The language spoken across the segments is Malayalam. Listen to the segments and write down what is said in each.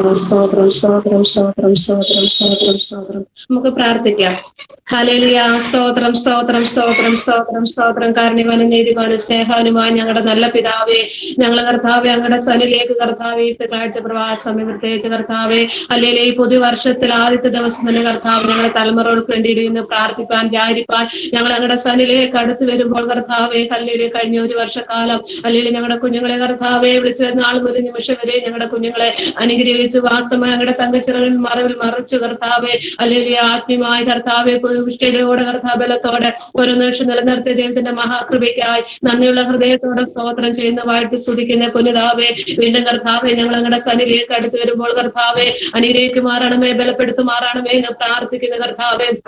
സ്തോത്രം സ്തോത്രം സ്തോത്രം സ്തോത്രം സ്തോത്രം സ്തോത്രം. നമുക്ക് പ്രാർത്ഥിക്കാം. ഹല്ലേലൂയ. സ്തോത്രം സ്തോത്രം സ്തോത്രം സ്തോത്രം സ്തോത്രം. കാരുണ്യവാനും നീതിമാനും സ്നേഹാനുമായി ഞങ്ങളുടെ നല്ല പിതാവേ, ഞങ്ങളെ കർത്താവെ അങ്ങയുടെ സന്നിലേക്ക് കർത്താവെ കാഴ്ച പ്രവാസം പ്രത്യേകിച്ച് കർത്താവെ അല്ലെങ്കിൽ ഈ പുതുവർഷത്തിൽ ആദ്യത്തെ ദിവസം തന്നെ കർത്താവ് ഞങ്ങളുടെ തലമുറകൾക്ക് വേണ്ടി ഇന്ന് പ്രാർത്ഥിപ്പാൻ ധ്യാനിപ്പാൻ ഞങ്ങൾ ഞങ്ങളുടെ സന്നിലേക്ക് അടുത്ത് വരുമ്പോൾ കർത്താവെ ഹല്ലേലൂയ കഴിഞ്ഞ ഒരു വർഷക്കാലം അല്ലെങ്കിൽ ഞങ്ങളുടെ കുഞ്ഞുങ്ങളെ കർത്താവെ വിളിച്ചു വരുന്ന ആൾ മുതൽ നിമിഷം വരെ ഞങ്ങളുടെ കുഞ്ഞുങ്ങളെ അനുഗ്രഹിച്ച് വാസ്തവമായി ഞങ്ങളുടെ തങ്കച്ചിറകളിൽ മറവിൽ മറച്ചു കർത്താവെ അല്ലെങ്കിൽ ആത്മീയമായ കർത്താവെ പുഷ്ടിയോടെ കർത്താബലത്തോടെ ഓരോ നിമിഷം നിലനിർത്തിയ ദൈവത്തിന്റെ മഹാകൃപയ്ക്കായി നന്ദിയുള്ള ഹൃദയത്തോടെ സ്തോത്രം ചെയ്യുന്നതായിട്ട് സ്തുതിക്കുന്ന പുനിതാവെ വീണ്ടും കർത്താവെ ഞങ്ങൾ ഞങ്ങളുടെ സന്നിധിയിലേക്ക് അടുത്ത് വരുമ്പോൾ കർത്താവെ അനുഗ്രഹിക്കുമാറാണമേ, ബലപ്പെടുത്തുമാറാണമേ എന്ന് പ്രാർത്ഥിക്കുന്ന കർത്താവെ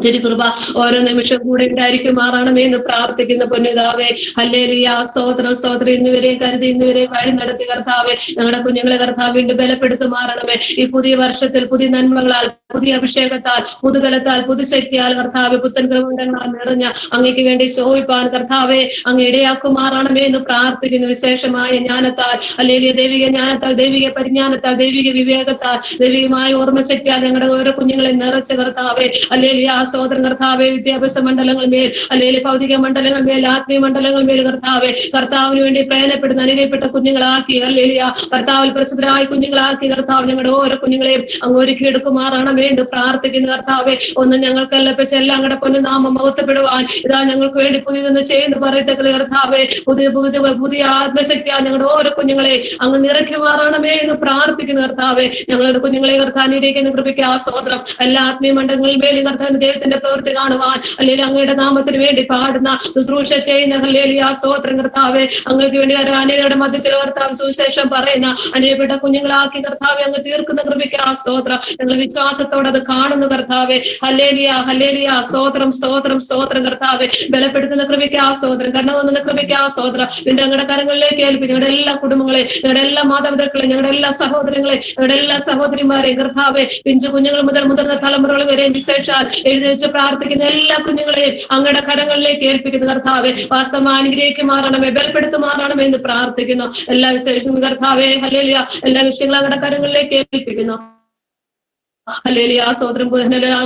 തിരുകൃപ ഓരോ നിമിഷം കൂടെ ഉണ്ടായിരിക്കുമാറാണമേ എന്ന് പ്രാർത്ഥിക്കുന്ന പൊന്നിതാവേ. ഹല്ലേലൂയ. സ്തോത്രം സ്തോത്രം. ഇന്നുവരെ കരുതി ഇന്നുവരെ വഴി നടത്തി കർത്താവെ ഞങ്ങളുടെ കുഞ്ഞുങ്ങളെ കർത്താവ് വീണ്ടും ബലപ്പെടുത്തുമാറാണമേ. ഈ പുതിയ വർഷത്തിൽ പുതിയ നന്മകളാൽ പുതിയ അഭിഷേകത്താൽ പുതുബലത്താൽ പുതുശക്തിയാൽ കർത്താവ് പുത്തൻ കൃപകളാൽ നിറഞ്ഞ അങ്ങയ്ക്ക് വേണ്ടി ശോഭിപ്പാൻ കർത്താവെ അങ്ങ് ഇടയാക്കുമാറാണമേ എന്ന് പ്രാർത്ഥിക്കുന്നു. വിശേഷമായ ജ്ഞാനത്താൽ അല്ലെങ്കിൽ ദൈവിക ജ്ഞാനത്താൽ ദൈവിക പരിജ്ഞാനത്താൽ ദൈവിക വിവേകത്താൽ ദൈവികമായ ഓർമ്മശക്തിയാൽ ഞങ്ങളുടെ ഓരോ കുഞ്ഞുങ്ങളെ നിറച്ച കർത്താവെ അല്ലെങ്കിൽ സഹോദരൻ കർത്താവെ വിദ്യാഭ്യാസ മണ്ഡലങ്ങളിന്മേൽ അല്ലെങ്കിൽ ഭൗതിക മണ്ഡലങ്ങളിന്മേൽ ആത്മീയ മണ്ഡലങ്ങളിന്മേൽ കർത്താവെ കർത്താവിന് വേണ്ടി പ്രയോജനപ്പെടുന്ന അനുഗ്രഹിക്കപ്പെട്ട കുഞ്ഞുങ്ങളാക്കി അല്ലെങ്കിൽ കർത്താവിൽ പ്രസിദ്ധരായ കുഞ്ഞുങ്ങളാക്കി കർത്താവ് ഞങ്ങളുടെ ഓരോ കുഞ്ഞുങ്ങളെയും അങ്ങ് ഒരുക്കിയെടുക്കുമാറാണമേ എന്ന് പ്രാർത്ഥിക്കുന്ന കർത്താവെ ഒന്നും ഞങ്ങൾക്കല്ലപ്പിച്ച് എല്ലാം അങ്ങയുടെ പൊന്നുനാമം മഹത്വപ്പെടുവാൻ ഇതാ ഞങ്ങൾക്ക് വേണ്ടി പുതിയതെന്ന് ചെയ്യുന്നു പറയത്തക്ക കർത്താവെ പുതിയ പുതിയ പുതിയ ആത്മശക്തിയാൽ ഞങ്ങളുടെ ഓരോ കുഞ്ഞുങ്ങളെ അങ്ങ് നിറയ്ക്കുമാറാണമേ എന്ന് പ്രാർത്ഥിക്കുന്ന കർത്താവെ ഞങ്ങളുടെ കുഞ്ഞുങ്ങളെ കർത്താനിരിക്കുന്ന കൃപയ്ക്ക് ആ സ്തോത്രം. എല്ലാ ആത്മീയ മണ്ഡലങ്ങളിൽ മേലും കർത്താവിന്റെ ദൈവത്തിന്റെ പ്രവൃത്തി കാണുവാൻ അല്ലെങ്കിൽ അങ്ങയുടെ നാമത്തിന് വേണ്ടി പാടുന്ന ശുശ്രൂഷ ചെയ്യുന്ന ഹല്ലേലൂയ സ്തോത്രം കർത്താവെ അങ്ങക്ക് വേണ്ടി അനേകരുടെ മധ്യത്തിൽ കർത്താവ് സുവിശേഷം പറയുന്ന അനേകപ്പെട്ട കുഞ്ഞുങ്ങളാക്കി കർത്താവെ അങ്ങ് തീർക്കുന്ന കൃപയ്ക്ക് ആ സ്തോത്രം. ഞങ്ങൾ വിശ്വാസത്തോടെ അത് കാണുന്നു കർത്താവെ. Hallelujah hallelujah. സ്തോത്രം സ്തോത്രം സ്തോത്രം കർത്താവെ. ബലപ്പെടുത്തുന്ന കൃപയ്ക്ക് ആ സ്തോത്രം. കരുണ കൃപയ്ക്ക് ആ സ്തോത്രം. പിന്നെ ഞങ്ങളുടെ കരങ്ങളിലേക്ക് ഏൽപ്പിക്കും ഞങ്ങളുടെ എല്ലാ കുടുംബങ്ങളെ, ഞങ്ങളുടെ എല്ലാ മാതാപിതാക്കളെ, ഞങ്ങളുടെ എല്ലാ സഹോദരങ്ങളെ, ഞങ്ങളുടെ എല്ലാ സഹോദരിമാരെയും കർത്താവെ പിഞ്ചു കുഞ്ഞുങ്ങൾ മുതൽ മുതിർന്ന തലമുറകൾ വരെയും വിശേഷാൽ എഴുതി വെച്ച് പ്രാർത്ഥിക്കുന്ന എല്ലാ കുഞ്ഞുങ്ങളെയും അങ്ങയുടെ കരങ്ങളിലേക്ക് ഏൽപ്പിക്കുന്ന കർത്താവെ വാസ്തവമായി അനുഗ്രഹിക്കുമാറാണമേ, ബലപ്പെടുത്തുമാറാണമേ എന്ന് പ്രാർത്ഥിക്കുന്നു. എല്ലാ വിശേഷങ്ങളും കർത്താവെ ഹല്ലേലൂയ എല്ലാ വിഷയങ്ങളും അങ്ങയുടെ കരങ്ങളിലേക്ക് ഏൽപ്പിക്കുന്നു. ഹല്ലേലൂയ സ്തോത്രം.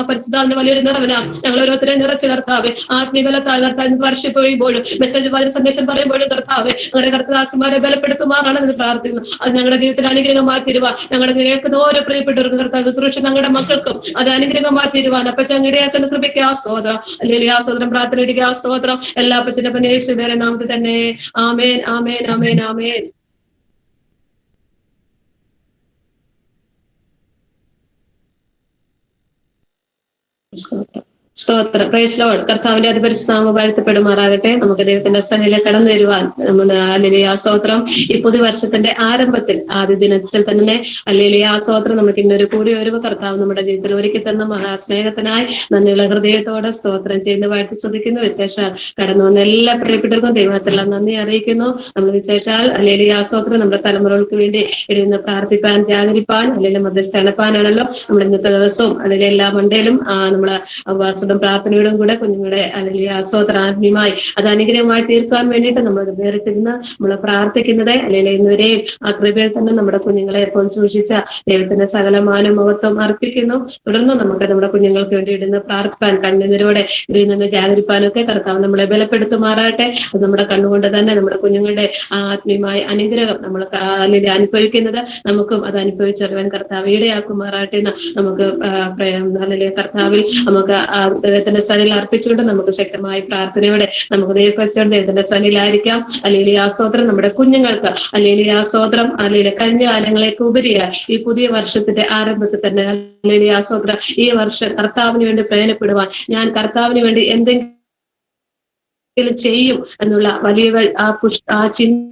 പരിശുദ്ധാത്മാവിന്റെ വലിയൊരു നിറവിന ഞങ്ങൾ ഓരോരുത്തരെ നിറച്ച് കർത്താവെ ആത്മീയബലത്താൽ കർത്താവ് വർഷിപ്പോഴുമ്പോഴും മെസ്സേജ് സന്ദേശം പറയുമ്പോഴും കർത്താവെ ഞങ്ങളുടെ കർത്താദാസന്മാരെ ബലപ്പെടുത്തുമാറാണെന്ന് പ്രാർത്ഥിക്കുന്നു. അത് ഞങ്ങളുടെ ജീവിതത്തിൽ അനുഗ്രഹമായി തീരുവാൻ ഞങ്ങളുടെ കേൾക്കുന്ന ഓരോ പ്രിയപ്പെട്ടവർക്ക് കർത്താവ് സുരക്ഷ ഞങ്ങളുടെ മക്കൾക്കും അത് അനുഗ്രഹമായി തീരുവാൻ അപ്പച്ചൻ ഇടയാക്കുന്ന കൃപയ്ക്ക് ആ സ്തോത്രം. ഹല്ലേലൂയ സ്തോത്രം. പ്രാർത്ഥനയിലേക്ക് ആ സ്തോത്രം. എല്ലാ അപ്പച്ചന്റെ യേശുവിന്റെ നാമത്തിൽ തന്നെ ആമേൻ ആമേൻ ആമേൻ ആമേൻ. സ്തോത്രം. Praise lord. കർത്താവിന്റെ അതിപരിശുദ്ധനാമം വാഴ്ത്തപ്പെടുമാറാകട്ടെ. നമുക്ക് ദൈവത്തിന്റെ സന്നിധിയിലേക്ക് കടന്നു വരുവാൻ നമ്മുടെ ഹല്ലേലൂയ സ്തോത്രം. ഈ പുതുവർഷത്തിന്റെ ആരംഭത്തിൽ ആദ്യ ദിനത്തിൽ തന്നെ ഹല്ലേലൂയ സ്തോത്രം നമുക്ക് ഇന്നൊരു കൂടി ഒരു കർത്താവ് നമ്മുടെ ജീവിതത്തിൽ ഒരുക്കി തന്ന മഹാസ്നേഹത്തിനായി നന്ദിയുള്ള ഹൃദയത്തോടെ സ്തോത്രം ചെയ്യുന്ന വാഴ്ത്തി സ്തുതിക്കുന്നു. വിശേഷാൽ കടന്നു വന്ന എല്ലാ പ്രിയപ്പെട്ടവർക്കും ദൈവത്തിലുള്ള നന്ദി അറിയിക്കുന്നു. നമ്മൾ വിശേഷാൽ ഹല്ലേലൂയ സ്തോത്രം നമ്മുടെ തലമുറകൾക്ക് വേണ്ടി ഇരുന്ന് പ്രാർത്ഥിപ്പാൻ ജാഗരിപ്പാൻ അല്ലെങ്കിൽ മധ്യസ്ഥനപ്പാനാണല്ലോ നമ്മൾ ഇന്നത്തെ ദിവസവും അല്ലെങ്കിൽ എല്ലാ മണ്ടയിലും നമ്മളെ പ്രാർത്ഥനയോടും കൂടെ കുഞ്ഞുങ്ങളുടെ അല്ലെങ്കിൽ ആസ്വാദനാത്മീയമായി അത് അനുഗ്രഹമായി തീർക്കാൻ വേണ്ടിയിട്ട് നമ്മൾ നേരിട്ടിരുന്ന് നമ്മൾ പ്രാർത്ഥിക്കുന്നത് അല്ലെങ്കിൽ ഇന്നുവരെയും ആ കൃപയിൽ തന്നെ നമ്മുടെ കുഞ്ഞുങ്ങളെ എപ്പോൾ സൂക്ഷിച്ച ദൈവത്തിന്റെ സകലമാനം മഹത്വം അർപ്പിക്കുന്നു. തുടർന്ന് നമുക്ക് നമ്മുടെ കുഞ്ഞുങ്ങൾക്ക് വേണ്ടി ഇടുന്ന് പ്രാർത്ഥിപ്പാൻ കണ്ണുനീരോടെ ഇതിൽ നിന്ന് ജാഗരിപ്പാനൊക്കെ കർത്താവ് നമ്മളെ ബലപ്പെടുത്തുമാറാട്ടെ. അത് നമ്മുടെ കണ്ണുകൊണ്ട് തന്നെ നമ്മുടെ കുഞ്ഞുങ്ങളുടെ ആത്മീയമായ അനുഗ്രഹം നമ്മൾ അല്ലെങ്കിൽ അനുഭവിക്കുന്നത് നമുക്കും അത് അനുഭവിച്ചറിയാൻ കർത്താവ് ഇടയാക്കുമാറാട്ടെ എന്ന് നമുക്ക് അല്ലെങ്കിൽ കർത്താവിൽ നമുക്ക് ദൈവത്തിന്റെ സന്നിധിയിൽ അർപ്പിച്ചുകൊണ്ട് നമുക്ക് ശക്തമായ പ്രാർത്ഥനയോടെ നമുക്ക് ദൈവഭക്തിയോടെ ദൈവത്തിന്റെ സന്നിധിയിലായിരിക്കാം. അല്ലെങ്കിൽ ആ സ്തോത്രം നമ്മുടെ കുഞ്ഞുങ്ങൾക്ക് അല്ലെങ്കിൽ ആ സ്തോത്രം അല്ലെങ്കിൽ കഴിഞ്ഞ കാലങ്ങളേക്ക് ഉപരിയായി ഈ പുതിയ വർഷത്തിന്റെ ആരംഭത്തിൽ തന്നെ അല്ലെങ്കിൽ ആ സ്തോത്രം ഈ വർഷം കർത്താവിന് വേണ്ടി പ്രയോജനപ്പെടുവാൻ ഞാൻ കർത്താവിന് വേണ്ടി എന്തെങ്കിലും ചെയ്യും എന്നുള്ള വലിയ ആ ചിന്തയോടുകൂടി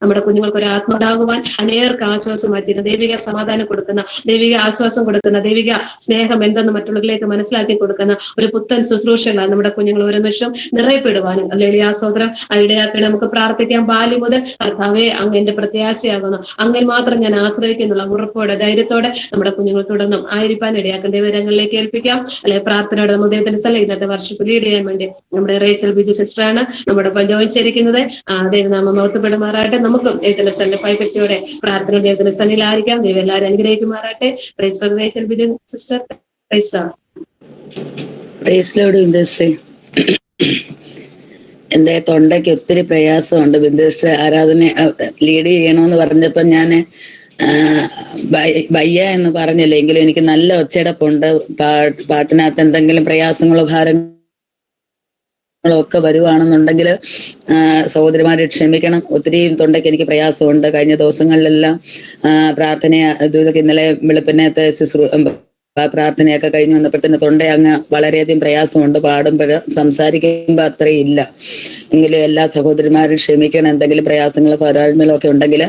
നമ്മുടെ കുഞ്ഞുങ്ങൾക്ക് ഒരു ആത്മണ്ടാകുവാൻ അനേകർക്ക് ആശ്വാസമായി തീരുന്ന ദൈവിക സമാധാനം കൊടുക്കുന്ന ദൈവിക ആശ്വാസം കൊടുക്കുന്ന ദൈവിക സ്നേഹം എന്തെന്ന് മറ്റുള്ളവരിലേക്ക് മനസ്സിലാക്കി കൊടുക്കുന്ന ഒരു പുത്തൻ ശുശ്രൂഷകളാണ് നമ്മുടെ കുഞ്ഞുങ്ങൾ ഓരോ നിമിഷം നിറയപ്പെടുവാനും അല്ലെങ്കിൽ ആ സോദരം ഇടയാക്കി നമുക്ക് പ്രാർത്ഥിക്കാം. ബാല്യം മുതൽ കർത്താവേ അങ്ങ് എന്റെ പ്രത്യാശയാകുന്നു, അങ്ങനെ മാത്രം ഞാൻ ആശ്രയിക്കുന്നുള്ള ഉറപ്പോടെ ധൈര്യത്തോടെ നമ്മുടെ കുഞ്ഞുങ്ങൾ തുടർന്നും ആയിരിക്കാൻ ഇടയാക്കേണ്ട വിവരങ്ങളിലേക്ക് ഏൽപ്പിക്കാം. അല്ലെങ്കിൽ പ്രാർത്ഥനയോടെ നമ്മുടെ ദൈവത്തിന്റെ സ്ഥലം ഇന്നത്തെ വർഷം ലീഡ് ചെയ്യാൻ വേണ്ടി നമ്മുടെ റേച്ചൽ ബിജു സിസ്റ്ററാണ് നമ്മുടെ ജോയിൻ ചേരിക്കുന്നത്. ദൈവനാമം മഹത്വപ്പെടുമാറാട്ടെ. നമുക്കും ദൈവത്തിന്റെ ഭയഭക്തിയോടെ പ്രാർത്ഥന ദൈവത്തിന്റെ സന്നിധിയിലായിരിക്കാം. ദൈവം എല്ലാവരും അനുഗ്രഹിക്കുമാറാട്ടെ. സിസ്റ്റർ എന്റെ തൊണ്ടയ്ക്ക് ഒത്തിരി പ്രയാസമുണ്ട്. ബിന്ദുശ്രീ ആരാധന ലീഡ് ചെയ്യണമെന്ന് പറഞ്ഞപ്പോ ഞാന് വയ്യ എന്ന് പറഞ്ഞില്ല, എങ്കിലും എനിക്ക് നല്ല ഒച്ചയടപ്പുണ്ട്. പാട്ടിനകത്ത് എന്തെങ്കിലും പ്രയാസങ്ങളോ ഭാരങ്ങളോ ഒക്കെ വരുവാണെന്നുണ്ടെങ്കിൽ സഹോദരിമാരെ ക്ഷമിക്കണം. ഒത്തിരിയും തൊണ്ടയ്ക്ക് എനിക്ക് പ്രയാസമുണ്ട്. കഴിഞ്ഞ ദിവസങ്ങളിലെല്ലാം പ്രാർത്ഥന ഇതൊക്കെ ഇന്നലെ വെളുപ്പിനത്തെ പ്രാർത്ഥനയൊക്കെ കഴിഞ്ഞ് വന്നപ്പോഴത്തേന് തൊണ്ട അങ്ങ് വളരെയധികം പ്രയാസമുണ്ട്. പാടുമ്പോൾ സംസാരിക്കുമ്പോൾ അത്രയും ഇല്ല. എങ്കിലും എല്ലാ സഹോദരിമാരും ക്ഷമിക്കണം. എന്തെങ്കിലും പ്രയാസങ്ങളോ പോരായ്മകളോ ഒക്കെ ഉണ്ടെങ്കിൽ.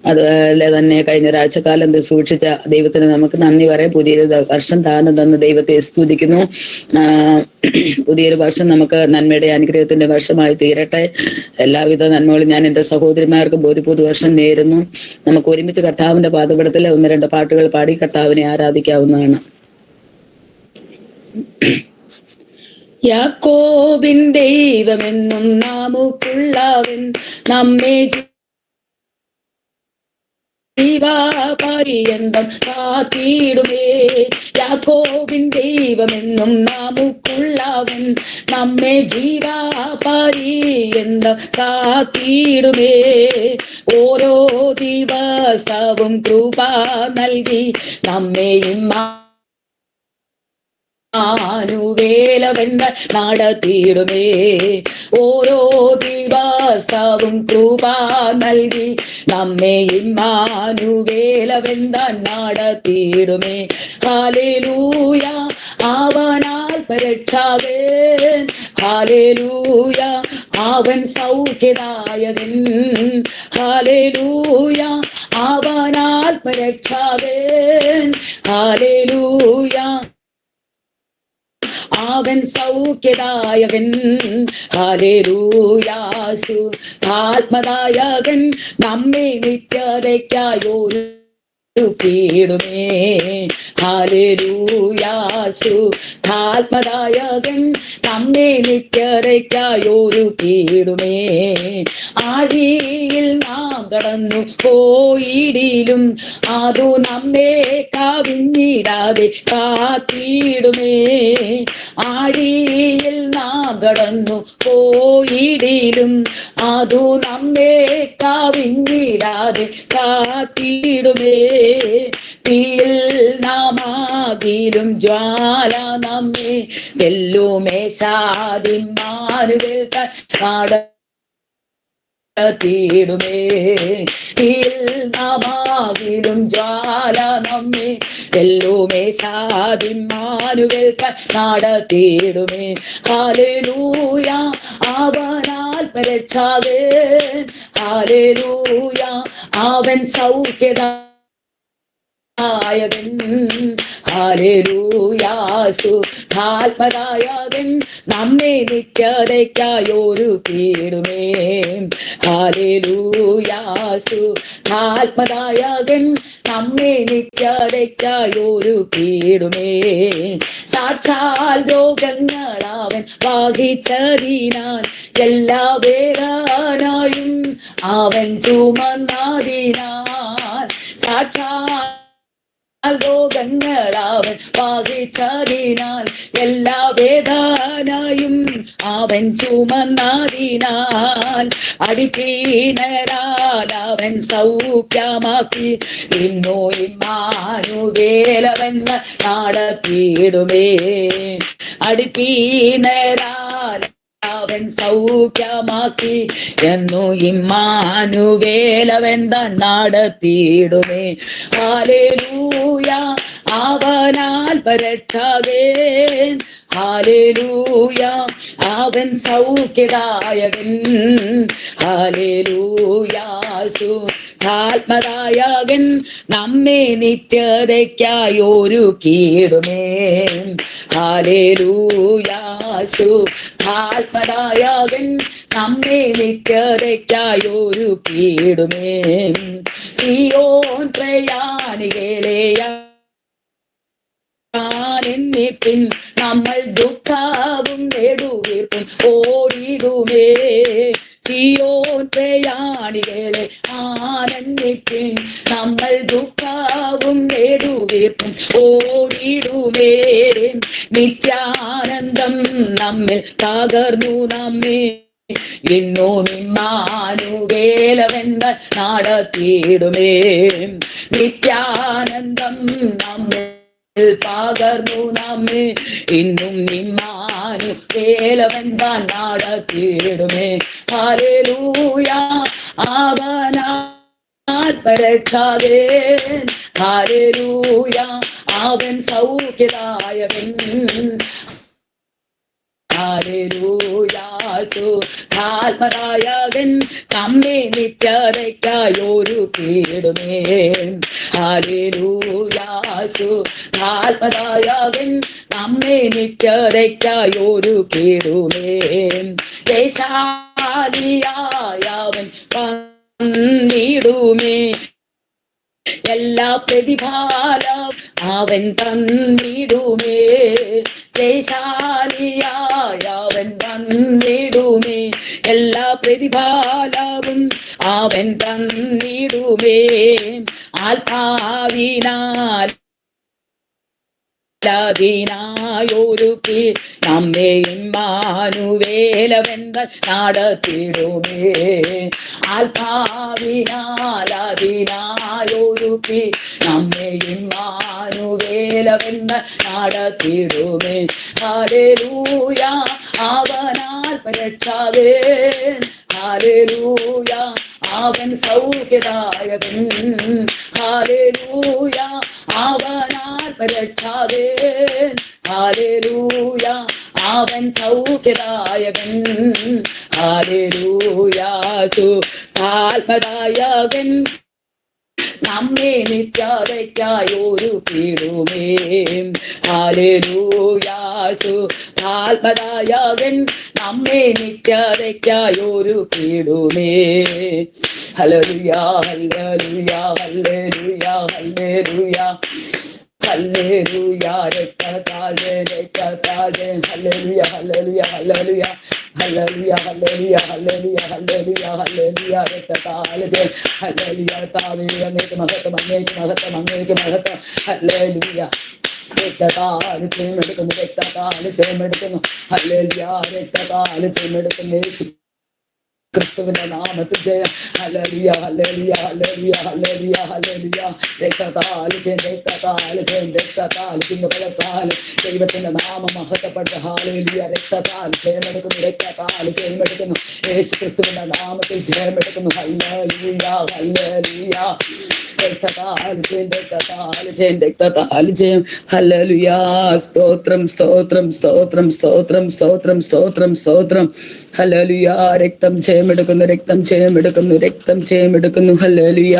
അതുപോലെ തന്നെ കഴിഞ്ഞ ഒരാഴ്ചക്കാലം സൂക്ഷിച്ച ദൈവത്തിന് നമുക്ക് നന്ദി പറയാം. പുതിയൊരു വർഷം തന്ന ദൈവത്തെ സ്തുതിക്കുന്നു. പുതിയൊരു വർഷം നമുക്ക് നന്മയുടെ അനുഗ്രഹത്തിന്റെ വർഷമായി തീരട്ടെ. എല്ലാവിധ നന്മകളും ഞാൻ എന്റെ സഹോദരിമാർക്ക് ഒരു പുതുവർഷം നേരുന്നു. നമുക്ക് ഒരുമിച്ച് കർത്താവിന്റെ പാദപീഠത്തിൽ 1-2 പാട്ടുകൾ പാടി കർത്താവിനെ ആരാധിക്കാവുന്നതാണ്. യാക്കോബിൻ ദൈവമെന്നും നാമുക്കുള്ളവൻ, നമ്മെ ജീവാപര്യന്തം കാത്തിടുമേ. യാക്കോബിൻ ദൈവമെന്നും നാമുക്കുള്ളവൻ, നമ്മെ ജീവാപര്യന്തം കാത്തിടുമേ. ഓരോ ദിവസവും കൃപ നൽകി നമ്മെയും ആനുവേലവെന്ന് നടത്തിയിടുമേ. ഓരോ ദിവസവും കൃപ നൽകി നമ്മെയും ആനുവേലവെന്ന് നടത്തിയിടുമേ. ഹല്ലേലൂയ, അവനാൽ രക്ഷാകൻ. ഹല്ലേലൂയ, അവൻ സൗഖ്യദായകൻ. ഹല്ലേലൂയ, അവനാൽ രക്ഷാകൻ. ഹല്ലേലൂയ, അവൻ സൗഖ്യദായകൻ. ഹല്ലേലൂയ, ആത്മദായകൻ നമ്മെ നിത്യതയ്ക്കായൊരു കീടുമേ. ഹല്ലേലൂയ, ആത്മദായകൻ നമ്മെ നിത്യതയ്ക്കായൊരു കീടുമേ. ആഴിയിൽ നാം കടന്നു പോയിടിലും അതു നമ്മെ കവിഞ്ഞിടാതെ കാത്തിടുമേ. ആഴിയിൽ നാം കടന്നു പോയിടിലും അതു നമ്മെ കവിഞ്ഞിടാതെ കാത്തിടുമേ. തീയിൽ നാമാകിലും ജ്വാല നമ്മെ തെല്ലുമേശാതിമാനുവേൽ നടത്തിയിടുമേ. തീയിൽ നാമാകിലും ജ്വാല നമ്മെ തെല്ലുമേശാതിമാനുവേൽ നടത്തിയിടുമേ. ഹല്ലേലൂയ, അവനാൽ രക്ഷാകൻ. ഹല്ലേലൂയ, അവൻ സൗഖ്യദായകൻ. ഹല്ലേലൂയ, ആത്മദായകൻ നമ്മെ നിത്യതയ്ക്കായൊരു കീടുമേ. ഹല്ലേലൂയ, ആത്മദായകൻ നമ്മെ നിത്യതയ്ക്കായൊരു കീടുമേ. സാക്ഷാൽ രോഗങ്ങളവൻ വഹിച്ചതിനാൽ എല്ലാ വേദനയും അവൻ ചുമന്നതിനാൽ. സാക്ഷാൽ രോഗങ്ങളവൻ വഹിച്ചതിനാൽ എല്ലാ വേദനയും അവൻ ചുമന്നതിനാൽ. അടിപ്പീണരാൽ അവൻ സൗഖ്യമാക്കി ഇന്നു ഇമ്മാനുവേലവെന്ന് നടത്തിയിടുമേ. അടിപ്പീണരാൽ അവൻ സൗഖ്യമാക്കി എന്നു ഇമ്മാനുവേലവൻ നടത്തിയിടുമേ. ഹല്ലേലൂയ, അവനാൽ രക്ഷാകൻ. ഹല്ലേലൂയ, അവൻ സൗഖ്യദായകൻ. ഹല്ലേലൂയ, ആത്മദായകൻ നമ്മെ നിത്യതയ്ക്കായൊരു കീടുമേ. ഹല്ലേലൂയ, ആത്മദായകൻ നമ്മെ നിത്യതയ്ക്കായൊരു കീടുമേ. സിയോൻ പ്രയാണികളെയ എന്നിപ്പിൻ നമ്മൾ ദുഃഖവും നെടുവീർപ്പും ഓടിടുമേ. സിയോൻ പ്രയാണികളെ ആനന്ദിപ്പിൻ, നമ്മൾ ദുഃഖവും നേടുവീർപ്പും ഓടിടുമേ. നിത്യാനന്ദം നമ്മിൽ പകർന്നു നമ്മെ ഇന്നും ഇമ്മാനുവേലവെന്ന നടത്തിയിടുമേ. നിത്യാനന്ദം നമ്മിൽ പകർന്നു നമ്മെ ഇന്നും ഇമ്മാനുവേലവെന്ന നടത്തിയിടുമേ. ഹല്ലേലൂയ അവനാൽ പരക്ഷാവേൻ, ഹല്ലേലൂയ അവൻ സൗഖ്യദായകൻ, ആത്മദായകൻ നമ്മെ നിത്യതയ്ക്കായൊരുക്കിയിടുമേ. ഹല്ലേലൂയ ആത്മദായകൻ നമ്മെ നിത്യതയ്ക്കായൊരുക്കിയിടുമേ. ജയശാലിയായവൻ വന്നിടുമേ, എല്ലാ പ്രതിഫലം അവൻ തന്നിടുമേ. ജയശാലിയായവൻ വന്നിടുമേ, എല്ലാ പ്രതിഫലവും അവൻ തന്നിടുമേ. ആൽഫാവിനാൽ ൊരുക്കി നമ്മെ ഇമ്മാനുവേലവെന്ന നടത്തിടുമേ. ആൽഫാവിനാലതിനായൊരുക്കി നമ്മെ ഇമ്മാനുവേലവെന്ന നടത്തിടുമേ. ഹല്ലേലൂയ അവനാൽ പരക്ഷാവേൻ, ഹല്ലേലൂയ അവൻ സൗഖ്യദായകൻ, ഹല്ലേലൂയ അവനാൽ പരക്ഷാവേൻ, ഹല്ലേലൂയ അവൻ സൗഖ്യദായകൻ, ഹല്ലേലൂയ ആത്മദായകൻ നമ്മെ നിത്യതയ്ക്കായൊരുക്കിയിടുമേ. ഹല്ലേലൂയ ആത്മദായകൻ നമ്മെ നിത്യതയ്ക്കായൊരുക്കിയിടുമേ. ഹല്ലേലൂയ ഹല്ലേലൂയ ഹല്ലേലൂയ ഹല്ലേലൂയ ഹല്ലേലൂയ രക്തത്താലെ രക്തത്താലെ ഹല്ലേലൂയ ഹല്ലേലൂയ ഹല്ലേലൂയ ഹല്ലേലൂയ ഹല്ലേലൂയ ഹല്ലേലൂയ ഹല്ലേലൂയ ഹല്ലേലൂയ രക്തത്താലെ ഹല്ലേലൂയ താവേ അങ്ങേക്ക് മഹത്വം അങ്ങേക്ക് മഹത്വം അങ്ങേക്ക് മഹത്വം. ഹല്ലേലൂയ രക്തത്താല് ചെയ്യുമെടുക്കുന്നു രക്തത്താല് ചെയ്യുമെടുക്കുന്നു ഹല്ലേലൂയ രക്തത്താല് ചെയ്യുമെടുക്കുന്നു യേശു ക്രിസ്തുവിന്റെ നാമത്തിൽ ജയം. ഹല്ലേലൂയ ഹല്ലേലൂയ ഹല്ലേലൂയ ഹല്ലേലൂയ ഹല്ലേലൂയ രക്തത്താല് ജയം രക്തത്താല് ജയം രക്തത്താല് തിന്നുകളത്താല് ദൈവത്തിന്റെ നാമം മഹത്വപ്പെട്ട. ഹല്ലേലൂയ രക്തത്താല് ജയമെടുക്കുന്നു രക്തത്താല് ജയമെടുക്കുന്നു യേശു ക്രിസ്തുവിന്റെ നാമത്തിൽ ജയമെടുക്കുന്നു. ഹല്ലേലൂയ ഹല്ലേലൂയ രക്തത്താല് ജയം രക്തത്താല് ജയം രക്തത്താല് ജയം. ഹല്ലേലൂയ സ്തോത്രം സ്തോത്രം സ്തോത്രം സ്തോത്രം സ്തോത്രം സ്തോത്രം സ്തോത്രം. ഹല്ലേലൂയ രക്തം ജയമെടുക്കുന്നു രക്തം ജയമെടുക്കുന്നു രക്തം ജയമെടുക്കുന്നു. ഹല്ലേലൂയ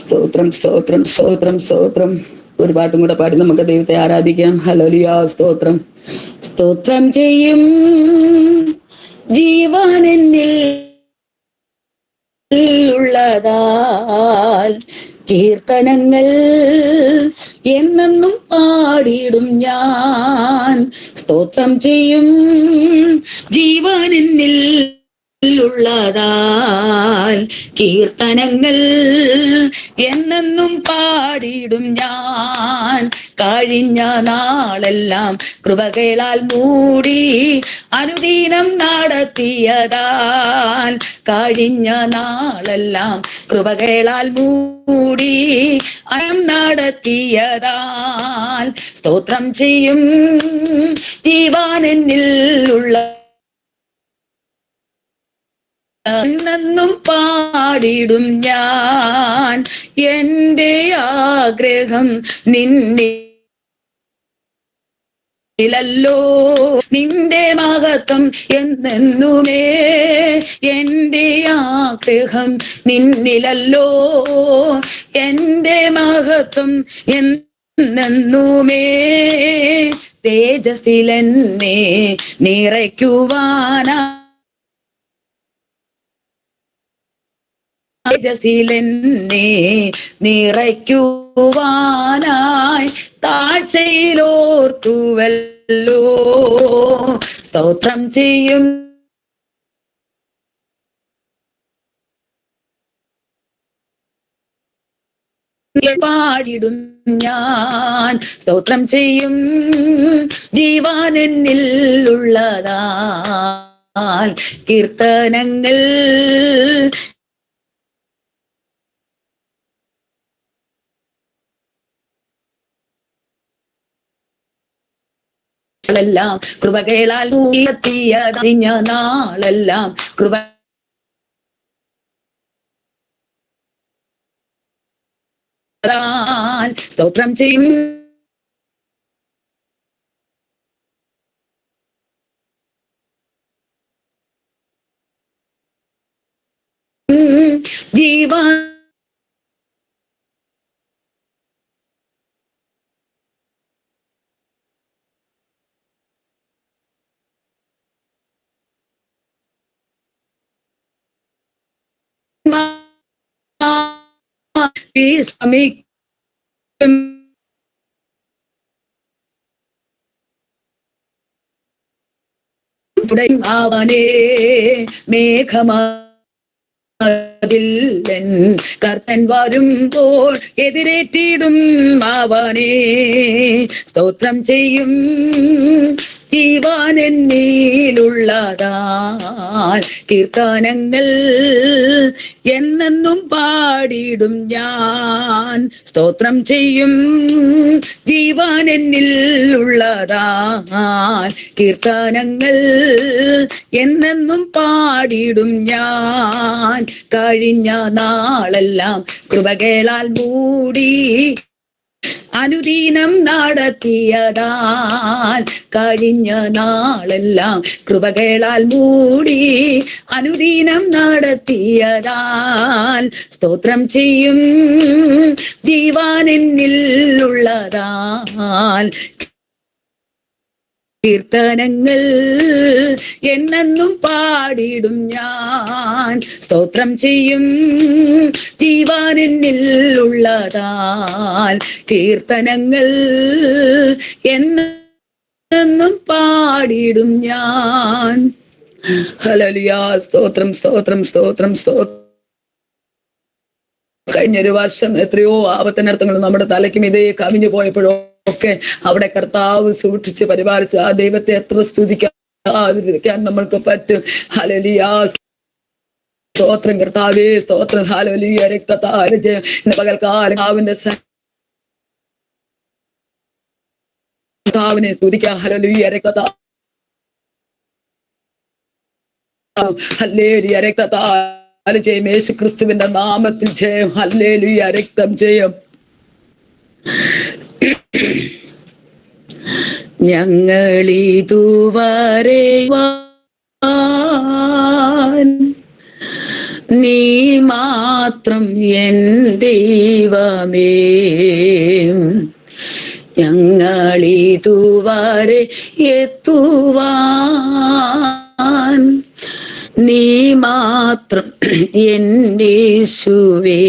സ്തോത്രം സ്തോത്രം സ്തോത്രം സ്തോത്രം. ഒരു പാട്ടും കൂടെ പാടി നമുക്ക് ദൈവത്തെ ആരാധിക്കാം. ഹല്ലേലൂയ സ്തോത്രം. സ്തോത്രം ചെയ്യും ജീവനെന്നിൽ ഉള്ളതാൽ കീർത്തനങ്ങൾ എന്നെന്നും പാടിയിടും ഞാൻ. സ്തോത്രം ചെയ്യും ജീവനെന്നിൽ ഉള്ളതാൽ കീർത്തനങ്ങൾ എന്നെന്നും പാടിയിടും ഞാൻ. കഴിഞ്ഞ നാളെല്ലാം കൃപകളാൽ മൂടി അനുദിനം നടത്തിയതാൽ, കഴിഞ്ഞ നാളെല്ലാം കൃപകളാൽ മൂടി അയം നടത്തിയതാൽ സ്തോത്രം ചെയ്യും ജീവനെന്നിൽ ഉള്ള എന്നെന്നും പാടിടും ഞാൻ. എൻ്റെ ആഗ്രഹം നിന്നിലല്ലോ, നിന്റെ മഹത്വം എന്നെന്നുമേ. എൻ്റെ ആഗ്രഹം നിന്നിലല്ലോ, എൻ്റെ മഹത്വം എന്നെന്നുമേ. തേജസ്സിലെന്നെ നിറയ്ക്കുവാനാ തേജസ്സിലെന്നെ നിറയ്ക്കുവാനായി താഴ്ചയിലോർത്തുവല്ലോ സ്തോത്രം ചെയ്യും പാടിടും ഞാൻ സ്തോത്രം ചെയ്യും ജീവൻ എന്നിൽ ഉള്ളതാൽ കീർത്തനങ്ങൾ െല്ലാം കൃപകളാൽ ഉയർത്തിയതിഞ്ഞ നാളെല്ലാം കൃപ സ്തോത്രം ചെയ്യും ജീവൻ അവനെ മേഘമാ കർത്തൻ വരുമ്പോൾ എതിരേറ്റിടും അവനെ സ്തോത്രം ചെയ്യും ജീവൻ എന്നിലുള്ളതാൽ കീർത്തനങ്ങൾ എന്നെന്നും പാടിടും ഞാൻ സ്തോത്രം ചെയ്യും ജീവൻ എന്നിലുള്ളതാൽ കീർത്തനങ്ങൾ എന്നെന്നും പാടിടും ഞാൻ കഴിഞ്ഞ നാളെല്ലാം കൃപകളാൽ മൂടി അനുദിനം നടത്തിയതാൽ കഴിഞ്ഞ നാളെല്ലാം കൃപകളാൽ മൂടി അനുദിനം നടത്തിയതാൽ സ്തോത്രം ചെയ്യും ജീവൻ എന്നിലുള്ളതാൽ കീർത്തനങ്ങൾ എന്നെന്നും പാടിടും ഞാൻ സ്തോത്രം ചെയ്യും ജീവൻ എന്നിലുള്ളതാൽ കീർത്തനങ്ങൾ എന്നെന്നും പാടിടും ഞാൻ. ഹല്ലേലൂയ. സ്തോത്രം സ്തോത്രം സ്തോത്രം സ്തോത്രം. കഴിഞ്ഞൊരു വർഷം എത്രയോ ആപത്തനർത്ഥങ്ങൾ നമ്മുടെ തലയ്ക്കും ഇതേ കവിഞ്ഞു പോയപ്പോഴോ ഒക്കെ അവിടെ കർത്താവ് സൂക്ഷിച്ച് പരിപാലിച്ച് ആ ദൈവത്തെ എത്ര സ്തുതിക്കാൻ നമ്മൾക്ക് പറ്റും. ഹല്ലേലൂയ. സ്തോത്രം കർത്താവേ സ്തോത്രം. ഹല്ലേലൂയ. രക്തത്താൽ ജയം ഇന്ന് പകൽക്കാലം കർത്താവിനെ സ്തുതിക്കാം. ഹല്ലേലൂയ. രക്തത്താൽ ഹല്ലേലൂയ. രക്തത്താൽ ജയം. യേശു ക്രിസ്തുവിന്റെ നാമത്തിൽ ജയം. ഹല്ലേലൂയ. രക്തം ജയം. ഞങ്ങളിതുവരെ നീ മാത്രം എൻ ദൈവമേ, ഞങ്ങളിതുവരെ എത്തുവാൻ നീ മാത്രം എൻ യേശുവേ.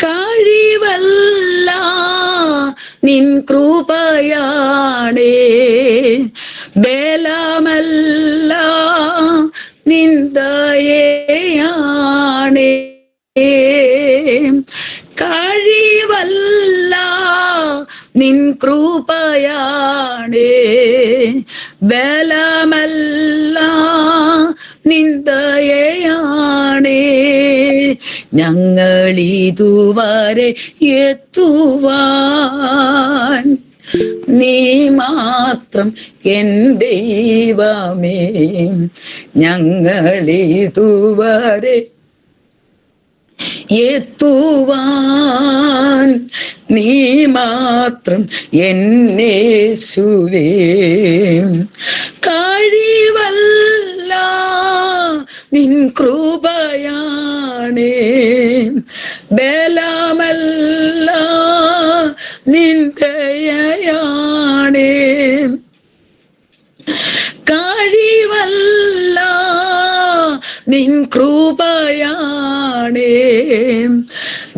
കഴിവല്ല നിൻ കൃപയാണേ, ബലമല്ല നിൻ ദയയാണേ. കഴിവല്ല നിൻ കൃപയാണേ, ബലമല്ല നിൻ ദയയാണേ. ഞങ്ങളിതുവരെ എത്തുവാൻ നീ മാത്രം എൻ ദൈവമേ, ഞങ്ങളിതുവരെ എത്തുവാൻ നീ മാത്രം എൻ യേശുവേ. കഴിവല്ല നിൻ കൃപയാണേ, ബലമല്ല നിൻ ദയയാണേ. കഴിവല്ല നിൻ കൃപയാണേ,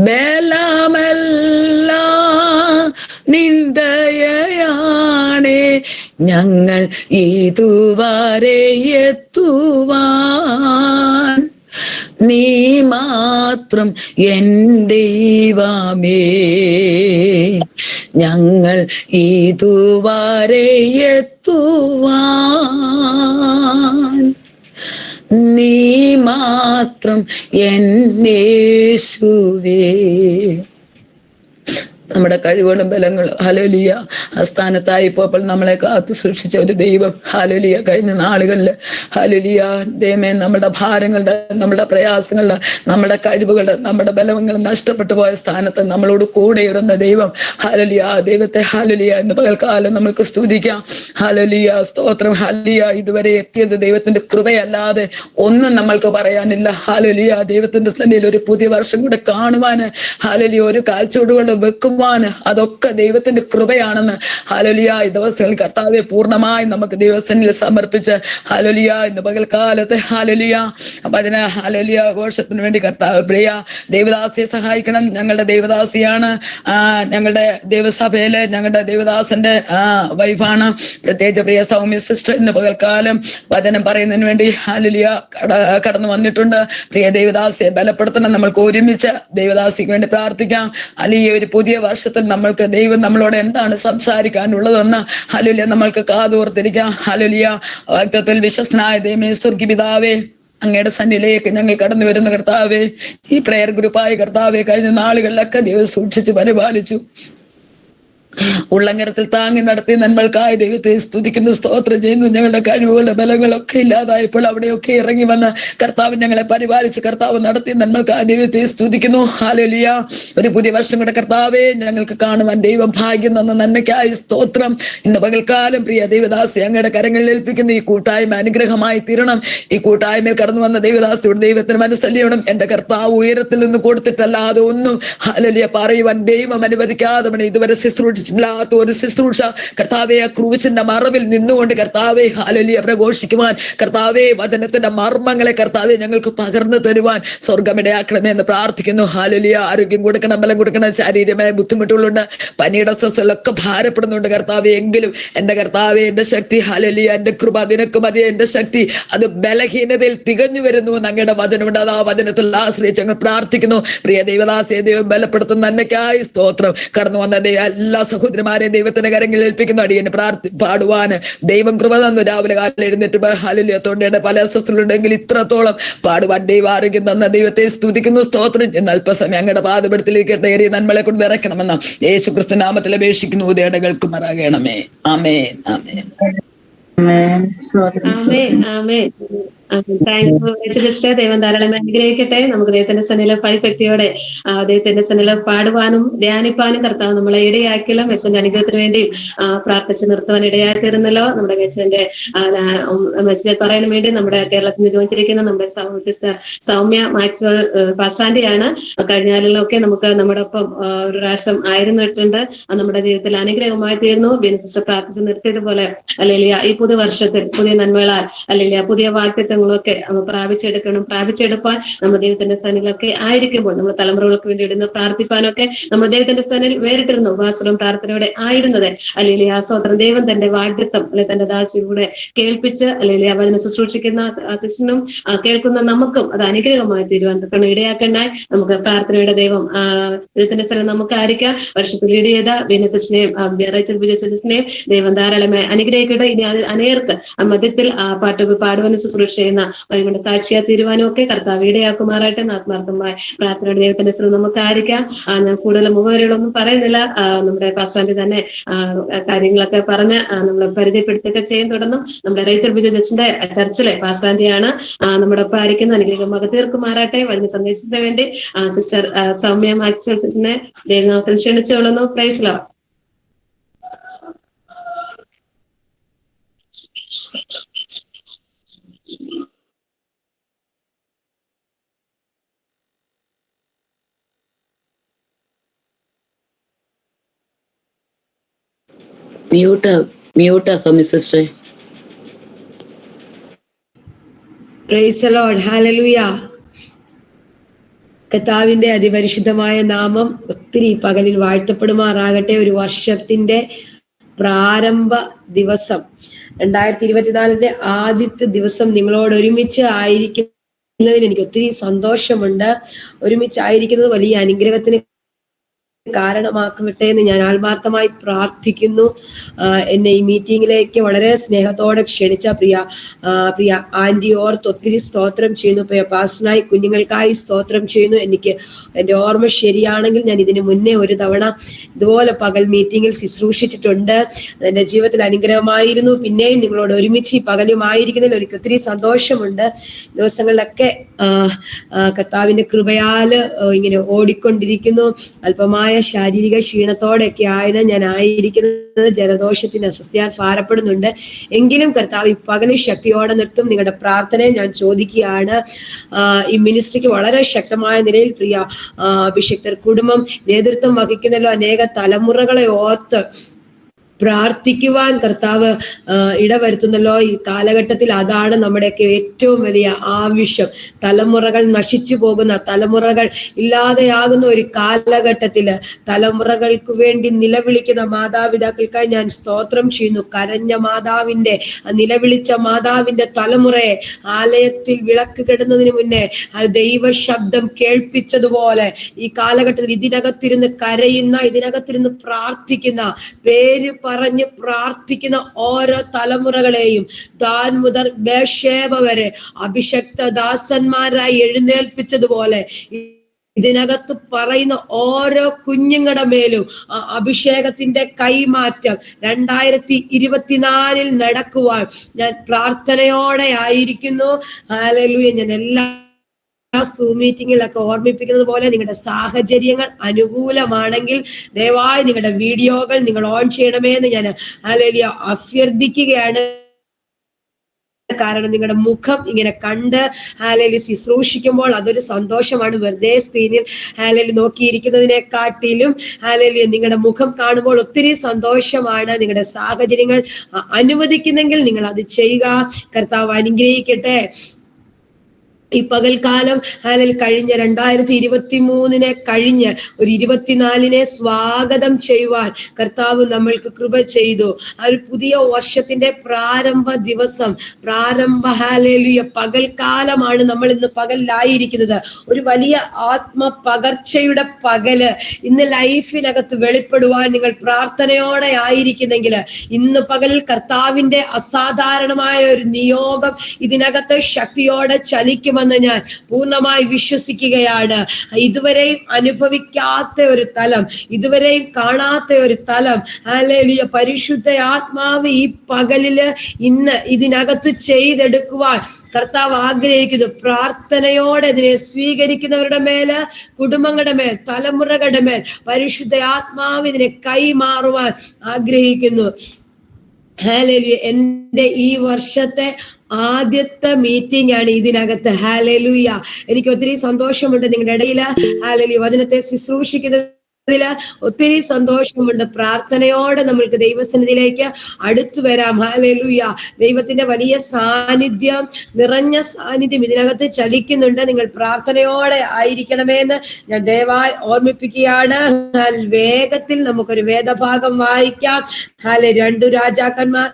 ബലമല്ല നിന്ദയാണേ ഞങ്ങൾ ഇതുവരെ എത്തുവാൻ. നീ മാത്രം എൻ ദൈവമേ, ഞങ്ങൾ ഇതുവരെ എത്തുവാൻ. നീ മാത്രം എൻ യേശുവേ. നമ്മുടെ കഴിവുകളും ബലങ്ങളും ഹല്ലേലൂയ അസ്ഥാനത്തായിപ്പോൾ നമ്മളെ കാത്തു സൂക്ഷിച്ച ഒരു ദൈവം. ഹല്ലേലൂയ കഴിഞ്ഞ നാളുകളിൽ ഹല്ലേലൂയ ദൈവമേ നമ്മുടെ ഭാരങ്ങളുടെ, നമ്മുടെ പ്രയാസങ്ങളുടെ, നമ്മുടെ കഴിവുകളുടെ, നമ്മുടെ ബലങ്ങളും നഷ്ടപ്പെട്ടു പോയ സ്ഥാനത്ത് നമ്മളോട് കൂടെ ഇരുന്ന ദൈവം. ഹല്ലേലൂയ ദൈവത്തെ ഹല്ലേലൂയ എന്ന് പകൽക്കാലം നമുക്ക് സ്തുതിക്കാം. ഹല്ലേലൂയ സ്തോത്രം. ഹല്ലേലൂയ ഇതുവരെ എത്തിയത് ദൈവത്തിന്റെ കൃപയല്ലാതെ ഒന്നും നമ്മൾക്ക് പറയാനില്ല. ഹല്ലേലൂയ ദൈവത്തിന്റെ സന്നിധിയിൽ ഒരു പുതിയ വർഷം കൂടെ കാണുവാന്, ഹല്ലേലൂയ ഒരു കാൽച്ചുവടുകൾ വെക്കും, അതൊക്കെ ദൈവത്തിന്റെ കൃപയാണെന്ന് ഹല്ലേലൂയ ഈ ദിവസങ്ങളിൽ കർത്താവെ പൂർണ്ണമായി നമുക്ക് ദൈവസന്നിധിയിൽ സമർപ്പിച്ച് ഹല്ലേലൂയ ഇന്ന് പകൽക്കാലത്തെ ഹല്ലേലൂയ അതിന് ഹല്ലേലൂയ ഘോഷത്തിന് വേണ്ടി കർത്താവ് പ്രിയ ദേവദാസിയെ സഹായിക്കണം. ഞങ്ങളുടെ ദേവദാസിയാണ്, ഞങ്ങളുടെ ദേവസഭയിലെ ഞങ്ങളുടെ ദേവദാസന്റെ വൈഫാണ്. പ്രത്യേകിച്ച് പ്രിയ സൗമ്യ സിസ്റ്റർ ഇന്ന് പകൽക്കാലം വചനം പറയുന്നതിന് വേണ്ടി ഹല്ലേലൂയ കടന്നു വന്നിട്ടുണ്ട്. പ്രിയ ദേവദാസിയെ ബലപ്പെടുത്തണം. നമ്മൾക്ക് ഒരുമിച്ച് ദേവദാസിക്ക് വേണ്ടി പ്രാർത്ഥിക്കാം. അല്ലെങ്കിൽ ഒരു പുതിയ വർഷത്തിൽ നമ്മൾക്ക് ദൈവം നമ്മളോട് എന്താണ് സംസാരിക്കാനുള്ളതെന്ന് ഹല്ലേലൂയ നമ്മൾക്ക് കാതോർത്തിരിക്കാം. ഹല്ലേലൂയ വാഗ്ദത്തത്തിൽ വിശ്വസ്തനായ ദൈവമേ സ്വർഗ്ഗീയ പിതാവേ, അങ്ങയുടെ സന്നിധിയിലേക്ക് ഞങ്ങൾ കടന്നു വരുന്ന കർത്താവേ, ഈ പ്രയർ ഗ്രൂപ്പായ കർത്താവേ കഴിഞ്ഞ നാളുകളിലൊക്കെ ദൈവം സൂക്ഷിച്ചു പരിപാലിച്ചു. ഉള്ളങ്കരത്തിൽ താങ്ങി നടത്തി നന്മൾക്കായി ദൈവത്തെ സ്തുതിക്കുന്നു, സ്തോത്രം ചെയ്യുന്നു. ഞങ്ങളുടെ കഴിവുകളുടെ ബലങ്ങളൊക്കെ ഇല്ലാതായപ്പോൾ അവിടെയൊക്കെ ഇറങ്ങി വന്ന് കർത്താവ് ഞങ്ങളെ പരിപാലിച്ച് കർത്താവ് നടത്തി നന്മൾക്കായി ദൈവത്തെ സ്തുതിക്കുന്നു. ഹല്ലേലൂയ ഒരു പുതിയ വർഷം കൂടെ കർത്താവേ ഞങ്ങൾക്ക് കാണുവാൻ ദൈവം ഭാഗ്യം തന്ന നന്മയ്ക്കായി സ്തോത്രം. ഇന്ന് പകൽക്കാലം പ്രിയ ദൈവദാസി അങ്ങയുടെ കരങ്ങളിൽ ഏൽപ്പിക്കുന്നു. ഈ കൂട്ടായ്മ അനുഗ്രഹമായി തീരണം. ഈ കൂട്ടായ്മയിൽ കടന്നു വന്ന ദൈവദാസിയോട് ദൈവത്തിന് മനസ്സല്ലിയണം. എന്റെ കർത്താവ് ഉയരത്തിൽ നിന്ന് കൊടുത്തിട്ടല്ലാതെ ഒന്നും ഹല്ലേലൂയ പറയുവാൻ ദൈവം അനുവദിക്കാതെ ഇതുവരെ ശുശ്രൂഷിച്ചില്ലാത്ത ഒരു ശുശ്രൂഷ കർത്താവെ ക്രൂശിന്റെ മറവിൽ നിന്നുകൊണ്ട് കർത്താവെ ഹല്ലേലൂയ പ്രഘോഷിക്കുവാൻ, കർത്താവെ വചനത്തിന്റെ മർമ്മങ്ങളെ കർത്താവെ ഞങ്ങൾക്ക് പകർന്നു തരുവാൻ സ്വർഗമിടയാക്കണമേ എന്ന് പ്രാർത്ഥിക്കുന്നു. ഹല്ലേലൂയ ആരോഗ്യം കൊടുക്കണം, ബലം കൊടുക്കണം. ശാരീരികമായ ബുദ്ധിമുട്ടുകളുണ്ട്, പനിയുടെ അസ്വസ്ഥതകളൊക്കെ ഭാരപ്പെടുന്നുണ്ട് കർത്താവെ. എങ്കിലും എന്റെ കർത്താവെ എന്റെ ശക്തി ഹല്ലേലൂയ എന്റെ കൃപ നിനക്ക് മതി. എന്റെ ശക്തി അത് ബലഹീനതയിൽ തികഞ്ഞു വരുന്നു എന്ന് അങ്ങയുടെ വചനമുണ്ട്. അത് ആ വചനത്തിൽ ആശ്രയിച്ച് ഞങ്ങൾ പ്രാർത്ഥിക്കുന്നു. പ്രിയ ദൈവദാസിയെ ദൈവം ബലപ്പെടുത്തുന്ന നന്മയ്ക്കായി സ്തോത്രം. കടന്നു വന്ന എല്ലാ സഹോദരിമാരെയും ദൈവത്തിന്റെ കരങ്ങളിൽ ഏൽപ്പിക്കുന്നു. അടിയന് പാടുവാന് ദൈവം കൃപ തന്നു. രാവിലെ കാലം എഴുന്നേറ്റ് ഹല്ലേലൂയ തൊണ്ടയുടെ പല അസ്വസ്ഥതകളുണ്ടെങ്കിൽ ഇത്രത്തോളം പാടുവാൻ ദൈവം ആരോഗ്യം തന്ന ദൈവത്തെ സ്തുതിക്കുന്നു, സ്തോത്രം. ഇന്ന് അല്പസമയം അങ്ങയുടെ പാദപീഠത്തിലേക്ക് ഏറിയ നന്മകളെ കൊണ്ട് നിറയ്ക്കണമെന്ന് യേശു ക്രിസ്തു നാമത്തിൽ അപേക്ഷിക്കുന്നു. ഉദയടകൾക്ക് മറാകണമേ. ആമേൻ ആമേൻ ആമേൻ ആമേൻ. ദൈവം ധാരാളം അനുഗ്രഹിക്കട്ടെ. നമുക്ക് ദൈവത്തിന്റെ സന്നിധിയിലെ ഭയഭക്തിയോടെ ദൈവത്തിന്റെ സന്നിധിയിൽ പാടുവാനും ധ്യാനിപ്പാനും കർത്താവ് നമ്മളെ ഇടയാക്കിയല്ലോ. മെസ്സിന്റെ അനുഗ്രഹത്തിന് വേണ്ടി പ്രാർത്ഥിച്ച് നിർത്തുവാൻ ഇടയാക്കിയിരുന്നല്ലോ. നമ്മുടെ മെസ്സിന്റെ മെസ്സിൽ പറയാൻ വേണ്ടി നമ്മുടെ കേരളത്തിൽ നിർവഹിച്ചിരിക്കുന്ന നമ്മുടെ സിസ്റ്റർ സൗമ്യ മാക്സ്വൽ പാസ്റ്റാൻഡിയാണ്. കഴിഞ്ഞാലിലൊക്കെ നമുക്ക് നമ്മുടെ ഒപ്പം ഒരു പ്രാവശ്യം ആയിരുന്നിട്ടുണ്ട്. നമ്മുടെ ജീവിതത്തിൽ അനുഗ്രഹമായി തീർന്നു. ബിൻ സിസ്റ്റർ പ്രാർത്ഥിച്ച് നിർത്തിയതുപോലെ അല്ലെങ്കിൽ ഈ പുതിയ വർഷത്തിൽ പുതിയ നന്മകളാൽ അല്ലെങ്കിൽ പുതിയ വാഗ്ദത്തങ്ങളൊക്കെ പ്രാപിച്ചെടുക്കാൻ നമ്മുടെ ദൈവത്തിന്റെ സന്നിധിയിലൊക്കെ ആയിരിക്കുമ്പോൾ നമ്മൾ തലമുറകൾക്ക് വേണ്ടി ഇടുന്ന പ്രാർത്ഥിപ്പാനൊക്കെ നമ്മുടെ ദൈവത്തിന്റെ സന്നിധിയിൽ വേറിട്ടിരുന്നു. ഉപവാസവും പ്രാർത്ഥനയോടെ ആയിരുന്നത് അല്ലെങ്കിൽ ആ സ്വതന്ത്രം ദൈവം തന്റെ വാഗ്ദത്തം അല്ലെങ്കിൽ തന്റെ ദാസിയുടെ കേൾപ്പിച്ച് അല്ലെങ്കിൽ അവനെ ശുശ്രൂഷിക്കുന്ന സിസ്റ്ററിനും കേൾക്കുന്ന നമുക്കും അത് അനുഗ്രഹമായി തീരുവാൻ ഇടയാക്കണ്ടായി നമുക്ക് പ്രാർത്ഥനയുടെ ദൈവം ദൈവത്തിന്റെ സ്ഥലം നമുക്ക് ആയിരിക്കാം. വർഷത്തിൽ ലീഡ് ചെയ്ത ബിനസിനെയും ബിജസിനെയും ദൈവം ധാരാളമായി അനുഗ്രഹിക്കട്ടെ. ഇനി അനേർക്ക് മധ്യത്തിൽ പാടുവാനും ശുശ്രൂഷ ചെയ്യുന്ന വഴികൊണ്ട് സാക്ഷിയാ തീരുവാനും ഒക്കെ കർത്താവ് ഇടയാക്കുമാറായിട്ട് ആത്മാർത്ഥമായ പ്രാർത്ഥനയുടെ ദൈവത്തിന്റെ സ്ഥലം നമുക്ക് ആയിരിക്കാം. ഞാൻ കൂടുതൽ മുഖവരികളൊന്നും പറയുന്നില്ല. നമ്മുടെ പാസ്റ്റാൻഡ് തന്നെ കാര്യങ്ങളൊക്കെ പറഞ്ഞ് നമ്മളെ പരിചയപ്പെടുത്തുകയൊക്കെ ചെയ്യാൻ തുടർന്നു. നമ്മുടെ റേച്ചൽ ബിജു ജസ്റ്റിന്റെ ചർച്ചിലെ പാസ്റ്റാൻഡിയാണ് നമ്മുടെ ഒപ്പം ആയിരിക്കുന്ന അനുഗ്രഹം മക തീർക്കുമാറാട്ടെ. വരുന്ന സന്ദേശത്തിന് വേണ്ടി സിസ്റ്റർ സൗമ്യ മാക്സ്വൽ സിസ്റ്ററിനെ ദൈവനാമത്തിൽ ക്ഷണിച്ചുകൊള്ളുന്നു. Praise Lord. മ്യൂട്ടാ സൗമ്യ സിസ്റ്ററെ. Praise the Lord. Hallelujah. കർത്താവിന്റെ അതിപരിശുദ്ധമായ നാമം ഒത്തിരി പകലിൽ വാഴ്ത്തപ്പെടുമാറാകട്ടെ. ഒരു വർഷത്തിന്റെ പ്രാരംഭ ദിവസം 2024 ആദ്യത്തെ ദിവസം നിങ്ങളോട് ഒരുമിച്ച് ആയിരിക്കുന്നതിന് എനിക്ക് ഒത്തിരി സന്തോഷമുണ്ട്. ഒരുമിച്ചായിരിക്കുന്നത് വലിയ അനുഗ്രഹത്തിന് കാരണമാക്കട്ടെ എന്ന് ഞാൻ ആത്മാർത്ഥമായി പ്രാർത്ഥിക്കുന്നു. എന്നെ ഈ മീറ്റിംഗിലേക്ക് വളരെ സ്നേഹത്തോടെ ക്ഷണിച്ച പ്രിയ ആന്റി ഓർത്ത് ഒത്തിരി സ്തോത്രം ചെയ്യുന്നു. പ്രിയ പാസ്റ്ററിനായി കുഞ്ഞുങ്ങൾക്കായി സ്തോത്രം ചെയ്യുന്നു. എനിക്ക് എൻ്റെ ഓർമ്മ ശരിയാണെങ്കിൽ ഞാൻ ഇതിനു മുന്നേ ഒരു തവണ ഇതുപോലെ പകൽ മീറ്റിംഗിൽ ശുശ്രൂഷിച്ചിട്ടുണ്ട്. അതെൻ്റെ ജീവിതത്തിൽ അനുഗ്രഹമായിരുന്നു. പിന്നെയും നിങ്ങളോട് ഒരുമിച്ച് ഈ പകലുമായിരിക്കുന്നതിൽ എനിക്ക് ഒത്തിരി സന്തോഷമുണ്ട്. ദിവസങ്ങളിലൊക്കെ കർത്താവിന്റെ കൃപയാൽ ഇങ്ങനെ ഓടിക്കൊണ്ടിരിക്കുന്നു. അല്പമായ ശാരീരിക ക്ഷീണത്തോടെയൊക്കെ ആയത് ഞാൻ ആയിരിക്കുന്നത്. ജലദോഷത്തിന് അസ്വസ്ഥയാൽ ഭാരപ്പെടുന്നുണ്ട്. എങ്കിലും കർത്താവ് ഈ പകല് ശക്തിയോടെ നിർത്തും. നിങ്ങളുടെ പ്രാർത്ഥനയെ ഞാൻ ചോദിക്കുകയാണ്. ഈ മിനിസ്ട്രിക്ക് വളരെ ശക്തമായ നിലയിൽ പ്രിയ അഭിഷിക്തർ കുടുംബം നേതൃത്വം വഹിക്കുന്നല്ലോ. അനേക തലമുറകളെ ഓർത്ത് പ്രാർത്ഥിക്കുവാൻ കർത്താവ് ഇടവരുത്തുന്നല്ലോ. ഈ കാലഘട്ടത്തിൽ അതാണ് നമ്മുടെയൊക്കെ ഏറ്റവും വലിയ ആവശ്യം. തലമുറകൾ നശിച്ചു പോകുന്ന, തലമുറകൾ ഇല്ലാതെയാകുന്ന ഒരു കാലഘട്ടത്തില് തലമുറകൾക്ക് വേണ്ടി നിലവിളിക്കുന്ന മാതാപിതാക്കൾക്കായി ഞാൻ സ്തോത്രം ചെയ്യുന്നു. കരഞ്ഞ മാതാവിന്റെ, നിലവിളിച്ച മാതാവിന്റെ തലമുറയെ ആലയത്തിൽ വിളക്ക് കെടുന്നതിന് മുന്നേ ദൈവ ശബ്ദം കേൾപ്പിച്ചതുപോലെ ഈ കാലഘട്ടത്തിൽ ഇതിനകത്തിരുന്ന് കരയുന്ന, ഇതിനകത്തിരുന്ന് പ്രാർത്ഥിക്കുന്ന, പേര് പറഞ്ഞ് പ്രാർത്ഥിക്കുന്ന ഓരോ തലമുറകളെയും ദാൻ മുതൽ ബേർഷേബ വരെ അഭിഷക്ത ദാസന്മാരായി എഴുന്നേൽപ്പിച്ചതുപോലെ ഇതിനകത്ത് പറയുന്ന ഓരോ കുഞ്ഞുങ്ങളുടെ മേലും അഭിഷേകത്തിന്റെ കൈമാറ്റം 2024 നടക്കുവാൻ ഞാൻ പ്രാർത്ഥനയോടെ ആയിരിക്കുന്നു. ഹല്ലേലൂയ. ഞാൻ സൂം മീറ്റിങ്ങിലൊക്കെ ഓർമ്മിപ്പിക്കുന്നത് പോലെ നിങ്ങളുടെ സാഹചര്യങ്ങൾ അനുകൂലമാണെങ്കിൽ ദയവായി നിങ്ങളുടെ വീഡിയോകൾ നിങ്ങൾ ഓൺ ചെയ്യണമേ എന്ന് ഞാൻ ഹല്ലേലൂയ അഭ്യർത്ഥിക്കുകയാണ്. കാരണം നിങ്ങളുടെ മുഖം ഇങ്ങനെ കണ്ട് ഹല്ലേലൂയ ശുശ്രൂഷിക്കുമ്പോൾ അതൊരു സന്തോഷമാണ്. വെറുതെ സ്ക്രീനിൽ ഹല്ലേലൂയ നോക്കിയിരിക്കുന്നതിനെക്കാട്ടിലും ഹല്ലേലൂയ നിങ്ങളുടെ മുഖം കാണുമ്പോൾ ഒത്തിരി സന്തോഷമാണ്. നിങ്ങളുടെ സാഹചര്യങ്ങൾ അനുവദിക്കുന്നെങ്കിൽ നിങ്ങൾ അത് ചെയ്യുക. കർത്താവ് അനുഗ്രഹിക്കട്ടെ. ഈ പകൽക്കാലം കഴിഞ്ഞ 2023 കഴിഞ്ഞ് ഒരു 2024 സ്വാഗതം ചെയ്യുവാൻ കർത്താവ് നമ്മൾക്ക് കൃപ ചെയ്തു. ആ ഒരു പുതിയ വർഷത്തിന്റെ പ്രാരംഭ ദിവസം, പ്രാരംഭ ഹല്ലേലൂയ പകൽക്കാലമാണ് നമ്മൾ ഇന്ന് പകലിലായിരിക്കുന്നത്. ഒരു വലിയ ആത്മ പകർച്ചയുടെ പകല് ഇന്ന് ലൈഫിനകത്ത് വെളിപ്പെടുവാൻ നിങ്ങൾ പ്രാർത്ഥനയോടെ ആയിരിക്കുന്നെങ്കിൽ ഇന്ന് പകലിൽ കർത്താവിന്റെ അസാധാരണമായ ഒരു നിയോഗം ഇതിനകത്ത് ശക്തിയോടെ ചലിക്കും ഞാൻ പൂർണ്ണമായി വിശ്വസിക്കുകയാണ്. ഇതുവരെയും അനുഭവിക്കാത്ത ഒരു തലം, ഇതുവരെയും കാണാത്ത ഒരു തലം ഹല്ലേലൂയ പരിശുദ്ധ ആത്മാവ് ഈ പകലില് ഇന്ന് ഇതിനകത്ത് ചെയ്തെടുക്കുവാൻ കർത്താവ് ആഗ്രഹിക്കുന്നു. പ്രാർത്ഥനയോടെ ഇതിനെ സ്വീകരിക്കുന്നവരുടെ മേല്, കുടുംബങ്ങളുടെ മേൽ, തലമുറകളുടെ മേൽ പരിശുദ്ധ ആത്മാവ് ഇതിനെ കൈമാറുവാൻ ആഗ്രഹിക്കുന്നു. ഹല്ലേലൂയ. എൻ്റെ ഈ വർഷത്തെ ആദ്യത്തെ മീറ്റിംഗ് ആണ് ഇതിനകത്ത്. ഹല്ലേലൂയ. എനിക്ക് ഒത്തിരി സന്തോഷമുണ്ട് നിങ്ങളുടെ ഇടയിൽ ഹല്ലേലൂയ വചനത്തെ ശുശ്രൂഷിക്കുന്നത് ഒത്തിരി സന്തോഷമുണ്ട്. പ്രാർത്ഥനയോടെ നമ്മൾക്ക് ദൈവസന്നിധിയിലേക്ക് അടുത്തു വരാം. ഹല്ലേലൂയ. ദൈവത്തിന്റെ വലിയ സാന്നിധ്യം, നിറഞ്ഞ സാന്നിധ്യം ഇതിനകത്ത് ചലിക്കുന്നുണ്ട്. നിങ്ങൾ പ്രാർത്ഥനയോടെ ആയിരിക്കണമെന്ന് ഞാൻ ദയവായി ഓർമ്മിപ്പിക്കുകയാണ്. വേഗത്തിൽ നമുക്കൊരു വേദഭാഗം വായിക്കാം. 2 രാജാക്കന്മാർ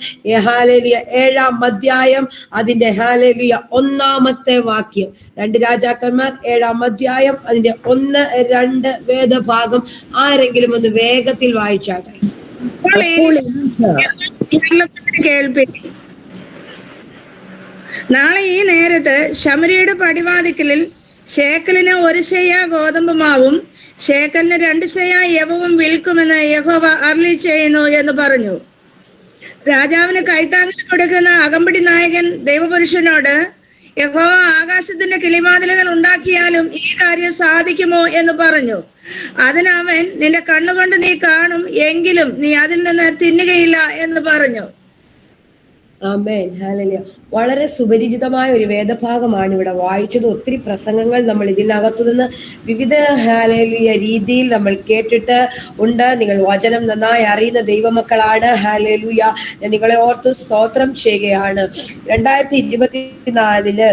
ഹല്ലേലൂയ 7-ാം അധ്യായം അതിന്റെ ഹല്ലേലൂയ 1-ാമത്തെ വാക്യം. 2 രാജാക്കന്മാർ 7-ാം അധ്യായം അതിന്റെ 1-2 വേദഭാഗം ആരെങ്കിലും ഒന്ന് വേഗത്തിൽ വായിച്ചാട്ടെ. നാളെ ഈ നേരത്ത് ശമര്യയുടെ പടിവാതിക്കലിൽ ശേക്കലിന് 1 ശേയ ഗോതമ്പ് മാവും ശേക്കലിന് 2 ശേയ യവവും വിൽക്കുമെന്ന് യഹോവ അരുളി ചെയ്യുന്നു എന്ന് പറഞ്ഞു. രാജാവിന് കൈത്താങ്ങിൽ കൊടുക്കുന്ന അകമ്പടി നായകൻ ദൈവപുരുഷനോട്, യഹോവ ആകാശത്തിന്റെ കിളിമാതിലുകൾ ഉണ്ടാക്കിയാലും ഈ കാര്യം സാധിക്കുമോ എന്ന് പറഞ്ഞു. അതിന് അവൻ, നിന്റെ കണ്ണുകൊണ്ട് നീ കാണും, എങ്കിലും നീ അതിൽ നിന്ന് തിന്നുകയില്ല എന്ന് പറഞ്ഞു. ആമേൻ. ഹല്ലേലൂയ. വളരെ സുപരിചിതമായ ഒരു വേദഭാഗമാണ് ഇവിടെ വായിച്ചത്. ഒത്തിരി പ്രസംഗങ്ങൾ നമ്മൾ ഇതിനകത്തുനിന്ന് വിവിധ ഹല്ലേലൂയ രീതിയിൽ നമ്മൾ കേട്ടിട്ട് ഉണ്ട്. നിങ്ങൾ വചനം നന്നായി അറിയുന്ന ദൈവമക്കളാണ്. ഹല്ലേലൂയ. ഞാൻ നിങ്ങളെ ഓർത്ത് സ്തോത്രം ചെയ്യുകയാണ്. 2024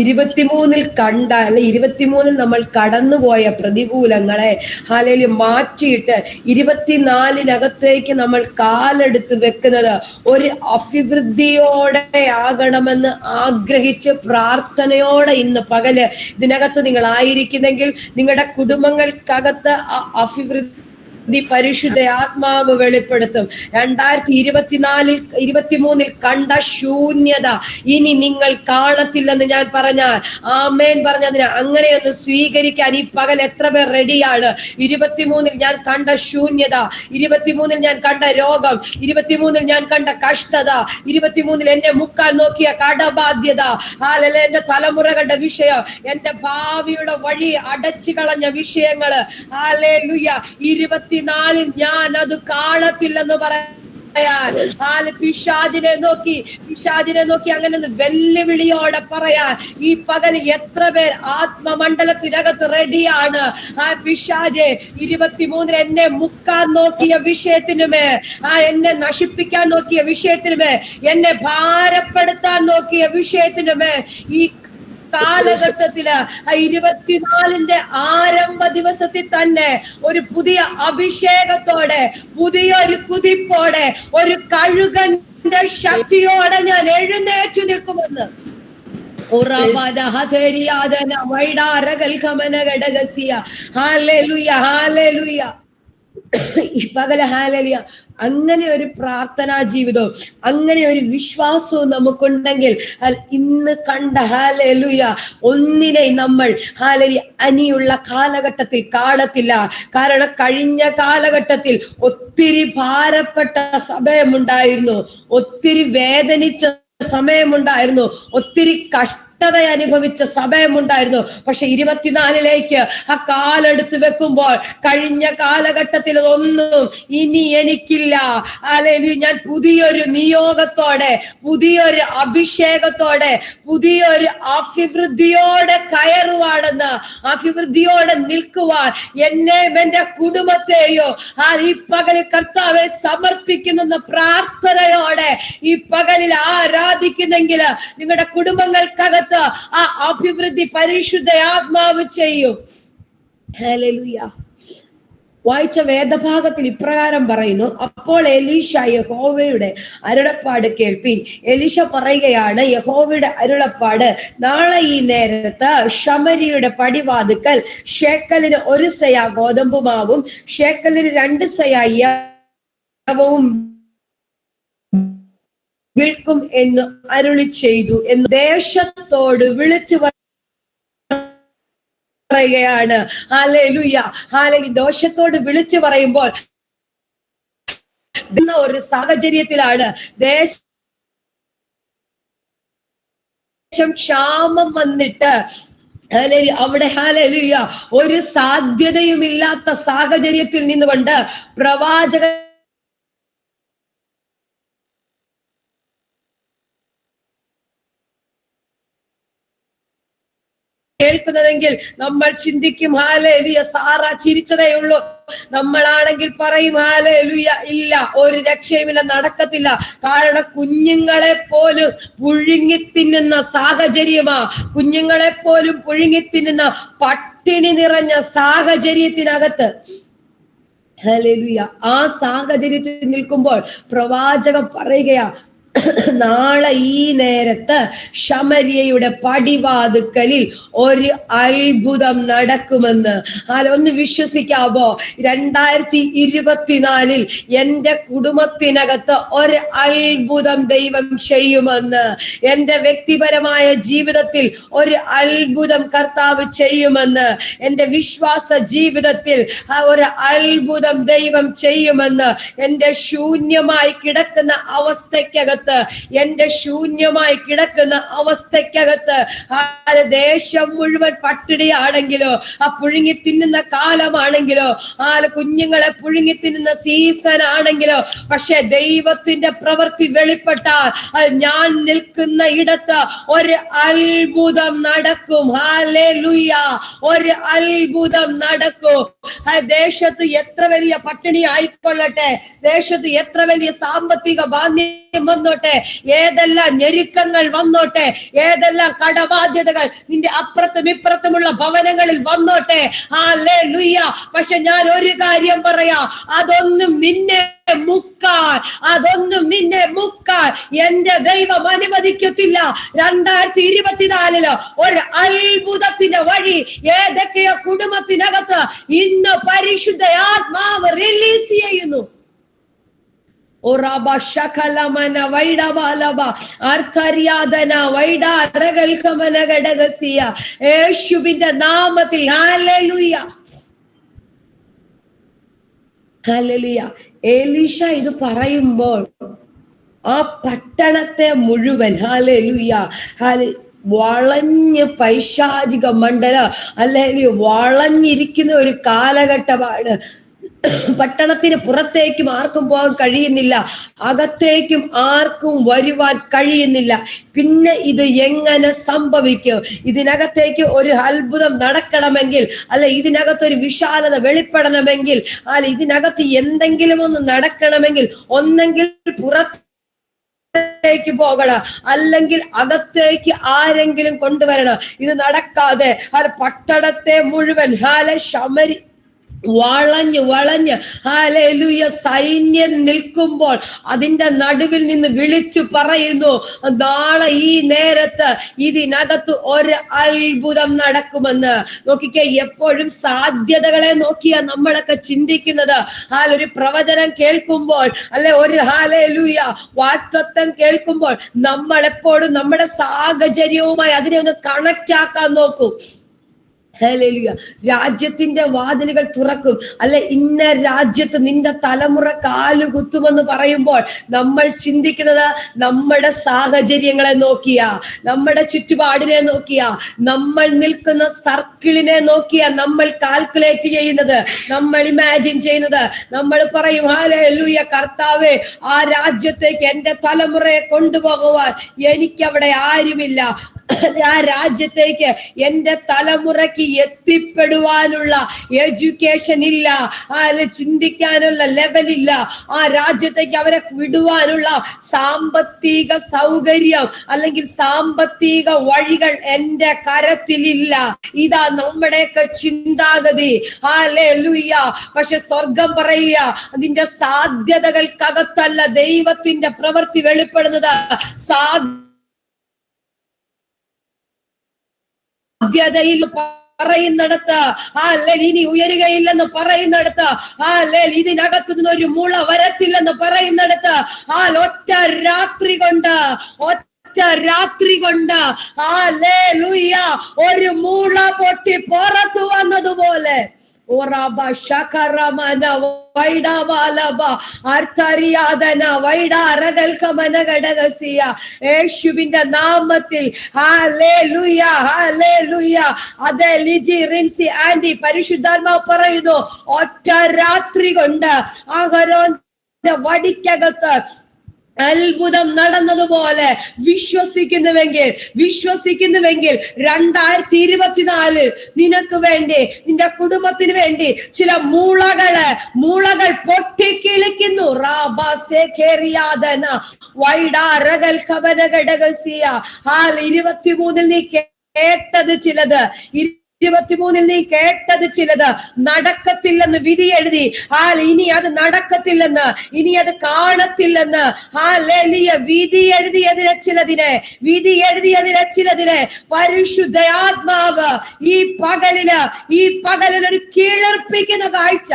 23 കണ്ട അല്ലെ 23 നമ്മൾ കടന്നുപോയ പ്രതികൂലങ്ങളെ ഹല്ലേലൂയ മാറ്റിയിട്ട് 24 നമ്മൾ കാലെടുത്ത് വെക്കുന്നത് ഒരു അഭിവൃദ്ധിയോടെ ആകണമെന്ന് ആഗ്രഹിച്ച് പ്രാർത്ഥനയോടെ ഇന്ന് പകല് ഇതിനകത്ത് നിങ്ങൾ ആയിരിക്കുന്നെങ്കിൽ നിങ്ങളുടെ കുടുംബങ്ങൾക്കകത്ത് അഭിവൃദ്ധി പരിശുദ്ധ ആത്മാവ് വെളിപ്പെടുത്തും. 2023 കണ്ട ശൂന്യത ഇനി നിങ്ങൾ കാണത്തില്ലെന്ന് ഞാൻ പറഞ്ഞാൽ ആമേൻ പറഞ്ഞതിന് അങ്ങനെയൊന്ന് സ്വീകരിക്കാൻ ഈ പകൽ എത്ര പേർ റെഡിയാണ്? 23 ഞാൻ കണ്ട ശൂന്യത, 23 ഞാൻ കണ്ട രോഗം, 23 ഞാൻ കണ്ട കഷ്ടത, 23 എന്നെ മുക്കാൻ നോക്കിയ കടബാധ്യത, എന്റെ തലമുറകളുടെ വിഷയം, എന്റെ ഭാവിയുടെ വഴി അടച്ചു കളഞ്ഞ വിഷയങ്ങള്, ഹല്ലേലൂയ 24 ഞാൻ അത് കാണത്തില്ലെന്ന് പറയാൻ പിശാചിനെ നോക്കി അങ്ങനെ വെല്ലുവിളിയോടെ പറയാൻ ഈ പകൽ എത്ര പേർ ആത്മമണ്ഡലത്തിനകത്ത് റെഡിയാണ്? പിശാചെ 23 എന്നെ മുക്കാൻ നോക്കിയ വിഷയത്തിനുമേ, എന്നെ നശിപ്പിക്കാൻ നോക്കിയ വിഷയത്തിനുമേ, എന്നെ ഭാരപ്പെടുത്താൻ നോക്കിയ വിഷയത്തിനുമേ ഈ കാലഘട്ടത്തില് 24 ആരംഭ ദിവസത്തിൽ തന്നെ ഒരു പുതിയ അഭിഷേകത്തോടെ, പുതിയൊരു കുതിപ്പോടെ, ഒരു കഴുകന്റെ ശക്തിയോടെ ഞാൻ എഴുന്നേറ്റു നിൽക്കുമെന്ന് ഈ പകല ഹാലലിയ. അങ്ങനെ ഒരു പ്രാർത്ഥനാ ജീവിതവും അങ്ങനെ ഒരു വിശ്വാസവും നമുക്കുണ്ടെങ്കിൽ ഇന്ന് കണ്ട ഹാലലുയ ഒന്നിനെ നമ്മൾ ഹാലലി അനിയുള്ള കാലഘട്ടത്തിൽ കാണത്തില്ല. കാരണം കഴിഞ്ഞ കാലഘട്ടത്തിൽ ഒത്തിരി ഭാരപ്പെട്ട സമയമുണ്ടായിരുന്നു, ഒത്തിരി വേദനിച്ച സമയമുണ്ടായിരുന്നു, ഒത്തിരി അനുഭവിച്ച സമയമുണ്ടായിരുന്നു. പക്ഷെ 24 ആ കാലെടുത്ത് വെക്കുമ്പോൾ കഴിഞ്ഞ കാലഘട്ടത്തിൽ ഒന്നും ഇനി എനിക്കില്ല. അല്ലെങ്കിൽ ഞാൻ പുതിയൊരു നിയോഗത്തോടെ, പുതിയൊരു അഭിഷേകത്തോടെ, പുതിയൊരു അഭിവൃദ്ധിയോടെ കയറുവാണെന്ന്, അഭിവൃദ്ധിയോടെ നിൽക്കുവാൻ എന്നെയും എന്റെ കുടുംബത്തെയോ ഈ പകലിൽ കർത്താവെ സമർപ്പിക്കുന്ന പ്രാർത്ഥനയോടെ ഈ പകലിൽ ആരാധിക്കുന്നെങ്കിൽ നിങ്ങളുടെ കുടുംബങ്ങൾക്കകത്ത് ആ അഭിവൃദ്ധി പരിശുദ്ധ ആത്മാവ് ചെയ്യും. ഹല്ലേലൂയ. വായിച്ച വേദഭാഗത്തിൽ ഇപ്രകാരം പറയുന്നു, അപ്പോൾ എലീശ യഹോവയുടെ അരുളപ്പാട് കേൾപ്പിൻ. എലീശ പറയുകയാണ്, യഹോവയുടെ അരുളപ്പാട്, നാളെ ഈ നേരത്ത് ശമരിയുടെ പടിവാതുക്കൽ ഷേക്കലിന് 1 സെയ ഗോതമ്പുമാവും ഷേക്കലിന് 2 സെയ യവവും വിൽക്കും എന്ന് അരുളി ചെയ്തു എന്ന് ദേശത്തോട് വിളിച്ചു പറയുകയാണ്. ഹല്ലേലൂയ. ഹല്ലേലൂയ. ദോഷത്തോട് വിളിച്ചു പറയുമ്പോൾ ഒരു സാഹചര്യത്തിലാണ് ദേശം ക്ഷാമം വന്നിട്ട് അവിടെ ഹല്ലേലൂയ ഒരു സാധ്യതയുമില്ലാത്ത സാഹചര്യത്തിൽ നിന്നുകൊണ്ട് പ്രവാചക കേൾക്കുന്നതെങ്കിൽ നമ്മൾ ചിന്തിക്കും, ഹല്ലേലൂയ സാറ ചിരിച്ചതേ ഉള്ളൂ. നമ്മളാണെങ്കിൽ പറയും, ഹല്ലേലൂയ ഇല്ല, ഒരു രക്ഷയുമില്ല, നടക്കത്തില്ല. കാരണം കുഞ്ഞുങ്ങളെ പോലും പുഴുങ്ങി തിന്നുന്ന സാഹചര്യമാ, കുഞ്ഞുങ്ങളെ പോലും പുഴുങ്ങി തിന്നുന്ന പട്ടിണി നിറഞ്ഞ സാഹചര്യത്തിനകത്ത് ഹല്ലേലൂയ ആ സാഹചര്യത്തിൽ നിൽക്കുമ്പോൾ പ്രവാചകൻ പറയുകയാ, നാളെ ഈ നേരത്ത് ശമര്യയുടെ പടിവാതുക്കലിൽ ഒരു അത്ഭുതം നടക്കുമെന്ന്. ഒന്ന് വിശ്വസിക്കാമോ? 2024 എന്റെ കുടുംബത്തിനകത്ത് ഒരു അത്ഭുതം ദൈവം ചെയ്യുമെന്ന്, എന്റെ വ്യക്തിപരമായ ജീവിതത്തിൽ ഒരു അത്ഭുതം കർത്താവ് ചെയ്യുമെന്ന്, എന്റെ വിശ്വാസ ജീവിതത്തിൽ ഒരു അത്ഭുതം ദൈവം ചെയ്യുമെന്ന്, എന്റെ ശൂന്യമായി കിടക്കുന്ന അവസ്ഥയ്ക്കകത്ത്, എന്റെ ശൂന്യമായി കിടക്കുന്ന അവസ്ഥയ്ക്കകത്ത് ദേശം മുഴുവൻ പട്ടിണിയാണെങ്കിലോ, ആ പുഴുങ്ങി തിന്നുന്ന കാലമാണെങ്കിലോ, കുഞ്ഞുങ്ങളെ പുഴുങ്ങി തിന്നുന്ന സീസൺ ആണെങ്കിലോ, പക്ഷെ ദൈവത്തിന്റെ പ്രവൃത്തി വെളിപ്പെട്ടാൽ ഞാൻ നിൽക്കുന്ന ഇടത്ത് ഒരു അത്ഭുതം നടക്കും. ഹല്ലേലൂയ. ഒരു അത്ഭുതം നടക്കും. ദേശത്ത് എത്ര വലിയ പട്ടിണി ആയിക്കൊള്ളട്ടെ, ദേശത്ത് എത്ര വലിയ സാമ്പത്തിക ബാധ്യം വന്നോ വന്നോട്ടെ, ഏതെല്ലാം ഞെരുക്കങ്ങൾ വന്നോട്ടെ, ഏതെല്ലാം കടബാധ്യതകൾ നിന്റെ അപ്പുറത്തും ഇപ്പുറത്തുമുള്ള ഭവനങ്ങളിൽ വന്നോട്ടെ. ഹല്ലേലൂയ. പക്ഷെ ഞാൻ ഒരു കാര്യം പറയാം, അതൊന്നും നിന്നെ മുക്കാൻ എന്റെ ദൈവം അനുവദിക്കത്തില്ല. 2024 ഒരു അത്ഭുതത്തിന്റെ വഴി ഏതൊക്കെയോ കുടുംബത്തിനകത്ത് ഇന്ന് പരിശുദ്ധ ആത്മാവ് റിലീസ് ചെയ്യുന്നു. യേശുവിന്റെ നാമത്തിൽ ഹല്ലേലൂയ, ഹല്ലേലൂയ. എലീശ ഇത് പറയുമ്പോൾ ആ പട്ടണത്തെ മുഴുവൻ ഹല്ലേലൂയ വളഞ്ഞ് പൈശാചിക മണ്ഡലം അല്ലെങ്കിൽ വളഞ്ഞിരിക്കുന്ന ഒരു കാലഘട്ടമാണ്. പട്ടണത്തിന് പുറത്തേക്കും ആർക്കും പോകാൻ കഴിയുന്നില്ല, അകത്തേക്കും ആർക്കും വരുവാൻ കഴിയുന്നില്ല. പിന്നെ ഇത് എങ്ങനെ സംഭവിക്കും? ഇതിനകത്തേക്ക് ഒരു അത്ഭുതം നടക്കണമെങ്കിൽ, അല്ലെ ഇതിനകത്തൊരു വിശാലത വെളിപ്പെടണമെങ്കിൽ, അല്ലെ ഇതിനകത്ത് എന്തെങ്കിലും ഒന്ന് നടക്കണമെങ്കിൽ ഒന്നെങ്കിൽ പുറത്തേക്ക് പോകണം, അല്ലെങ്കിൽ അകത്തേക്ക് ആരെങ്കിലും കൊണ്ടുവരണം. ഇത് നടക്കാതെ പട്ടണത്തെ മുഴുവൻ ശമരി വളഞ്ഞ് ഹല്ലേലൂയ സൈന്യം നിൽക്കുമ്പോൾ അതിന്റെ നടുവിൽ നിന്ന് വിളിച്ചു പറയുന്നു, നാളെ ഈ നേരത്ത് ഇതിനകത്ത് ഒരു അത്ഭുതം നടക്കുമെന്ന്. നോക്കിക്കേ, എപ്പോഴും സാധ്യതകളെ നോക്കിയാ നമ്മളൊക്കെ ചിന്തിക്കുന്നത്. ഒരു പ്രവചനം കേൾക്കുമ്പോൾ, അല്ലെ ഒരു ഹല്ലേലൂയ വാഗ്ദത്തം കേൾക്കുമ്പോൾ നമ്മൾ എപ്പോഴും നമ്മുടെ സാഹചര്യവുമായി അതിനെ ഒന്ന് കണക്ട് ആക്കാൻ നോക്കും. ഹല്ലേലൂയ. രാജ്യത്തിന്റെ വാതിലുകൾ തുറക്കും, അല്ലെ ഇന്ന രാജ്യത്ത് നിന്റെ തലമുറ കാലുകുത്തുമെന്ന് പറയുമ്പോൾ നമ്മൾ ചിന്തിക്കുന്നത് നമ്മുടെ സാഹചര്യങ്ങളെ നോക്കിയാ, നമ്മുടെ ചുറ്റുപാടിനെ നോക്കിയാ, നമ്മൾ നിൽക്കുന്ന സർക്കിളിനെ നോക്കിയാ നമ്മൾ കാൽക്കുലേറ്റ് ചെയ്യുന്നത്, നമ്മൾ ഇമാജിൻ ചെയ്യുന്നത്. നമ്മൾ പറയും ഹല്ലേലൂയ കർത്താവേ, ആ രാജ്യത്തേക്ക് എന്റെ തലമുറയെ കൊണ്ടുപോകുവാൻ എനിക്കവിടെ ആരുമില്ല, ആ രാജ്യത്തേക്ക് എന്റെ തലമുറയ്ക്ക് എത്തിപ്പെടുവാനുള്ള എഡ്യൂക്കേഷൻ ഇല്ല, ചിന്തിക്കാനുള്ള ലെവലില്ല, ആ രാജ്യത്തേക്ക് അവരെ വിടുവാനുള്ള സാമ്പത്തിക സൗകര്യം അല്ലെങ്കിൽ സാമ്പത്തിക വഴികൾ എന്റെ കരത്തിലില്ല. ഇതാ നമ്മുടെയൊക്കെ ചിന്താഗതി. ഹല്ലേലൂയ. പക്ഷെ സ്വർഗം പറയുക, അതിന്റെ സാധ്യതകൾക്കകത്തല്ല ദൈവത്തിന്റെ പ്രവൃത്തി വെളിപ്പെടുന്നത്. സാധ്യതയിൽ പറയുന്നിടത്ത് ഇനി ഉയരുകയില്ലെന്ന് പറയുന്നിടത്ത്, ഇതിനകത്തു നിന്ന് ഒരു മുള വരത്തില്ലെന്ന് പറയുന്നിടത്ത്, ഒറ്റ രാത്രി കൊണ്ട് ഹല്ലേലൂയ ഒരു മുള പൊട്ടി പുറത്തു വന്നതുപോലെ യേശുവിന്റെ നാമത്തിൽ ഹല്ലേലൂയ, ഹല്ലേലൂയ. അതെ ലിജി, റിൻസി, ആന്റി, പരിശുദ്ധാത്മാവ് പറയുന്നു, ഒറ്റ രാത്രി കൊണ്ട് അഹരോന്റെ വടിക്കകത്ത് അത്ഭുതം നടന്നതുപോലെ വിശ്വസിക്കുന്നുവെങ്കിൽ 2024 നിനക്ക് വേണ്ടി, നിന്റെ കുടുംബത്തിന് വേണ്ടി ചില മൂളകൾ പൊട്ടിക്കിളിക്കുന്നു. 23 നീ കേട്ടത് ചിലത്, 23 നീ കേട്ടത് ചിലത് നടക്കത്തില്ലെന്ന് വിധി എഴുതി. ഇനി അത് നടക്കത്തില്ലെന്ന്, ഇനി അത് കാണത്തില്ലെന്ന് വിധി എഴുതിയതിനെ ചിലതിനെ പരിശുദ്ധാത്മാവ് ഈ പകലിനൊരു കീഴർപ്പിക്കുന്ന കാഴ്ച.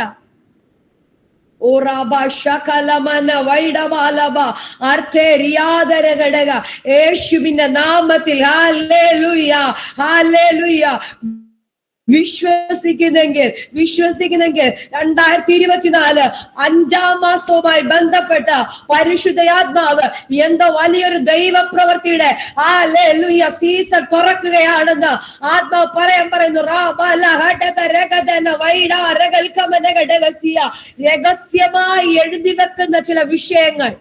യേശുവിന്റെ നാമത്തിൽ ഹല്ലേലൂയ, ഹല്ലേലൂയ. വിശ്വസിക്കുന്നെങ്കിൽ 2024 5-ാം മാസവുമായി ബന്ധപ്പെട്ട പരിശുദ്ധാത്മാവ് എന്തോ വലിയൊരു ദൈവപ്രവൃത്തിയുടെ ഹല്ലേലൂയ സീസൺ തുറക്കുകയാണെന്ന് ആത്മാവ് പറയുന്നു. രഹസ്യമായി എഴുതി വെക്കുന്ന ചില വിഷയങ്ങൾ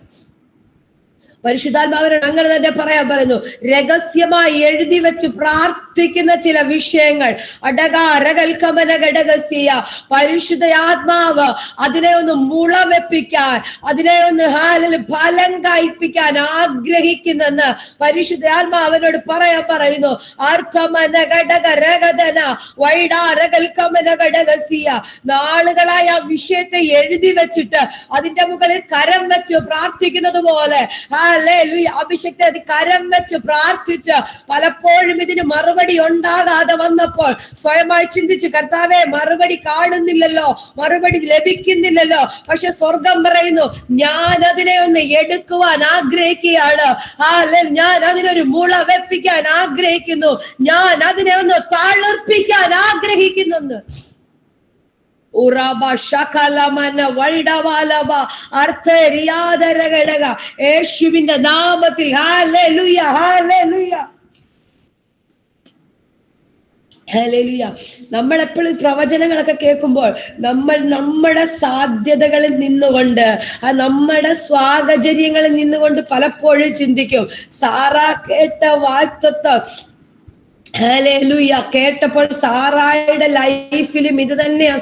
പരിശുദ്ധാത്മാവിനോട് അങ്ങനെ തന്നെ പറയാൻ പറയുന്നു. രഹസ്യമായി എഴുതി വെച്ച് പ്രാർത്ഥിക്കുന്ന ചില വിഷയങ്ങൾ പരിശുദ്ധാത്മാവ് അതിനെ ഒന്ന് മുളവെപ്പിക്കാൻ, അതിനെ ഒന്ന് ഫലം കായ്പിക്കാൻ ആഗ്രഹിക്കുന്നെന്ന് പരിശുദ്ധാത്മാവിനോട് പറയാൻ പറയുന്നു. നാളുകളായി ആ വിഷയത്തെ എഴുതി വെച്ചിട്ട് അതിന്റെ മുകളിൽ കരം വെച്ച് പ്രാർത്ഥിക്കുന്നത് പോലെ അഭിഷേകത്തെ അത് കരം വെച്ച് പ്രാർത്ഥിച്ച് പലപ്പോഴും ഇതിന് മറുപടി ഉണ്ടാകാതെ വന്നപ്പോൾ സ്വയമായി ചിന്തിച്ചു, കർത്താവേ മറുപടി കാണുന്നില്ലല്ലോ, മറുപടി ലഭിക്കുന്നില്ലല്ലോ. പക്ഷെ സ്വർഗം പറയുന്നു, ഞാൻ അതിനെ ഒന്ന് എടുക്കുവാൻ ആഗ്രഹിക്കുകയാണ്. ഞാൻ അതിനൊരു മുള വെപ്പിക്കാൻ ആഗ്രഹിക്കുന്നു, ഞാൻ അതിനെ ഒന്ന് തളിർപ്പിക്കാൻ ആഗ്രഹിക്കുന്നു. യേശുവിന്റെ നാമത്തിൽ ഹല്ലേലൂയ, ഹല്ലേലൂയ, ഹല്ലേലൂയ. നമ്മളെപ്പോഴും പ്രവചനങ്ങളൊക്കെ കേൾക്കുമ്പോൾ നമ്മുടെ സാധ്യതകളിൽ നിന്നുകൊണ്ട്, നമ്മുടെ സ്വാഗചര്യങ്ങളിൽ നിന്നുകൊണ്ട് പലപ്പോഴും ചിന്തിക്കും. സാറ കേട്ട വാഗ്ദത്തം ഹല്ലേലൂയ കേട്ടപ്പോൾ സാറായുടെ ലൈഫിലും ഇത് തന്നെയാ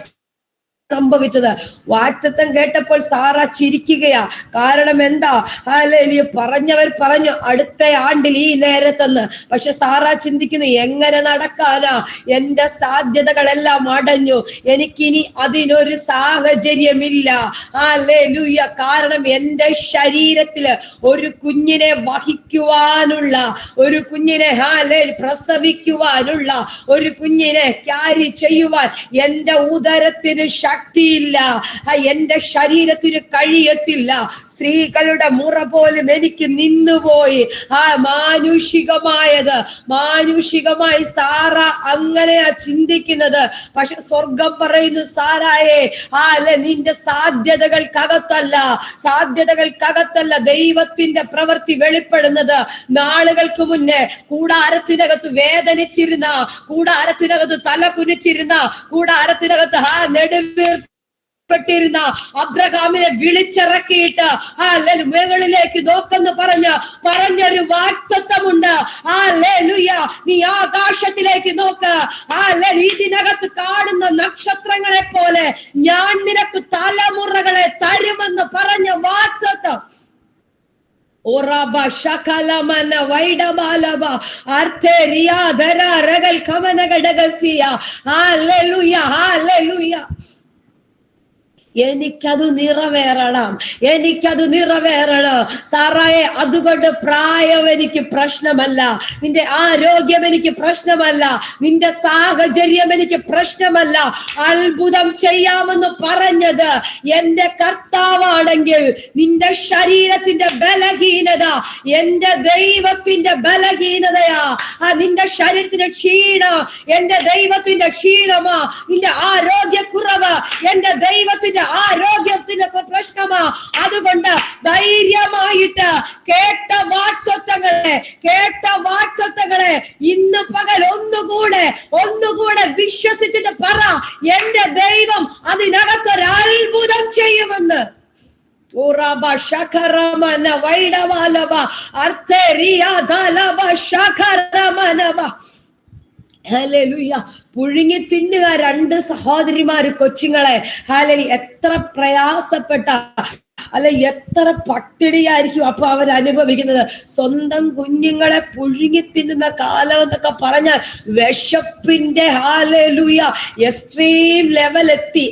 സംഭവിച്ചത്. വാഗ്ദത്തം കേട്ടപ്പോൾ സാറ ചിരിക്കുകയാ. കാരണം എന്താ? ഹല്ലേലൂയ, പറഞ്ഞവർ പറഞ്ഞു അടുത്ത ആണ്ടിൽ ഈ നേരത്തെന്ന്. പക്ഷെ സാറ ചിന്തിക്കുന്നു, എങ്ങനെ നടക്കാനാ? എന്റെ സാധ്യതകളെല്ലാം അടഞ്ഞു, എനിക്കിനി അതിനൊരു സാഹചര്യമില്ല. ഹല്ലേലൂയ, കാരണം എന്റെ ശരീരത്തില് ഒരു കുഞ്ഞിനെ വഹിക്കുവാനുള്ള, ഒരു കുഞ്ഞിനെ പ്രസവിക്കുവാനുള്ള, ഒരു കുഞ്ഞിനെ ക്യാരി ചെയ്യുവാൻ എന്റെ ഉദരത്തിന് ശക്തിയില്ല, എന്റെ ശരീരത്തിന് കഴിയത്തില്ല. സ്ത്രീകളുടെ മുറ പോലും എനിക്ക് നിന്നുപോയി. മാനുഷികമായി സാറ അങ്ങനെയാ ചിന്തിക്കുന്നത്. പക്ഷെ സ്വർഗം പറയുന്നു, സാറായെ നിന്റെ സാധ്യതകൾക്കകത്തല്ല ദൈവത്തിന്റെ പ്രവൃത്തി വെളിപ്പെടുന്നത്. നാളുകൾക്ക് മുന്നേ കൂടാരത്തിനകത്ത് വേദനിച്ചിരുന്ന, കൂടാരത്തിനകത്ത് തല കുനിച്ചിരുന്ന, കൂടാരത്തിനകത്ത് പ്പെട്ടിരുന്ന അബ്രഹാമിനെ വിളിച്ചിറക്കിയിട്ട് മുകളിലേക്ക് നോക്കെന്ന് പറഞ്ഞൊരു വാഗ്ദത്തമുണ്ട്. ഹല്ലേലൂയ, നീ ആകാശത്തിലേക്ക് നോക്ക്. ഇതിനകത്ത് കാണുന്ന നക്ഷത്രങ്ങളെ പോലെ ഞാൻ നിനക്ക് തലമുറകളെ തരുമെന്ന് പറഞ്ഞ വാഗ്ദത്തം. എനിക്കത് നിറവേറണം. സാറായെ, അതുകൊണ്ട് പ്രായം എനിക്ക് പ്രശ്നമല്ല, നിന്റെ ആരോഗ്യം എനിക്ക് പ്രശ്നമല്ല, നിന്റെ സാഹചര്യം എനിക്ക് പ്രശ്നമല്ല. അത്ഭുതം ചെയ്യാമെന്ന് പറഞ്ഞത് എന്റെ കർത്താവാണെങ്കിൽ നിന്റെ ശരീരത്തിന്റെ ബലഹീനത എന്റെ ദൈവത്തിന്റെ ബലഹീനതയാ. നിന്റെ ശരീരത്തിന്റെ ക്ഷീണം എന്റെ ദൈവത്തിന്റെ ക്ഷീണമാ. നിന്റെ ആരോഗ്യക്കുറവ് എന്റെ ദൈവത്തിന്റെ ആരോഗ്യത്തിന്റെ പ്രശ്നമാ. അതുകൊണ്ട് ധൈര്യമായിട്ട് കേട്ട വാഗ്ദത്തങ്ങളെ ഇന്ന് പകൽ ഒന്നുകൂടെ വിശ്വസിച്ചിട്ട് പറ, എന്റെ ദൈവം അതിനകത്തൊരു അത്ഭുതം ചെയ്യുമെന്ന്. ഹല്ലേലൂയ. പുഴുങ്ങി തിന്നുക രണ്ട് സഹോദരിമാര് കൊച്ചുങ്ങളെ. ഹല്ലേലൂയ, എത്ര പ്രയാസപ്പെട്ട എത്ര പട്ടിണിയായിരിക്കും അപ്പൊ അവരനുഭവിക്കുന്നത്. സ്വന്തം കുഞ്ഞുങ്ങളെ പുഴുങ്ങി തിന്നുന്ന കാലം എന്നൊക്കെ പറഞ്ഞാൽ വിശപ്പിന്റെ ഹല്ലേലൂയ എക്സ്ട്രീം ലെവൽ എത്തി.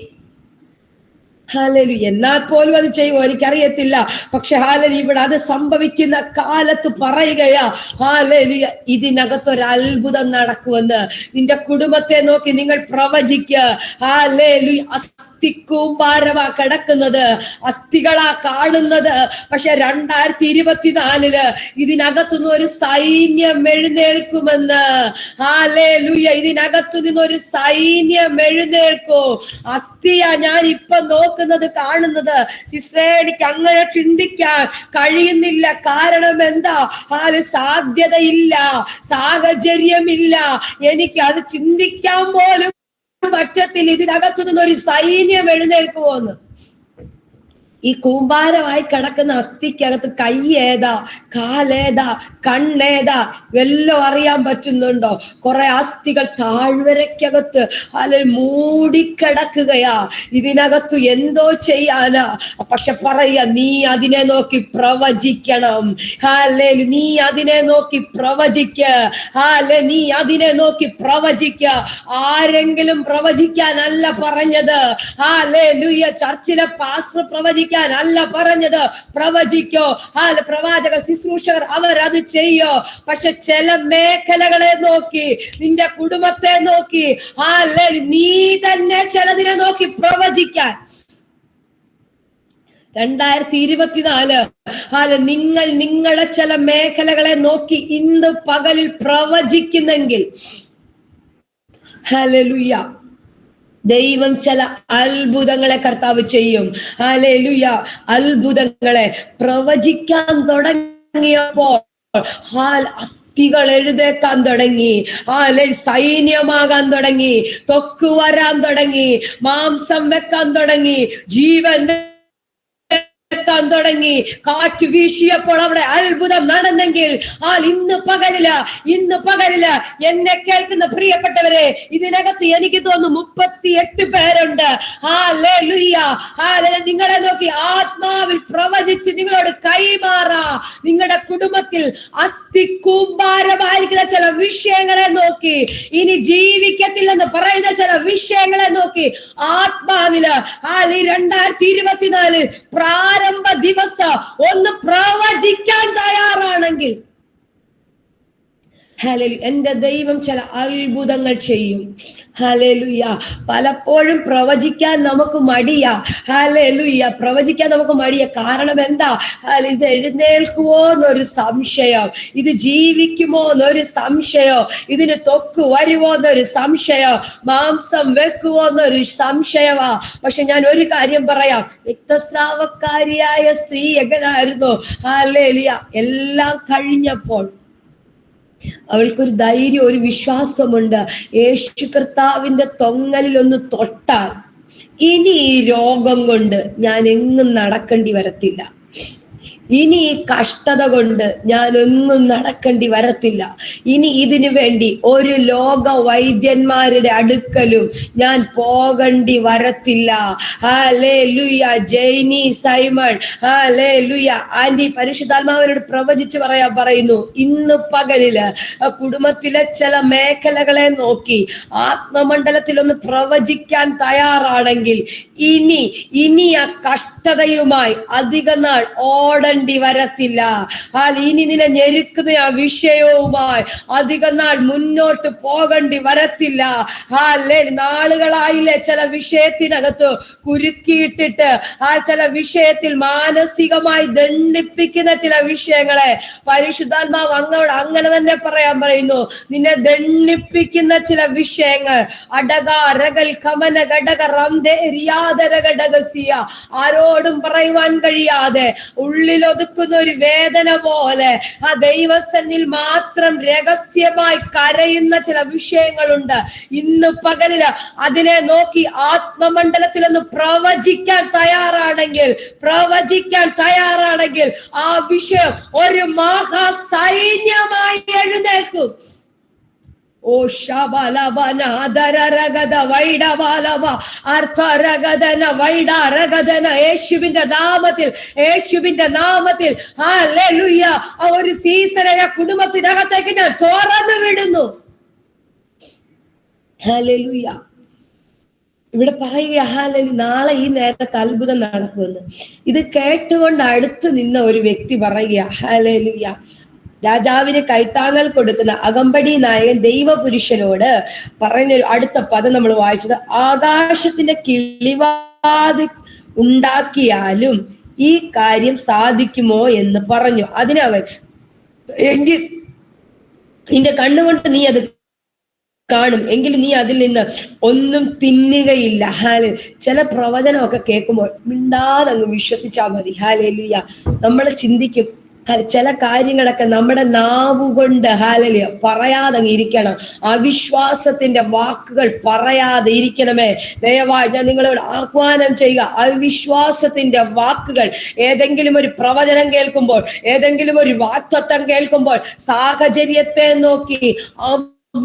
ഹല്ലേലൂയ, എന്നാൽ പോലും അത് ചെയ്യുമോ എനിക്കറിയത്തില്ല. പക്ഷെ ഹല്ലേലൂയ ഇവിടെ അത് സംഭവിക്കുന്ന കാലത്ത് പറയുകയാ, ഹല്ലേലൂയ ഇതിനകത്തൊരു അത്ഭുതം നടക്കുമെന്ന്. നിന്റെ കുടുംബത്തെ നോക്കി നിങ്ങൾ പ്രവചിക്കുക. ഹല്ലേലൂയ, അസ്ഥിക്കൂമ്പാരമാ കിടക്കുന്നത്, അസ്ഥികളാ കാണുന്നത്. പക്ഷെ 2024 ഇതിനകത്തുനിന്ന് ഒരു സൈന്യം എഴുന്നേൽക്കുമെന്ന്. ഹല്ലേലൂയ, ഇതിനകത്തു നിന്നൊരു സൈന്യം എഴുന്നേൽക്കും. അസ്ഥിയാ ഞാൻ ഇപ്പൊ നോക്കുന്നത്, കാണുന്നത്. സിസ്റ്ററെ, എനിക്ക് അങ്ങനെ ചിന്തിക്കാൻ കഴിയുന്നില്ല. കാരണം എന്താ? സാധ്യതയില്ല, സാഹചര്യമില്ല, എനിക്ക് അത് ചിന്തിക്കാൻ പോലും പറ്റത്തില്ല. ഇതിനകത്തു നിന്നൊരു സൈന്യം എഴുന്നേൽക്കുമോന്ന്. ഈ കൂമ്പാരമായി കിടക്കുന്ന അസ്ഥിക്കകത്ത് കൈ ഏതാ, കാലേതാ, കണ്ണേതാ വല്ലോ അറിയാൻ പറ്റുന്നുണ്ടോ? കുറെ അസ്ഥികൾ താഴ്വരയ്ക്കകത്ത് മൂടിക്കിടക്കുകയാ. ഇതിനകത്ത് എന്തോ ചെയ്യാനാ? പക്ഷെ പറയാ, നീ അതിനെ നോക്കി പ്രവചിക്കണം. നീ അതിനെ നോക്കി പ്രവചിക്ക. നീ അതിനെ നോക്കി പ്രവചിക്ക. ആരെങ്കിലും പ്രവചിക്കാനല്ല പറഞ്ഞത്. ചർച്ചിലെ പാസ്റ്റർ പ്രവചിക്കാൻ അല്ല പറഞ്ഞത്. പ്രവചിക്കോ. പ്രവാചക ശുശ്രൂഷകർ അവരത് ചെയ്യോ. പക്ഷെ ചില മേഖലകളെ നോക്കി, നിന്റെ കുടുംബത്തെ നോക്കി, നീ തന്നെ ചിലതിനെ നോക്കി പ്രവചിക്കാൻ 2024 നിങ്ങൾ നിങ്ങളുടെ ചില മേഖലകളെ നോക്കി ഇന്ന് പകലിൽ പ്രവചിക്കുന്നെങ്കിൽ ഹല്ലേലൂയ, ദൈവം ചില അത്ഭുതങ്ങളെ കർത്താവ് ചെയ്യും. ഹല്ലേലൂയ. അത്ഭുതങ്ങളെ പ്രവചിക്കാൻ തുടങ്ങിയപ്പോൾ അസ്ഥികൾ എഴുതേക്കാൻ തുടങ്ങി. സൈന്യമാകാൻ തുടങ്ങി. ത്വക്ക് വരാൻ തുടങ്ങി. മാംസം വെക്കാൻ തുടങ്ങി. ജീവൻ വെക്കാൻ തുടങ്ങി. കാറ്റ് വീശിയപ്പോൾ അവിടെ അത്ഭുതം നടന്നെങ്കിൽ ഇന്ന് പകലില് എന്നെ കേൾക്കുന്ന പ്രിയപ്പെട്ടവരെ, ഇതിനകത്ത് എനിക്ക് തോന്നുന്നു 38 പേരുണ്ട്. നിങ്ങളെ നോക്കി ആത്മാവിൽ പ്രവചിച്ച് നിങ്ങളോട് കൈമാറാ. നിങ്ങളുടെ കുടുംബത്തിൽ അസ്ഥി കൂമ്പാരമായിരിക്കുന്ന ചില വിഷയങ്ങളെ നോക്കി, ഇനി ജീവിക്കത്തില്ലെന്ന് പറയുന്ന ചില വിഷയങ്ങളെ നോക്കി ആത്മാവില് 2024 പ്രാരംഭ ദിവസം ഒന്ന് പ്രവചിക്കാൻ തയ്യാറാണെങ്കിൽ ഹല്ലേലൂയ, എന്റെ ദൈവം ചില അത്ഭുതങ്ങൾ ചെയ്യും. ഹല്ലേലൂയ. പലപ്പോഴും പ്രവചിക്കാൻ നമുക്ക് മടിയാ. ഹല്ലേലൂയ. പ്രവചിക്കാൻ നമുക്ക് മടിയാ. കാരണം എന്താ? ഇത് എഴുന്നേൽക്കുമോ എന്നൊരു സംശയം, ഇത് ജീവിക്കുമോ എന്നൊരു സംശയം, ഇതിന് ത്വക്ക് വരുമോ എന്നൊരു സംശയം, മാംസം വെക്കുമോ എന്നൊരു സംശയമാ. പക്ഷെ ഞാൻ ഒരു കാര്യം പറയാം, രക്തസ്രാവക്കാരിയായ സ്ത്രീ എങ്ങനായിരുന്നു? ഹല്ലേലൂയ. എല്ലാം കഴിഞ്ഞപ്പോൾ അവൾക്കൊരു ധൈര്യം, ഒരു വിശ്വാസമുണ്ട്. യേശു കർത്താവിന്റെ തൊങ്ങലിൽ ഒന്ന് തൊട്ടാൽ ഇനി ഈ രോഗം കൊണ്ട് ഞാൻ എങ്ങും നടക്കേണ്ടി വരത്തില്ല. ഇനി ഈ കഷ്ടത കൊണ്ട് ഞാൻ ഒന്നും നടക്കേണ്ടി വരത്തില്ല. ഇനി ഇതിനു വേണ്ടി ഒരു ലോക വൈദ്യന്മാരുടെ അടുക്കലും ഞാൻ പോകേണ്ടി വരത്തില്ല. ഹല്ലേലൂയ. ജെയ്നി സൈമൺ, ഹല്ലേലൂയ. ആന്റി പരിശുദ്ധാത്മാവിനോട് പ്രവചിച്ച് പറയുന്നു, ഇന്ന് പകലില് കുടുംബത്തിലെ ചില മേഖലകളെ നോക്കി ആത്മമണ്ഡലത്തിൽ ഒന്ന് പ്രവചിക്കാൻ തയ്യാറാണെങ്കിൽ ഇനി ആ കഷ്ടതയുമായി അധിക നാൾ വരത്തില്ല. ഇനി നിന്നെ ഞെരുക്കുന്ന ആ വിഷയവുമായി അധിക നാൾ മുന്നോട്ട് പോകേണ്ടി വരത്തില്ല. നാളുകളായില്ലേ ചില വിഷയത്തിനകത്ത് കുരുക്കിയിട്ടിട്ട് ചില വിഷയത്തിൽ മാനസികമായി ദണ്ഡിപ്പിക്കുന്ന ചില വിഷയങ്ങളെ പരിശുദ്ധാത്മാവ് അങ്ങോട് അങ്ങനെ തന്നെ പറയാൻ പറയുന്നു. നിന്നെ ദണ്ഡിപ്പിക്കുന്ന ചില വിഷയങ്ങൾ ആരോടും പറയുവാൻ കഴിയാതെ ഉള്ളിലൊതുക്കുന്ന ഒരു വേദന പോലെ ആ ദൈവസന്നിൽ മാത്രം രഹസ്യമായി കരയുന്ന ചില വിഷയങ്ങളുണ്ട്. ഇന്ന് പകലില് അതിനെ നോക്കി ആത്മമണ്ഡലത്തിൽ ഒന്ന് പ്രവചിക്കാൻ തയ്യാറാണെങ്കിൽ ആ വിഷയം ഒരു മഹാസൈന്യമായി എഴുന്നേൽക്കും. ഓ ശബലബന ദരരഗദ വൈഡബാലബ അർത്ഥരഗദന വൈഡരഗദന യേശുവിന്റെ നാമത്തിൽ ഹല്ലേലൂയ. ഒരു സീസണെ കുടുംബത്തിനകത്തേക്ക് ഞാൻ തുറന്നു വിടുന്നു. ഹല്ലേലൂയ. ഇവിടെ പറയുക ഹല്ലേലൂയ, നാളെ ഈ നേരത്തെ അത്ഭുതം നടക്കുമെന്ന്. ഇത് കേട്ടുകൊണ്ട് അടുത്ത് നിന്ന ഒരു വ്യക്തി പറയുക ഹല്ലേലൂയ. രാജാവിന് കൈത്താങ്ങൽ കൊടുക്കുന്ന അകമ്പടി നായകൻ ദൈവപുരുഷനോട് പറയുന്നൊരു അടുത്ത പദം നമ്മൾ വായിച്ചത്, ആകാശത്തിന്റെ കിളിവാത് ഉണ്ടാക്കിയാലും ഈ കാര്യം സാധിക്കുമോ എന്ന് പറഞ്ഞു. അതിനവൻ, എങ്കിൽ നിന്റെ കണ്ണുകൊണ്ട് നീ അത് കാണും, എങ്കിലും നീ അതിൽ നിന്ന് ഒന്നും തിന്നുകയില്ല. ചില പ്രവചനമൊക്കെ കേൾക്കുമ്പോൾ മിണ്ടാതെ അങ്ങ് വിശ്വസിച്ചാൽ മതി. ഹല്ലേലൂയ. നമ്മൾ ചിന്തിക്കും, ചില കാര്യങ്ങളൊക്കെ നമ്മുടെ നാവുകൊണ്ട് ഹാലലിയ പറയാതെ ഇരിക്കണം. അവിശ്വാസത്തിന്റെ വാക്കുകൾ പറയാതെ ഇരിക്കണമേ. ദയവായി ഞാൻ നിങ്ങളോട് ആഹ്വാനം ചെയ്യുക, അവിശ്വാസത്തിന്റെ വാക്കുകൾ ഏതെങ്കിലും ഒരു പ്രവചനം കേൾക്കുമ്പോൾ, ഏതെങ്കിലും ഒരു വാക്തത്വം കേൾക്കുമ്പോൾ സാഹചര്യത്തെ നോക്കി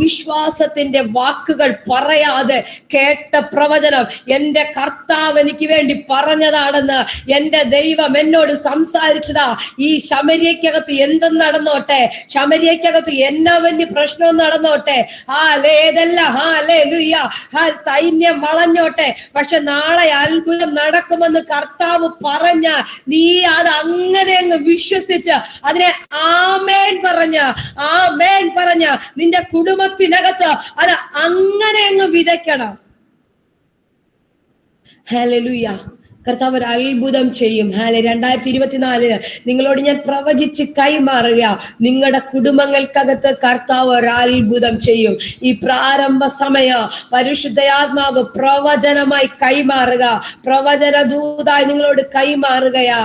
വിശ്വാസത്തിന്റെ വാക്കുകൾ പറയാതെ കേട്ട പ്രവചനം എന്റെ കർത്താവ് എനിക്ക് വേണ്ടി പറഞ്ഞതാണെന്ന്, എന്റെ ദൈവം എന്നോട് സംസാരിച്ചതാ. ഈ ശമര്യക്കകത്ത് എന്തും നടന്നോട്ടെ, ശമര്യക്കകത്ത് എന്നാ വലിയ പ്രശ്നവും നടന്നോട്ടെ, സൈന്യം വളഞ്ഞോട്ടെ, പക്ഷെ നാളെ അത്ഭുതം നടക്കുമെന്ന് കർത്താവ് പറഞ്ഞ നീ അത് അങ്ങനെ അങ്ങ് വിശ്വസിച്ച് അതിനെ ആമേൻ പറഞ്ഞ നിന്റെ കുടുംബത്തിനകത്ത് അത് അങ്ങനെ അങ്ങ് വിതയ്ക്കണം. ഹല്ലേലൂയ. കർത്താവ് ഒരു അത്ഭുതം ചെയ്യും. 2024 നിങ്ങളോട് ഞാൻ പ്രവചിച്ച് കൈമാറുക, നിങ്ങളുടെ കുടുംബങ്ങൾക്കകത്ത് കർത്താവ് ഒരു അത്ഭുതം ചെയ്യും. ഈ പ്രാരംഭ സമയ പരിശുദ്ധയാത്മാവ് പ്രവചനമായി കൈമാറുക, പ്രവചന ദൂതായി നിങ്ങളോട് കൈമാറുകയാ.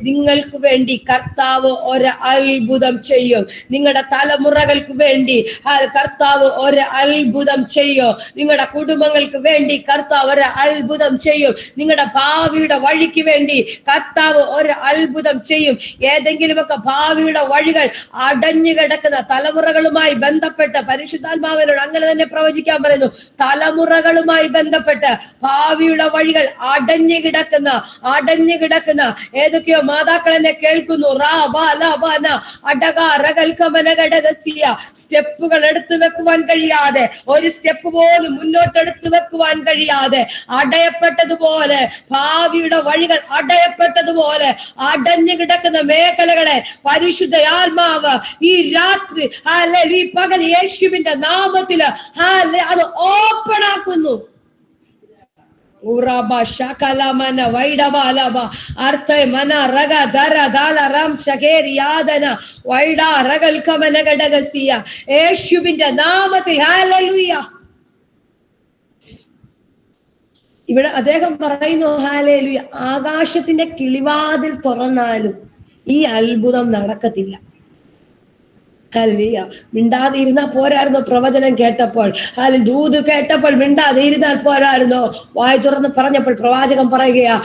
നിങ്ങൾക്ക് വേണ്ടി കർത്താവ് ഒരു അത്ഭുതം ചെയ്യും. നിങ്ങളുടെ തലമുറകൾക്ക് വേണ്ടി കർത്താവ് ഒരു അത്ഭുതം ചെയ്യും. നിങ്ങളുടെ കുടുംബങ്ങൾക്ക് വേണ്ടി കർത്താവ് ഒരു അത്ഭുതം ചെയ്യും. നിങ്ങളുടെ ഭാവിയുടെ വഴിക്ക് വേണ്ടി കർത്താവ് ഒരു അത്ഭുതം ചെയ്യും. ഏതെങ്കിലുമൊക്കെ ഭാവിയുടെ വഴികൾ അടഞ്ഞു കിടക്കുന്ന തലമുറകളുമായി ബന്ധപ്പെട്ട് പരിശുദ്ധാത്മാവിനോട് അങ്ങനെ തന്നെ പ്രവചിക്കാൻ പറയുന്നു. തലമുറകളുമായി ബന്ധപ്പെട്ട് ഭാവിയുടെ വഴികൾ അടഞ്ഞു കിടക്കുന്ന ഏതൊക്കെയോ മാതാക്കൾ എന്നെ കേൾക്കുന്നു. സ്റ്റെപ്പുകൾ എടുത്തു വെക്കുവാൻ കഴിയാതെ, ഒരു സ്റ്റെപ്പ് പോലും മുന്നോട്ടെടുത്തു വെക്കുവാൻ കഴിയാതെ അടയപ്പെട്ടതുപോലെ, ഭാവിയുടെ വഴികൾ അടയപ്പെട്ടതുപോലെ അടഞ്ഞു കിടക്കുന്ന മേഖലകളെ പരിശുദ്ധ ഈ രാത്രി ഈ പകൽ യേശുവിന്റെ നാമത്തില് അത് ഓപ്പൺ ആക്കുന്നു. യേശുവിന്റെ നാമത്തിൽ ഹല്ലേലൂയ. ഇവിടെ അദ്ദേഹം പറയുന്നു ഹല്ലേലൂയ, ആകാശത്തിന്റെ കിളിവാതിൽ തുറന്നാലും ഈ അത്ഭുതം നടക്കത്തില്ല. ഹല്ലേലൂയ. മിണ്ടാതെ ഇരുന്നാൽ പോരായിരുന്നോ? പ്രവചനം കേട്ടപ്പോൾ, ദൂത് കേട്ടപ്പോൾ മിണ്ടാതെ ഇരുന്നാൽ പോരായിരുന്നോ? വായ തുറന്ന് പറഞ്ഞപ്പോൾ പ്രവാചകൻ പറയുകയാ,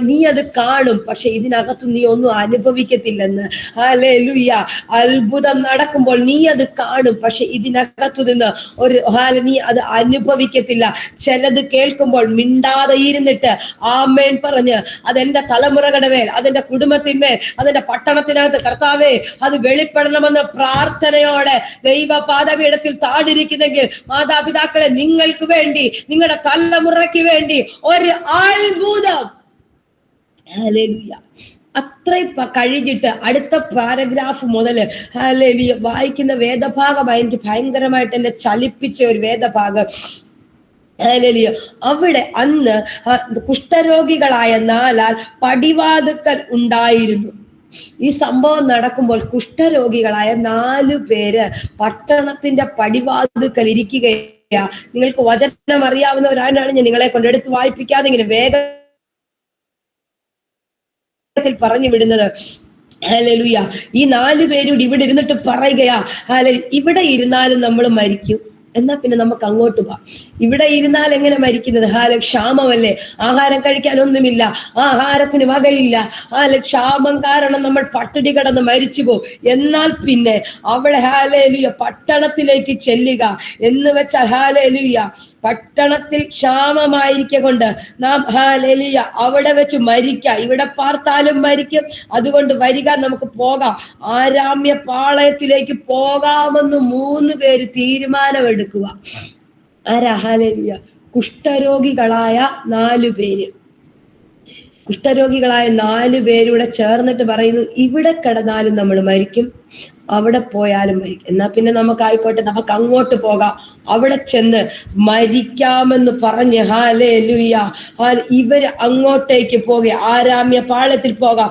നീ അത് കാണും, പക്ഷെ ഇതിനകത്ത് നീ ഒന്നും അനുഭവിക്കത്തില്ലെന്ന്. ഹല്ലേലൂയ. അത്ഭുതം നടക്കുമ്പോൾ നീ അത് കാണും, പക്ഷെ ഇതിനകത്തു നിന്ന് നീ അത് അനുഭവിക്കത്തില്ല. ചിലത് കേൾക്കുമ്പോൾ മിണ്ടാതെ ഇരുന്നിട്ട് ആമേൻ പറഞ്ഞ് അതെന്റെ തലമുറകളുടെ മേൽ, അതെന്റെ കുടുംബത്തിന്മേൽ, അതെന്റെ പട്ടണത്തിനകത്ത് കർത്താവേ അത് വെളിപ്പെടണമെന്ന് പ്രാർത്ഥനയോടെ ദൈവപാദപീഠത്തിൽ താടിരിക്കുന്നെങ്കിൽ മാതാപിതാക്കളെ, നിങ്ങൾക്ക് വേണ്ടി, നിങ്ങളുടെ തലമുറയ്ക്ക് വേണ്ടി ഒരു അത്ഭുതം. ഹല്ലേലൂയ. അത്രയും കഴിഞ്ഞിട്ട് അടുത്ത പാരഗ്രാഫ് മുതൽ ഹല്ലേലൂയ വായിക്കുന്ന വേദഭാഗമായി എനിക്ക് ഭയങ്കരമായിട്ട് എന്നെ ചലിപ്പിച്ച ഒരു വേദഭാഗം. ഹല്ലേലൂയ. അവിടെ അന്ന് കുഷ്ഠരോഗികളായ 4 പടിവാതുക്കൽ ഉണ്ടായിരുന്നു. ഈ സംഭവം നടക്കുമ്പോൾ കുഷ്ഠരോഗികളായ 4 പേര് പട്ടണത്തിന്റെ പടിവാതുക്കൽ ഇരിക്കുകയാ. നിങ്ങൾക്ക് വചനം അറിയാവുന്നവരാണ് ഞാൻ നിങ്ങളെ കൊണ്ട് എടുത്ത് വായിപ്പിക്കാതെ ഇങ്ങനെ വേഗത്തിൽ പറഞ്ഞു വിടുന്നത്. ഹല്ലേലൂയ. ഈ 4 പേരോട് ഇവിടെ ഇരുന്നിട്ട് പറയുകയാ, ഇവിടെ ഇരുന്നാലും നമ്മൾ മരിക്കും, എന്നാ പിന്നെ നമുക്ക് അങ്ങോട്ട് പോവാം. ഇവിടെ ഇരുന്നാൽ എങ്ങനെ മരിക്കുന്നത്? ക്ഷാമമല്ലേ, ആഹാരം കഴിക്കാനൊന്നുമില്ല, ആഹാരത്തിന് വകയില്ല, ക്ഷാമം കാരണം നമ്മൾ പട്ടിണി കിടന്ന് മരിച്ചു പോകും. എന്നാൽ പിന്നെ അവിടെ ഹല്ലേലൂയ പട്ടണത്തിലേക്ക് ചെല്ലുക എന്ന് വെച്ചാൽ ഹല്ലേലൂയ പട്ടണത്തിൽ ക്ഷാമമായിരിക്കൊണ്ട് നാം ഹല്ലേലൂയ അവിടെ വെച്ച് മരിക്കാം. ഇവിടെ പാർത്താലും മരിക്കും. അതുകൊണ്ട് വരിക, നമുക്ക് പോകാം, ആരാമ്യ പാളയത്തിലേക്ക് പോകാമെന്ന് 3 പേര് തീരുമാനമെടുക്കുക. ആരാ? ഹല്ലേലൂയ. കുഷ്ഠരോഗികളായ 4 പേര്. കുഷ്ഠരോഗികളായ 4 പേരൂടെ ചേർന്നിട്ട് പറയുന്നു, ഇവിടെ കിടന്നാലും നമ്മൾ മരിക്കും, അവിടെ പോയാലും മരിക്കും. എന്നാ പിന്നെ നമുക്കായിക്കോട്ടെ, നമുക്ക് അങ്ങോട്ട് പോകാം, അവിടെ ചെന്ന് മരിക്കാമെന്ന് പറഞ്ഞ് ഹല്ലേലൂയ ഇവര് അങ്ങോട്ടേക്ക് പോകുക, ആരാമ്യ പാളയത്തിൽ പോകാം.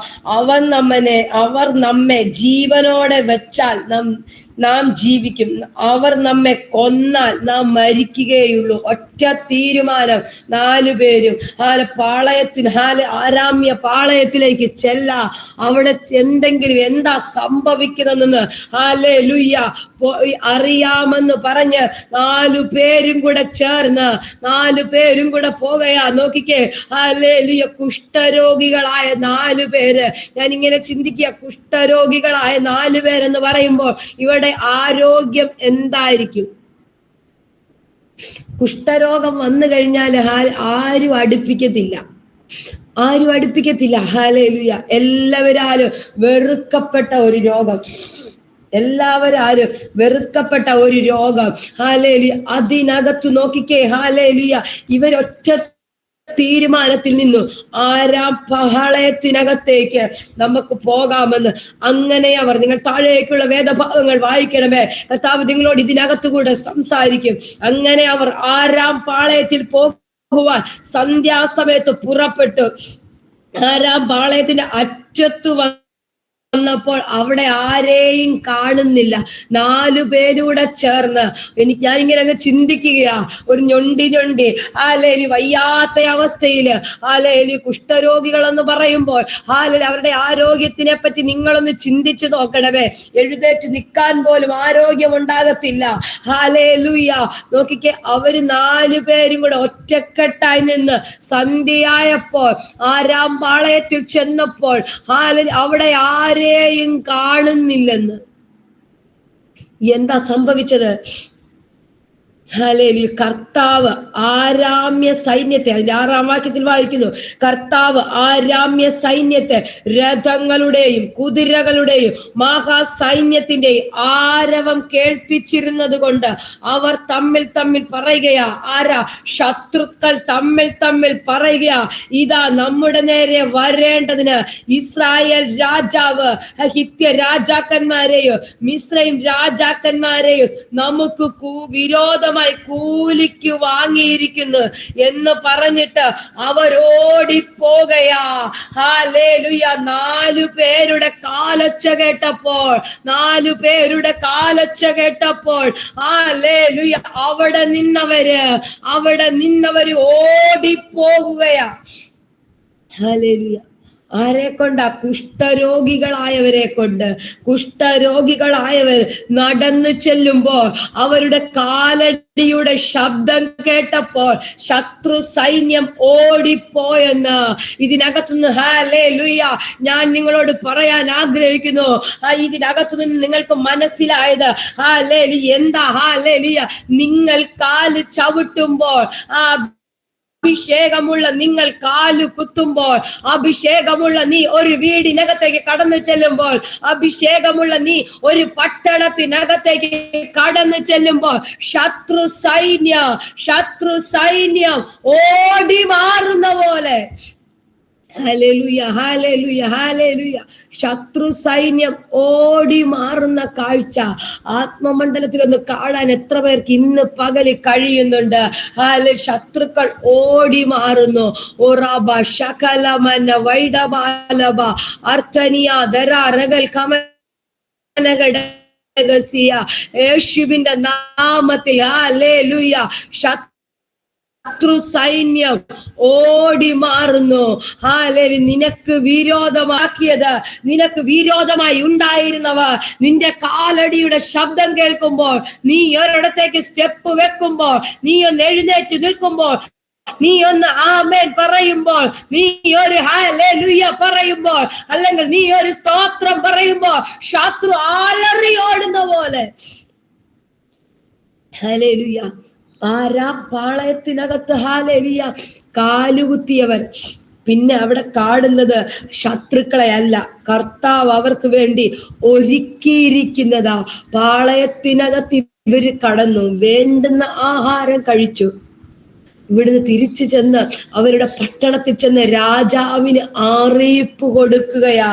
അവർ നമ്മെ ജീവനോടെ വെച്ചാൽ നാം ജീവിക്കും, അവർ നമ്മെ കൊന്നാൽ നാം മരിക്കുകയുള്ളൂ. ഒറ്റ തീരുമാനം, 4 പേരും ആരാമ്യ പാളയത്തിലേക്ക് ചെല്ലാ. അവിടെ എന്തെങ്കിലും എന്താ സംഭവിക്കുന്നതെന്ന് ഹല്ലേലൂയ അറിയാമെന്ന് പറഞ്ഞ് 4 പേരും കൂടെ ചേർന്ന് 4 പേരും കൂടെ പോകുകയാ. നോക്കിക്കേ, ഹല്ലേലൂയ കുഷ്ഠരോഗികളായ 4 പേര്. ഞാൻ ഇങ്ങനെ ചിന്തിക്കുക, കുഷ്ഠരോഗികളായ 4 പേരെന്ന് പറയുമ്പോൾ ഇവിടെ ആരോഗ്യം എന്തായിരിക്കും? കുഷ്ഠരോഗം വന്നു കഴിഞ്ഞാൽ ആരും അടുപ്പിക്കത്തില്ല. ഹല്ലേലൂയ എല്ലാവരും വെറുക്കപ്പെട്ട ഒരു രോഗം, വെറുക്കപ്പെട്ട ഒരു രോഗം. ഹല്ലേലൂയ അതിനകത്ത് നോക്കിക്കേ, ഹല്ലേലൂയ ഇവരൊറ്റ തീരുമാനത്തിൽ നിന്നു ആരാം പാളയത്തിനകത്തേക്ക് നമുക്ക് പോകാമെന്ന്. അങ്ങനെ അവർ, നിങ്ങൾ താഴേക്കുള്ള വേദഭാഗങ്ങൾ വായിക്കണമേ, കർത്താവ് നിങ്ങളോട് ഇതിനകത്തുകൂടെ സംസാരിക്കും. അങ്ങനെ അവർ ആരാം പാളയത്തിൽ പോകുവാൻ സന്ധ്യാസമയത്ത് പുറപ്പെട്ടു. ആരാം പാളയത്തിന്റെ അറ്റത്ത് വന്നപ്പോൾ അവിടെ ആരെയും കാണുന്നില്ല. 4 പേരൂടെ ചേർന്ന് ഞാനിങ്ങനെ അങ്ങ് ചിന്തിക്കുകയാ, ഒരു ഞൊണ്ടി വയ്യാത്ത അവസ്ഥയില് കുഷ്ഠരോഗികൾ എന്ന് പറയുമ്പോൾ അവരുടെ ആരോഗ്യത്തിനെ പറ്റി നിങ്ങളൊന്ന് ചിന്തിച്ചു നോക്കണമേ. എഴുന്നേറ്റ് നിൽക്കാൻ പോലും ആരോഗ്യം ഉണ്ടാകത്തില്ല. ഹല്ലേലൂയ നോക്കിക്കേ, അവര് 4 പേരും കൂടെ ഒറ്റക്കെട്ടായി നിന്ന് സന്ധ്യയായപ്പോൾ ആരാം പാളയത്തിൽ ചെന്നപ്പോൾ അവിടെ ആരെയും കാണുന്നില്ലെന്ന്. എന്താ സംഭവിച്ചത്? ഹല്ലേലൂയ കർത്താവ് ആരാമ്യ സൈന്യത്തെ, അതിന്റെ 6-ാം വാക്യത്തിൽ വായിക്കുന്നു, കർത്താവ് ആരാമ്യ സൈന്യത്തെ രഥങ്ങളുടെയും കുതിരകളുടെയും മഹാസൈന്യത്തിന്റെയും ആരവം കേൾപ്പിച്ചിരുന്നത് കൊണ്ട് അവർ തമ്മിൽ പറയുകയാ. ശത്രുക്കൾ തമ്മിൽ പറയുകയാ, ഇതാ നമ്മുടെ നേരെ വരേണ്ടതിന് ഇസ്രായേൽ രാജാവ് ഹിത്യ രാജാക്കന്മാരെയോ മിസ്രൈം രാജാക്കന്മാരെയോ നമുക്ക് വിരോധമായി കൂലിക്ക് വാങ്ങിയിരിക്കുന്നു എന്ന് പറഞ്ഞിട്ട് അവരോടിപ്പോകയാ. ഹല്ലേലൂയ 4 പേരുടെ കാലൊച്ച കേട്ടപ്പോൾ ഹല്ലേലൂയ അവിടെ നിന്നവര് ഓടിപ്പോകുകയാ. ഹല്ലേലൂയ ആരെ കൊണ്ടാ? കുഷ്ഠരോഗികളായവർ നടന്നു ചെല്ലുമ്പോൾ അവരുടെ കാലടിയുടെ ശബ്ദം കേട്ടപ്പോൾ ശത്രു സൈന്യം ഓടിപ്പോയെന്ന് ഇതിനകത്തുനിന്ന് ഹല്ലേലൂയ ഞാൻ നിങ്ങളോട് പറയാൻ ആഗ്രഹിക്കുന്നു. ഇതിനകത്തുനിന്ന് നിങ്ങൾക്ക് മനസ്സിലായത് എന്താ? ഹല്ലേലൂയ നിങ്ങൾ കാല് ചവിട്ടുമ്പോൾ, അഭിഷേകമുള്ള നിങ്ങൾ കാലു കുത്തുമ്പോൾ, അഭിഷേകമുള്ള നീ ഒരു വീടിനകത്തേക്ക് കടന്നു ചെല്ലുമ്പോൾ, അഭിഷേകമുള്ള നീ ഒരു പട്ടണത്തിനകത്തേക്ക് കടന്നു ചെല്ലുമ്പോൾ ശത്രു സൈന്യം ഓടി മാറുന്ന പോലെ. ഹല്ലേലൂയ ശത്രു സൈന്യം ഓടി മാറുന്ന കാഴ്ച ആത്മമണ്ഡലത്തിൽ ഒന്ന് കാണാൻ എത്ര പേർക്ക് ഇന്ന് പകല് കഴിയുന്നുണ്ട്? ശത്രുക്കൾ ഓടി മാറുന്നു. ഒറാബ ശകലമന വൈഡബാലബ അർത്ഥനിയ ദരാരകൽ കമനഗടഗസിയ യേശുവിന്റെ നാമത്തിൽ ഹല്ലേലൂയ ശത്രു സൈന്യം ഓടി മാറുന്നു. നിനക്ക് വിരോധമാക്കിയത്, നിനക്ക് വിരോധമായി ഉണ്ടായിരുന്നവർ നിന്റെ കാലടിയുടെ ശബ്ദം കേൾക്കുമ്പോൾ, നീ ഒരിടത്തേക്ക് സ്റ്റെപ്പ് വെക്കുമ്പോൾ, നീ ഒന്ന് എഴുന്നേറ്റ് നിൽക്കുമ്പോൾ, നീ ഒന്ന് ആമേൻ പറയുമ്പോൾ, നീ ഒരു ഹല്ലേലൂയ പറയുമ്പോൾ, അല്ലെങ്കിൽ നീ ഒരു സ്തോത്രം പറയുമ്പോൾ ശത്രു അലറി ഓടുന്ന പോലെ. ഹല്ലേലൂയ ആരാം പാളയത്തിനകത്ത് ഹല്ലേലൂയ കാലുകുത്തിയവൻ പിന്നെ അവിടെ കാണുന്നത് ശത്രുക്കളെ അല്ല, കർത്താവ് അവർക്ക് വേണ്ടി ഒരുക്കിയിരിക്കുന്നതാ. പാളയത്തിനകത്ത് ഇവര് കടന്നു, വേണ്ടുന്ന ആഹാരം കഴിച്ചു. ഇവിടുന്ന് തിരിച്ചു ചെന്ന് അവരുടെ പട്ടണത്തിൽ ചെന്ന് രാജാവിന് അറിയിപ്പ് കൊടുക്കുകയാ.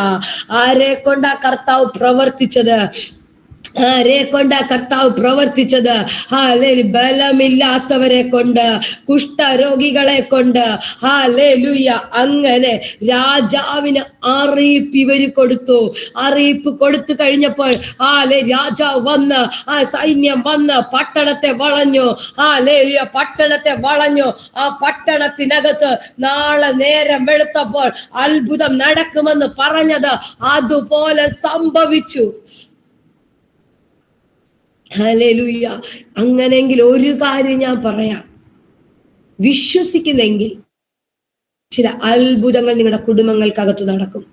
ആരെ കൊണ്ടാ കർത്താവ് പ്രവർത്തിച്ചത്? ആരെ കൊണ്ടാ കർത്താവ് പ്രവർത്തിച്ചത്? ബലമില്ലാത്തവരെ കൊണ്ട്, കുഷ്ഠരോഗികളെ കൊണ്ട്. ഹല്ലേലൂയ. അങ്ങനെ രാജാവിന് അറിയിപ്പ് ഇവര് കൊടുത്തു. അറിയിപ്പ് കൊടുത്തു കഴിഞ്ഞപ്പോൾ രാജാവ് വന്ന്, ആ സൈന്യം വന്ന് പട്ടണത്തെ വളഞ്ഞു. ഹല്ലേലൂയ. പട്ടണത്തെ വളഞ്ഞു. ആ പട്ടണത്തിനകത്ത് നാളെ നേരം വെളുത്തപ്പോൾ അത്ഭുതം നടക്കുമെന്ന് പറഞ്ഞത് അതുപോലെ സംഭവിച്ചു. ഹല്ലേലൂയ. അങ്ങനെയെങ്കിൽ ഒരു കാര്യം ഞാൻ പറയാം, വിശ്വസിക്കുന്നെങ്കിൽ ചില അത്ഭുതങ്ങൾ നിങ്ങളുടെ കുടുംബങ്ങൾക്കകത്ത് നടക്കും.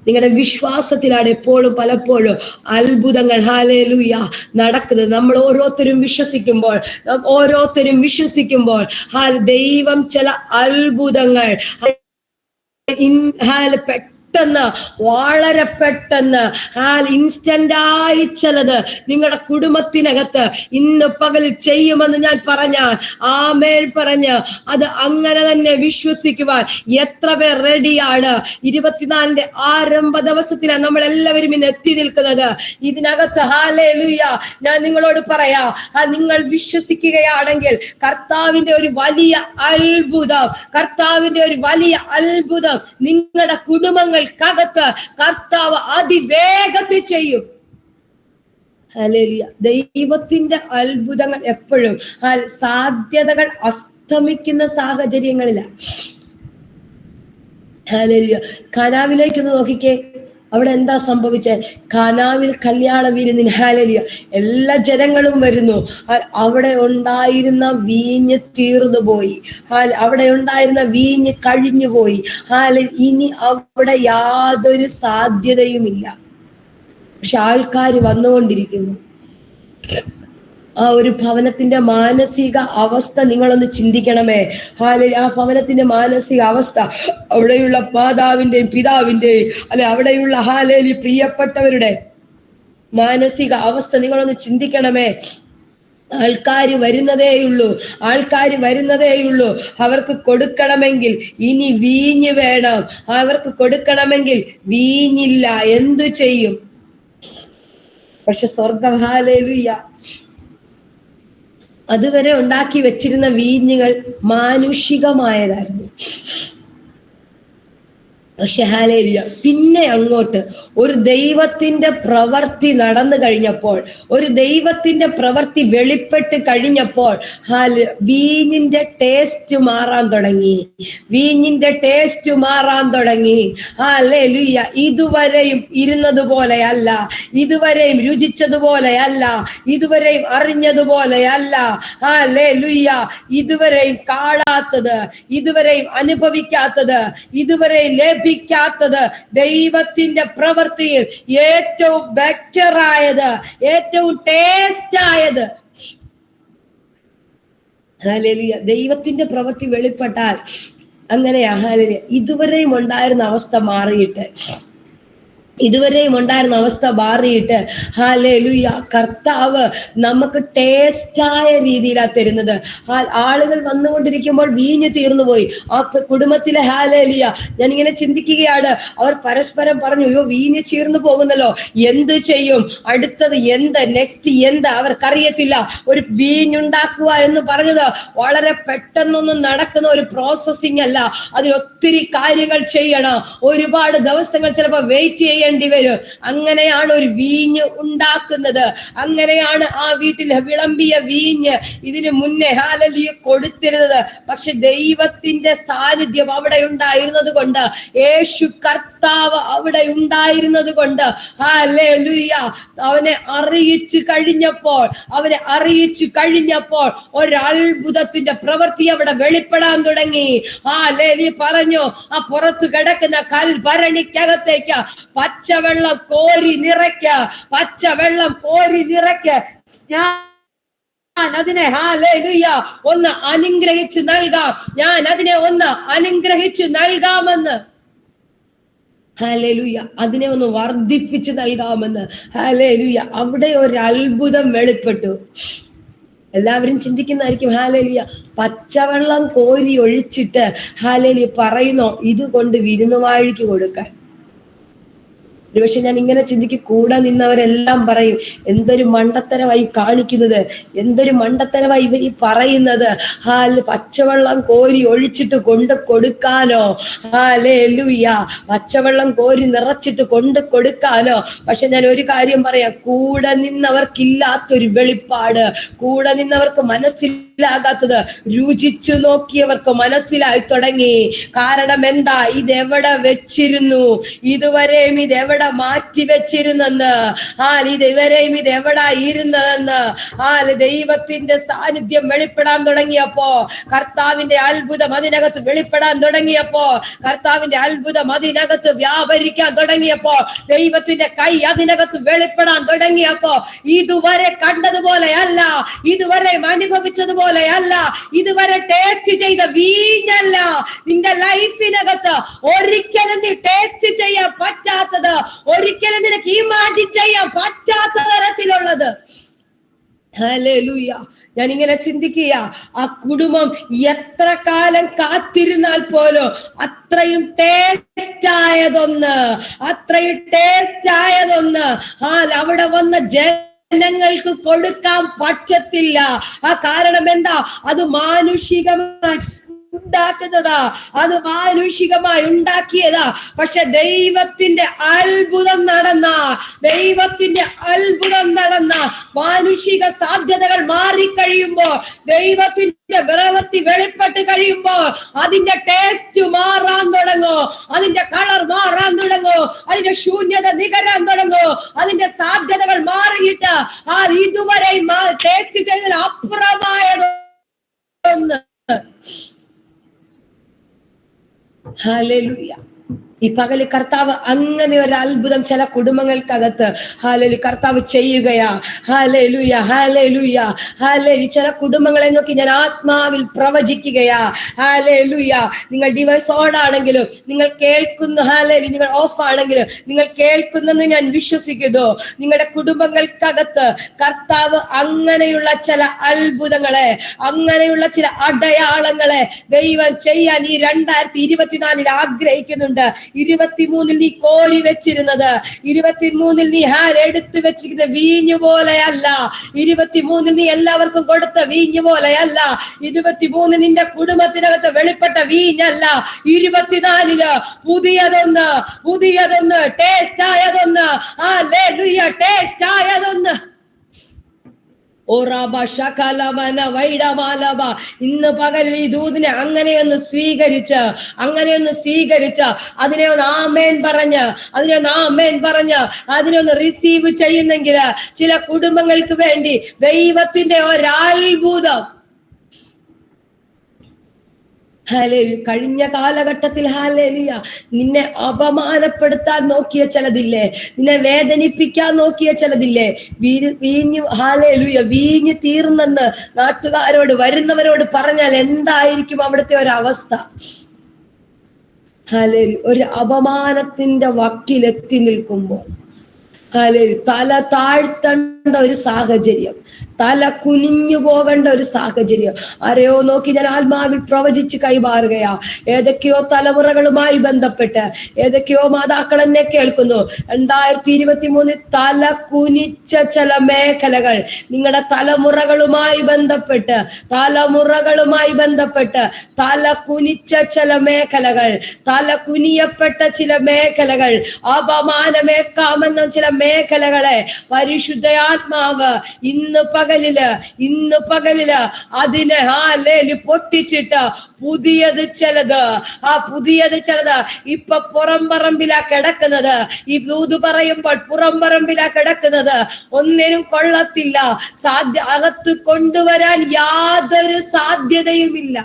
നിങ്ങളുടെ വിശ്വാസത്തിലാണ് എപ്പോഴും പലപ്പോഴും അത്ഭുതങ്ങൾ ഹല്ലേലൂയ നടക്കുന്നത്. നമ്മൾ ഓരോരുത്തരും വിശ്വസിക്കുമ്പോൾ ദൈവം ചില അത്ഭുതങ്ങൾ പെട്ടെന്ന്, വളരെ പെട്ടെന്ന്, ഇൻസ്റ്റന്റായി ചിലത് നിങ്ങളുടെ കുടുംബത്തിനകത്ത് ഇന്ന് പകൽ ചെയ്യുമെന്ന് ഞാൻ പറഞ്ഞാൽ ആമേൻ പറഞ്ഞ് അത് അങ്ങനെ തന്നെ വിശ്വസിക്കുവാൻ എത്ര പേർ റെഡിയാണ്? 24 ആരംഭ ദിവസത്തിലാണ് നമ്മൾ എല്ലാവരും ഇന്ന് എത്തി നിൽക്കുന്നത്. ഇതിനകത്ത് ഹല്ലേലൂയ ഞാൻ നിങ്ങളോട് പറയാ, നിങ്ങൾ വിശ്വസിക്കുകയാണെങ്കിൽ കർത്താവിന്റെ ഒരു വലിയ അത്ഭുതം നിങ്ങളുടെ കുടുംബങ്ങൾക്കകത്ത് കർത്താവ് അതിവേഗത്തിൽ ചെയ്യും. ഹല്ലേലൂയ. ദൈവത്തിന്റെ അത്ഭുതങ്ങൾ എപ്പോഴും സാധ്യതകൾ അസ്തമിക്കുന്ന സാഹചര്യങ്ങളിലാണ്. ഹല്ലേലൂയ. കാനാവിലേക്കൊന്ന് നോക്കിക്കേ, അവിടെ എന്താ സംഭവിച്ചേ? കാനാവിൽ കല്യാണ വിരുന്നിന് ഹല്ലേലൂയ എല്ലാ ജനങ്ങളും വരുന്നു. അവിടെ ഉണ്ടായിരുന്ന വീഞ്ഞ് തീർന്നു പോയി. അവിടെ ഉണ്ടായിരുന്ന വീഞ്ഞ് കഴിഞ്ഞു പോയി. ഇനി അവിടെ യാതൊരു സാധ്യതയുമില്ല. പക്ഷെ ആൾക്കാർ വന്നുകൊണ്ടിരിക്കുന്നു. ആ ഒരു ഭവനത്തിന്റെ മാനസിക അവസ്ഥ നിങ്ങളൊന്ന് ചിന്തിക്കണമേ. ആ ഭവനത്തിന്റെ മാനസിക അവസ്ഥ, അവിടെയുള്ള മാതാവിന്റെയും പിതാവിന്റെയും അവിടെയുള്ള പ്രിയപ്പെട്ടവരുടെ മാനസിക അവസ്ഥ നിങ്ങളൊന്ന് ചിന്തിക്കണമേ. ആൾക്കാർ വരുന്നതേയുള്ളൂ. അവർക്ക് കൊടുക്കണമെങ്കിൽ ഇനി വീഞ്ഞ് വേണം. അവർക്ക് കൊടുക്കണമെങ്കിൽ വീഞ്ഞില്ല. എന്തു ചെയ്യും? പക്ഷെ സ്വർഗം ഹല്ലേലൂയ അതുവരെ ഉണ്ടാക്കി വെച്ചിരുന്ന വീഞ്ഞുകൾ മാനുഷികമായതായിരുന്നു. പക്ഷെ ഹല്ലേലൂയ പിന്നെ അങ്ങോട്ട് ഒരു ദൈവത്തിന്റെ പ്രവൃത്തി നടന്നു കഴിഞ്ഞപ്പോൾ, ഒരു ദൈവത്തിന്റെ പ്രവൃത്തി വെളിപ്പെട്ട് കഴിഞ്ഞപ്പോൾ വീഞ്ഞിന്റെ ടേസ്റ്റ് മാറാൻ തുടങ്ങി. ഹല്ലേലൂയ. ഇതുവരെയും ഇരുന്നത് പോലെയല്ല, ഇതുവരെയും രുചിച്ചതുപോലെയല്ല, ഇതുവരെയും അറിഞ്ഞതുപോലെയല്ല. ഹല്ലേലൂയ. ഇതുവരെയും കാണാത്തത്, ഇതുവരെയും അനുഭവിക്കാത്തത്, ഇതുവരെയും ലഭിക്കാത്തത്, ദൈവത്തിന്റെ പ്രവൃത്തിയിൽ ഏറ്റവും ബെറ്റർ ആയത്, ഏറ്റവും ടേസ്റ്റ് ആയത്. ഹല്ലേലൂയ. ദൈവത്തിന്റെ പ്രവൃത്തി വെളിപ്പെട്ടാൽ അങ്ങനെയാ. ഹല്ലേലൂയ. ഇതുവരെയും ഉണ്ടായിരുന്ന അവസ്ഥ മാറിയിട്ട് ഹല്ലേലൂയ കർത്താവ് നമുക്ക് ടേസ്റ്റായ രീതിയിലാണ് തരുന്നത്. ആളുകൾ വന്നുകൊണ്ടിരിക്കുമ്പോൾ വീഞ്ഞ് തീർന്നു പോയി. ആ കുടുംബത്തിലെ ഹല്ലേലൂയ ഞാനിങ്ങനെ ചിന്തിക്കുകയാണ്. അവർ പരസ്പരം പറഞ്ഞു, അയ്യോ വീഞ്ഞ് തീർന്നു പോകുന്നല്ലോ, എന്ത് ചെയ്യും? അടുത്തത് നെക്സ്റ്റ് എന്ത്? അവർക്കറിയത്തില്ല. ഒരു വീഞ്ഞുണ്ടാക്കുക എന്ന് പറഞ്ഞത് വളരെ പെട്ടെന്നൊന്നും നടക്കുന്ന ഒരു പ്രോസസ്സിംഗ് അല്ല. അതിനൊത്തിരി കാര്യങ്ങൾ ചെയ്യണം. ഒരുപാട് ദിവസങ്ങൾ ചിലപ്പോൾ വെയിറ്റ് ചെയ്യണം വരും. അങ്ങനെയാണ് ഒരു വീഞ്ഞ് ഉണ്ടാക്കുന്നത്. അങ്ങനെയാണ് ആ വീട്ടിൽ വിളമ്പിയ വീഞ്ഞ് ഇതിനു മുന്നേ ഹല്ലേലൂയ കൊടുത്തിരുന്നത്. പക്ഷെ ദൈവത്തിന്റെ സാന്നിധ്യം അവിടെ ഉണ്ടായിരുന്നത് കൊണ്ട്, യേശു കർത്താവ് അവിടെ ഉണ്ടായിരുന്നത് കൊണ്ട് ഹല്ലേലൂയ അവനെ അറിയിച്ചു കഴിഞ്ഞപ്പോൾ ഒരത്ഭുതത്തിന്റെ പ്രവൃത്തി അവിടെ വെളിപ്പെടാൻ തുടങ്ങി. ഹല്ലേലൂയ പറഞ്ഞു, ആ പുറത്തു കിടക്കുന്ന കൽഭരണിക്കകത്തേക്ക് പച്ചവെള്ളം കോരി നിറയ്ക്ക. ഞാൻ അതിനെ ഹല്ലേലൂയ ഒന്ന് അനുഗ്രഹിച്ച് നൽകാമെന്ന്. ഹല്ലേലൂയ. അതിനെ ഒന്ന് വർദ്ധിപ്പിച്ച് നൽകാമെന്ന്. ഹല്ലേലൂയ. അവിടെ ഒരു അത്ഭുതം വെളിപ്പെട്ടു. എല്ലാവരും ചിന്തിക്കുന്നതായിരിക്കും ഹാലേലിയ പച്ചവെള്ളം കോരി ഒഴിച്ചിട്ട് ഹാലേലിയ പറയുന്നോ ഇതുകൊണ്ട് വിരുന്നുവാഴിക്ക് കൊടുക്കാൻ. ഒരുപക്ഷെ ഞാൻ ഇങ്ങനെ ചിന്തിക്കും, കൂടെ നിന്നവരെല്ലാം പറയും എന്തൊരു മണ്ടത്തരമായി കാണിക്കുന്നത്, എന്തൊരു മണ്ടത്തരമായി ഇവർ പറയുന്നത്. പച്ചവെള്ളം കോരി ഒഴിച്ചിട്ട് കൊണ്ട് കൊടുക്കാനോ? ഹല്ലേലൂയ. പച്ചവെള്ളം കോരി നിറച്ചിട്ട് കൊണ്ട് കൊടുക്കാനോ? പക്ഷെ ഞാൻ ഒരു കാര്യം പറയാം, കൂടെ നിന്നവർക്കില്ലാത്തൊരു വെളിപ്പാട്, കൂടെ നിന്നവർക്ക് മനസ്സിലാകാത്തത് രുചിച്ചു നോക്കിയവർക്ക് മനസ്സിലായി തുടങ്ങി. കാരണം എന്താ? ഇതെവിടെ വെച്ചിരുന്നു, ഇതുവരെയും ഇതെവിടെ മാറ്റി വെച്ചിരുന്നെന്ന്, ഇതുവരെയും ഇതെവിടാ ഇരുന്നതെന്ന്. ദൈവത്തിന്റെ സാന്നിധ്യം വെളിപ്പെടാൻ തുടങ്ങിയപ്പോ, കർത്താവിന്റെ അത്ഭുതം അതിനകത്ത് വെളിപ്പെടാൻ തുടങ്ങിയപ്പോ, കർത്താവിന്റെ അത്ഭുതം അതിനകത്ത് വ്യാപരിക്കാൻ തുടങ്ങിയപ്പോ, ദൈവത്തിന്റെ കൈ അതിനകത്ത് വെളിപ്പെടാൻ തുടങ്ങിയപ്പോ, ഇതുവരെ കണ്ടതുപോലെയല്ല, ഇതുവരെ അനുഭവിച്ചതുപോലെയല്ല, ഇതുവരെ ടേസ്റ്റ് ചെയ്ത വീഞ്ഞല്ല നിന്റെ ലൈഫിനകത്ത് ഒരിക്കലും നീ ടേസ്റ്റ് ചെയ്യാൻ പറ്റാത്തത്, ഒരിക്കലും നിനക്ക് ഇമാജിൻ ചെയ്യാൻ പറ്റാത്ത തരത്തിലുള്ളത്. ഹല്ലേലൂയ. ഞാൻ ഇങ്ങനെ ചിന്തിക്കുക, ആ കുടുംബം എത്ര കാലം കാത്തിരുന്നാൽ പോലും അത്രയും ടേസ്റ്റ് ആയതൊന്ന്, അത്രയും ടേസ്റ്റ് ആയതൊന്ന് അവിടെ വന്ന ജനങ്ങൾക്ക് കൊടുക്കാൻ പറ്റത്തില്ല. കാരണം എന്താ? അത് മാനുഷികമായി ഉണ്ടാക്കുന്നതാ, അത് മാനുഷികമായി ഉണ്ടാക്കിയതാ. പക്ഷെ ദൈവത്തിന്റെ അത്ഭുതം നടന്ന, ദൈവത്തിന്റെ അത്ഭുതം നടന്ന മാനുഷിക സാധ്യതകൾ മാറിക്കഴിയുമ്പോ, ദൈവത്തിന്റെ പ്രവൃത്തി വെളിപ്പെട്ട് കഴിയുമ്പോ അതിന്റെ ടേസ്റ്റ് മാറാൻ തുടങ്ങോ, അതിന്റെ കളർ മാറാൻ തുടങ്ങോ, അതിന്റെ ശൂന്യത നികരാൻ തുടങ്ങോ, അതിന്റെ സാധ്യതകൾ മാറിയിട്ട് ഇതുവരെ ടേസ്റ്റ് ചെയ്തതിന് അപ്പുറമായതൊന്ന്. ഹല്ലേലൂയ. ഈ പകല് കർത്താവ് അങ്ങനെ ഒരു അത്ഭുതം ചില കുടുംബങ്ങൾക്കകത്ത് കർത്താവ് ചെയ്യുകയാ. ഹല്ലേലൂയ, ഹല്ലേലൂയ, ഹല്ലേലൂയ. ചില കുടുംബങ്ങളെ നോക്കി ഞാൻ ആത്മാവിൽ പ്രവചിക്കുകയാ. ഹല്ലേലൂയ. നിങ്ങൾ ഡിവൈസോടാണെങ്കിലും നിങ്ങൾ കേൾക്കുന്ന, ഹല്ലേലൂയ, നിങ്ങൾ ഓഫ് ആണെങ്കിലും നിങ്ങൾ കേൾക്കുന്നെന്ന് ഞാൻ വിശ്വസിക്കുന്നു. നിങ്ങളുടെ കുടുംബങ്ങൾക്കകത്ത് കർത്താവ് അങ്ങനെയുള്ള ചില അത്ഭുതങ്ങളെ, അങ്ങനെയുള്ള ചില അടയാളങ്ങളെ ദൈവം ചെയ്യാൻ ഈ 2024 ആഗ്രഹിക്കുന്നുണ്ട്. 23 നീ കോരി വെച്ചിരുന്നത്, 23 നീ എടുത്തു വെച്ചിരിക്കുന്ന വീഞ്ഞു പോലെയല്ല, 23 നീ എല്ലാവർക്കും കൊടുത്ത വീഞ്ഞു പോലെയല്ല, 23 നിന്റെ കുടുംബത്തിനകത്ത് വെളിപ്പെട്ട വീഞ്ഞല്ല, 24 പുതിയതൊന്ന്, പുതിയതൊന്ന്, ടേസ്റ്റ് ആയതൊന്ന്. ഹല്ലേലൂയ, ടേസ്റ്റ് ആയതൊന്ന്. ഇന്ന് പകൽ ഈ ദൂതിനെ അങ്ങനെയൊന്ന് സ്വീകരിച്ച്, അങ്ങനെയൊന്ന് സ്വീകരിച്ച് അതിനെ ഒന്ന് ആമേൻ പറഞ്ഞ്, അതിനെ ഒന്ന് ആമേൻ പറഞ്ഞ് അതിനെ ഒന്ന് റിസീവ് ചെയ്യുന്നെങ്കിൽ ചില കുടുംബങ്ങൾക്ക് വേണ്ടി ദൈവത്തിന്റെ ഒരത്ഭുതം. ഹല്ലേലൂയ. കഴിഞ്ഞ കാലഘട്ടത്തിൽ ഹല്ലേലൂയ നിന്നെ അപമാനപ്പെടുത്താൻ നോക്കിയ ചിലതില്ലേ, നിന്നെ വേദനിപ്പിക്കാൻ നോക്കിയ ചിലതില്ലേ, വീഞ്ഞു ഹല്ലേലൂയ വീഞ്ഞു തീർന്നെന്ന് നാട്ടുകാരോട് വരുന്നവരോട് പറഞ്ഞാൽ എന്തായിരിക്കും അവിടുത്തെ ഒരവസ്ഥ? ഹല്ലേലൂയ. ഒരു അപമാനത്തിന്റെ വക്കിലെത്തി നിൽക്കുമ്പോൾ തല താഴ്ത്തേണ്ട ഒരു സാഹചര്യം, തല കുനിഞ്ഞു പോകേണ്ട ഒരു സാഹചര്യം ആരെയോ നോക്കി ഞാൻ ആത്മാവിൽ പ്രവചിച്ച് കൈമാറുകയാ. ഏതൊക്കെയോ തലമുറകളുമായി ബന്ധപ്പെട്ട് ഏതൊക്കെയോ മാതാക്കൾ എന്നെ കേൾക്കുന്നു. 2023 തല കുനിച്ച ചില മേഖലകൾ, നിങ്ങളുടെ തലമുറകളുമായി ബന്ധപ്പെട്ട്, തലമുറകളുമായി ബന്ധപ്പെട്ട് തല കുനിച്ച ചില മേഖലകൾ, തല കുനിയപ്പെട്ട ചില മേഖലകൾ, അപമാനമേക്കാമെന്ന ചില മേഖലകളെ പരിശുദ്ധയാത്മാവ് ഇന്ന് പകലില് അതിനെ പൊട്ടിച്ചിട്ട് പുതിയത് ചിലത്, പുതിയത് ചിലത് ഇപ്പൊ പുറംപറമ്പിലാ കിടക്കുന്നത്. ഈ ദൂത് പറയുമ്പോൾ പുറംപറമ്പിലാ കിടക്കുന്നത്. ഒന്നിനും കൊള്ളത്തില്ല, അകത്ത് കൊണ്ടുവരാൻ യാതൊരു സാധ്യതയുമില്ല.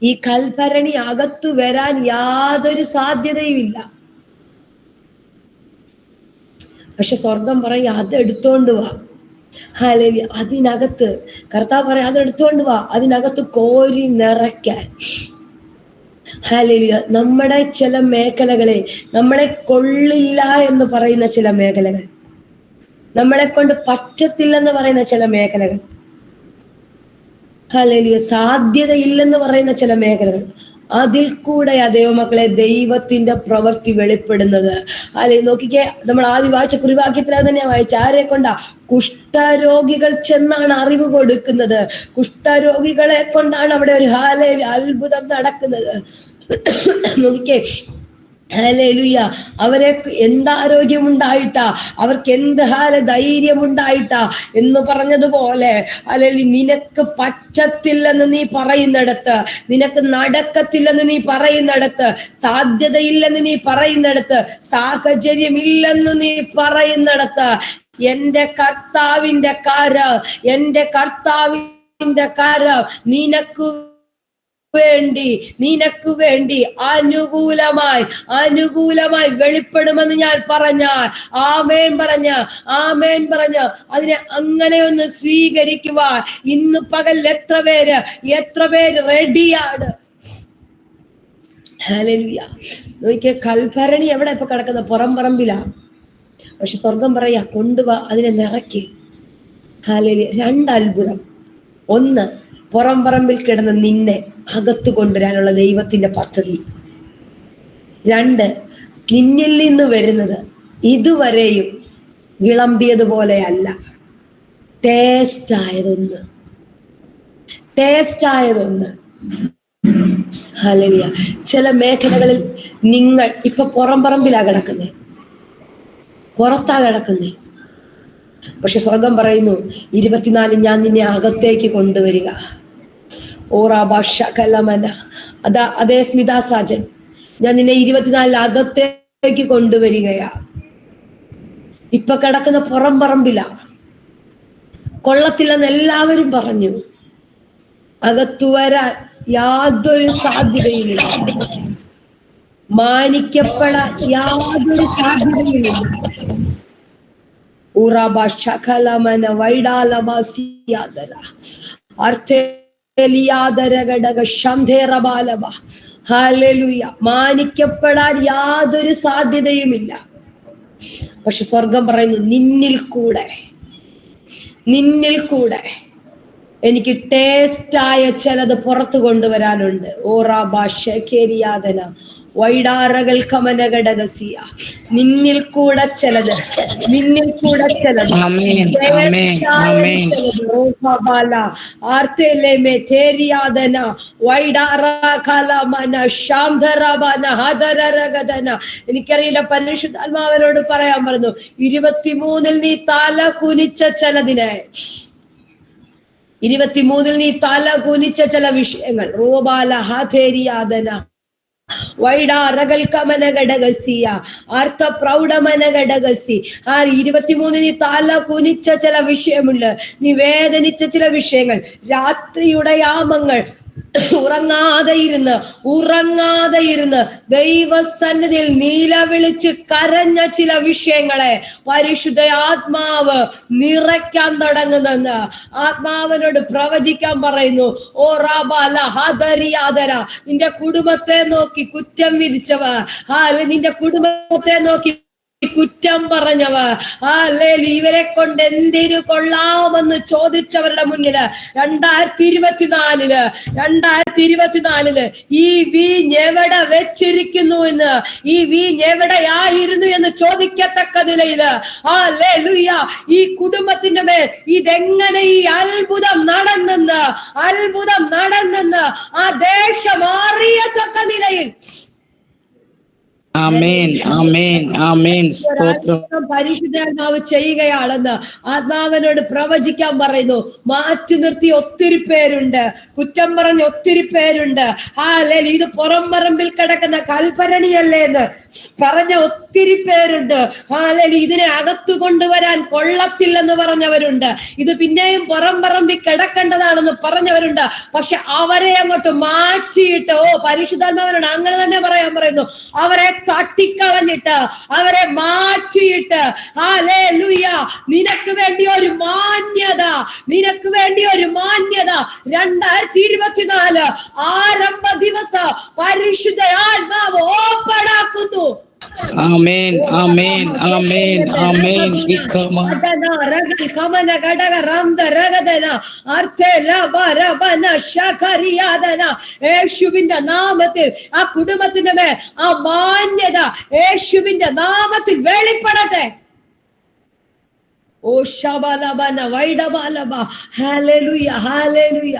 ഈ കൽഭരണി അകത്തു വരാൻ യാതൊരു സാധ്യതയുമില്ല. പക്ഷെ സ്വർഗം പറയും അതെടുത്തോണ്ട് വാ. ഹല്ലേലൂയ. അതിനകത്ത് കർത്താവ് പറയാം അതെടുത്തോണ്ട് വാ, അതിനകത്ത് കോരി നിറയ്ക്കാൻ. ഹല്ലേലൂയ. നമ്മുടെ ചില മേഖലകളെ, നമ്മളെ കൊള്ളില്ല എന്ന് പറയുന്ന ചില മേഖലകൾ, നമ്മളെ കൊണ്ട് പറ്റത്തില്ലെന്ന് പറയുന്ന ചില മേഖലകൾ, ഹല്ലേലൂയ, സാധ്യതയില്ലെന്ന് പറയുന്ന ചില മേഖലകൾ, അതിൽ കൂടെ ദൈവമക്കളെ ദൈവത്തിന്റെ പ്രവൃത്തി വെളിപ്പെടുന്നത്. അല്ലെ, നോക്കിക്കേ, നമ്മൾ ആദ്യം വായിച്ച കുറിവാക്യത്തിൽ അത് തന്നെയാ വായിച്ച. ആരെ കൊണ്ടാ? കുഷ്ഠരോഗികൾ ചെന്നാണ് അറിവ് കൊടുക്കുന്നത്. കുഷ്ഠരോഗികളെ കൊണ്ടാണ് അവിടെ ഒരു അത്ഭുതം നടക്കുന്നത്. നോക്കിക്കേ, ഹല്ലേലൂയ, അവരെ എന്താരോഗ്യമുണ്ടായിട്ടാ, അവർക്ക് എന്ത് ധൈര്യമുണ്ടായിട്ടാ എന്ന് പറഞ്ഞതുപോലെ, അല്ലെങ്കിൽ നിനക്ക് പറ്റത്തില്ലെന്ന് നീ പറയുന്നിടത്ത്, നിനക്ക് നടക്കത്തില്ലെന്ന് നീ പറയുന്നിടത്ത്, സാധ്യതയില്ലെന്ന് നീ പറയുന്നിടത്ത്, സാഹചര്യമില്ലെന്ന് നീ പറയുന്നിടത്ത്, എന്റെ കർത്താവിന്റെ കരം നിനക്ക് വേണ്ടി അനുകൂലമായി വെളിപ്പെടുമെന്ന് ഞാൻ പറഞ്ഞാൽ ആമേൻ പറഞ്ഞ അതിനെ അങ്ങനെ ഒന്ന് സ്വീകരിക്കുവാൻ ഇന്ന് പകൽ എത്ര പേര് റെഡിയാണ്? ഹല്ലേലൂയ. നോക്കിയ കൽഭരണി എവിടെ ഇപ്പൊ കിടക്കുന്ന? പുറംപറമ്പിലാ. പക്ഷെ സ്വർഗം പറയാ, കൊണ്ടുവാ, അതിനെ നിറയ്ക്ക്. ഹല്ലേലൂയ. 2 അത്ഭുതം. 1, പുറംപറമ്പിൽ കിടന്ന നിന്നെ അകത്തു കൊണ്ടുവരാനുള്ള ദൈവത്തിന്റെ പദ്ധതി. 2, നിന്നിൽ നിന്ന് വരുന്നത് ഇതുവരെയും വിളമ്പിയതുപോലെയല്ല, ടേസ്റ്റ് ആയതൊന്ന്. ഹല്ലേലൂയ. ചില മേഖലകളിൽ നിങ്ങൾ ഇപ്പൊ പുറംപറമ്പിലാ കിടക്കുന്നേ, പുറത്താ കിടക്കുന്നേ. പക്ഷെ സ്വർഗം പറയുന്നു 24 ഞാൻ നിന്നെ അകത്തേക്ക് കൊണ്ടുവരിക. അതേ സ്മിതാ സാജൻ, ഞാൻ നിന്നെ 24 അകത്തേക്ക് കൊണ്ടുവരികയാ. ഇപ്പൊ കിടക്കുന്ന പുറംപറമ്പിലാ, കൊള്ളത്തില്ലെന്ന് എല്ലാവരും പറഞ്ഞു. അകത്തു വരാൻ യാതൊരു സാധ്യതയുമില്ല, മാനിക്കപ്പെടാൻ യാതൊരു സാധ്യതയുമില്ല. മാനിക്കപ്പെടാൻ യാതൊരു സാധ്യതയുമില്ല. പക്ഷെ സ്വർഗം പറയുന്നു, നിന്നിൽ കൂടെ എനിക്ക് ടേസ്റ്റായ ചിലത് പുറത്തു കൊണ്ടുവരാനുണ്ട്. ഓറാബാഷേരിയാദന വൈഡാറകൾ കമനഘടകസിയ, നിന്നിൽ കൂടെ ചിലത് എനിക്കറിയില്ല. പരിശുദ്ധാത്മാവനോട് പറയാൻ പറഞ്ഞു, 23 നീ തല കുനിച്ച ചിലതിനെ, 23 നീ തല കുനിച്ച ചില വിഷയങ്ങൾ, റോബാല ഹാഥേരിയാദന വൈഡാറകൾ കമനഘടകസിയ അർത്ഥ പ്രൗഢമനഘടകസി. 23 നീ തല കുനിച്ച ചില വിഷയമുണ്ട്, നീ വേദനിച്ച ചില വിഷയങ്ങൾ, രാത്രിയുടെ യാമങ്ങൾ ഉറങ്ങാതെ ഇരുന്ന് ദൈവസന്നിധിയിൽ നിലവിളിച്ച് കരഞ്ഞ ചില വിഷയങ്ങളെ പരിശുദ്ധ ആത്മാവ് നിറയ്ക്കാൻ തുടങ്ങുന്നെന്ന് ആത്മാവിനോട് പ്രവചിക്കാൻ പറയുന്നു. ഓ റാബാല ഹദരിയാദര, നിന്റെ കുടുംബത്തെ നോക്കി കുറ്റം വിധിച്ചവർ, നിന്റെ കുടുംബത്തെ നോക്കി കുറ്റം പറഞ്ഞവർ, ഇവരെ കൊണ്ട് എന്തിനു കൊള്ളാമെന്ന് ചോദിച്ചവരുടെ മുന്നിൽ 2024 ഈ വീഞ്ഞ് എവിടെ വെച്ചിരിക്കുന്നു എന്ന്, ഈ വീഞ്ഞ് എവിടെയായിരുന്നു എന്ന് ചോദിക്കത്തക്ക നിലയില് ഈ കുടുംബത്തിന്റെ മേൽ ഇതെങ്ങനെ ഈ അത്ഭുതം നടന്നെന്ന് ആ ദേശം അറിയത്തക്ക നിലയിൽ പരിശുദ്ധാത്മാവ് ചെയ്യുകയാണെന്ന് ആത്മാവിനോട് പ്രവചിക്കാൻ പറയുന്നു. മാറ്റി നിർത്തി ഒത്തിരി പേരുണ്ട്, കുറ്റം പറഞ്ഞ ഒത്തിരി പേരുണ്ട്. ഇത് പുറംപറമ്പിൽ കിടക്കുന്ന കൽഭരണിയല്ലേ എന്ന് പറഞ്ഞ ഒത്തിരി പേരുണ്ട്. ഇതിനെ അകത്തു കൊണ്ടുവരാൻ കൊള്ളത്തില്ലെന്ന് പറഞ്ഞവരുണ്ട്, ഇത് പിന്നെയും പുറംപറമ്പിൽ കിടക്കേണ്ടതാണെന്ന് പറഞ്ഞവരുണ്ട്. പക്ഷെ അവരെ അങ്ങോട്ട് മാറ്റിയിട്ട്, പരിശുദ്ധാത്മാവിനോട് അങ്ങനെ തന്നെ പറയാൻ പറയുന്നു, അവരെ തട്ടിക്കളഞ്ഞിട്ട്, അവരെ മാറ്റിയിട്ട്, നിനക്ക് വേണ്ടി ഒരു മാന്യത 2024 ആരംഭ ദിവസം പരിശുദ്ധ ആത്മാവ് ഓപ്പണാക്കുന്നു. Amen, amen, amen, amen. Ikama. യേശുവിന്റെ നാമത്തിൽ ആ കുടുംബത്തിന്റെ മേൽ ആ മാന്യത യേശുവിന്റെ നാമത്തിൽ വെളിപ്പെടട്ടെ. ഓ ശബലബന വൈഡബാലബ. Hallelujah, hallelujah.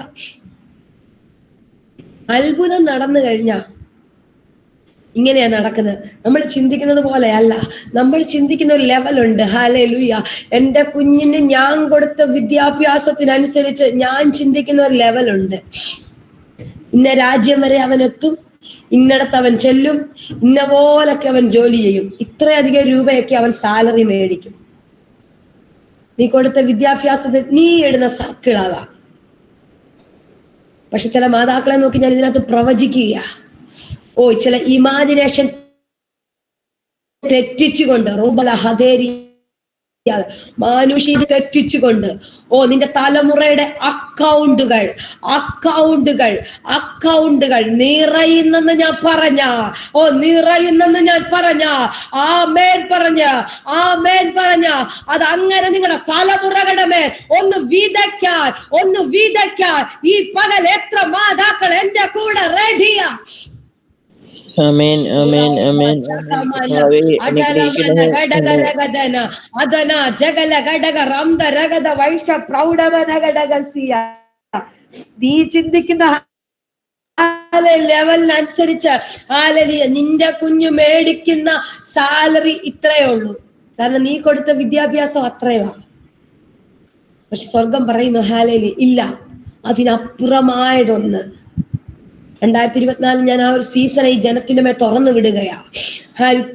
അത്ഭുതം നടന്നു കഴിഞ്ഞാ ഇങ്ങനെയാ നടക്കുന്നത്. നമ്മൾ ചിന്തിക്കുന്നത് പോലെയല്ല. നമ്മൾ ചിന്തിക്കുന്ന ഒരു ലെവലുണ്ട്. ഹല്ലേലൂയ. എൻ്റെ കുഞ്ഞിന് ഞാൻ കൊടുത്ത വിദ്യാഭ്യാസത്തിനനുസരിച്ച് ഞാൻ ചിന്തിക്കുന്ന ഒരു ലെവലുണ്ട്. ഇന്ന രാജ്യം വരെ അവൻ എത്തും, ഇന്നടത്ത് അവൻ ചെല്ലും, ഇന്ന പോലൊക്കെ അവൻ ജോലി ചെയ്യും, ഇത്രയധികം രൂപയൊക്കെ അവൻ സാലറി മേടിക്കും. നീ കൊടുത്ത വിദ്യാഭ്യാസത്തിൽ നീ ഇടുന്ന സർക്കിളാകാം. പക്ഷെ ചില മാതാക്കളെ നോക്കി ഞാൻ ഇതിനകത്ത് പ്രവചിക്കുക. ചില ഇമാജിനേഷൻ തെറ്റിച്ചുകൊണ്ട് മാനുഷിക തെറ്റിച്ചുകൊണ്ട് നിന്റെ തലമുറയുടെ അക്കൗണ്ടുകൾ നിറയുന്നെന്ന് ഞാൻ പറഞ്ഞ ആമേൻ പറഞ്ഞ അത് അങ്ങനെ നിങ്ങളുടെ തലമുറകളുടെ മേൽ ഒന്ന് വിതയ്ക്കാൻ ഈ പകൽ എത്ര മാതാക്കൾ എന്റെ കൂടെ റെഡിയാ? ആമേൻ, ആമേൻ, ആമേൻ. നീ ചിന്തിക്കുന്ന ലെവലിനനുസരിച്ച് നിന്റെ കുഞ്ഞു മേടിക്കുന്ന സാലറി ഇത്രയേ ഉള്ളൂ. കാരണം നീ കൊടുത്ത വിദ്യാഭ്യാസം അത്രയുമാണ്. പക്ഷെ സ്വർഗം പറയുന്നു ഹാലലി ഇല്ല, അതിനപ്പുറമായതൊന്ന്. 2024 ഞാൻ ആ ഒരു സീസൺ ഈ ജനത്തിന്റെ മേൽ തുറന്നു വിടുകയാ.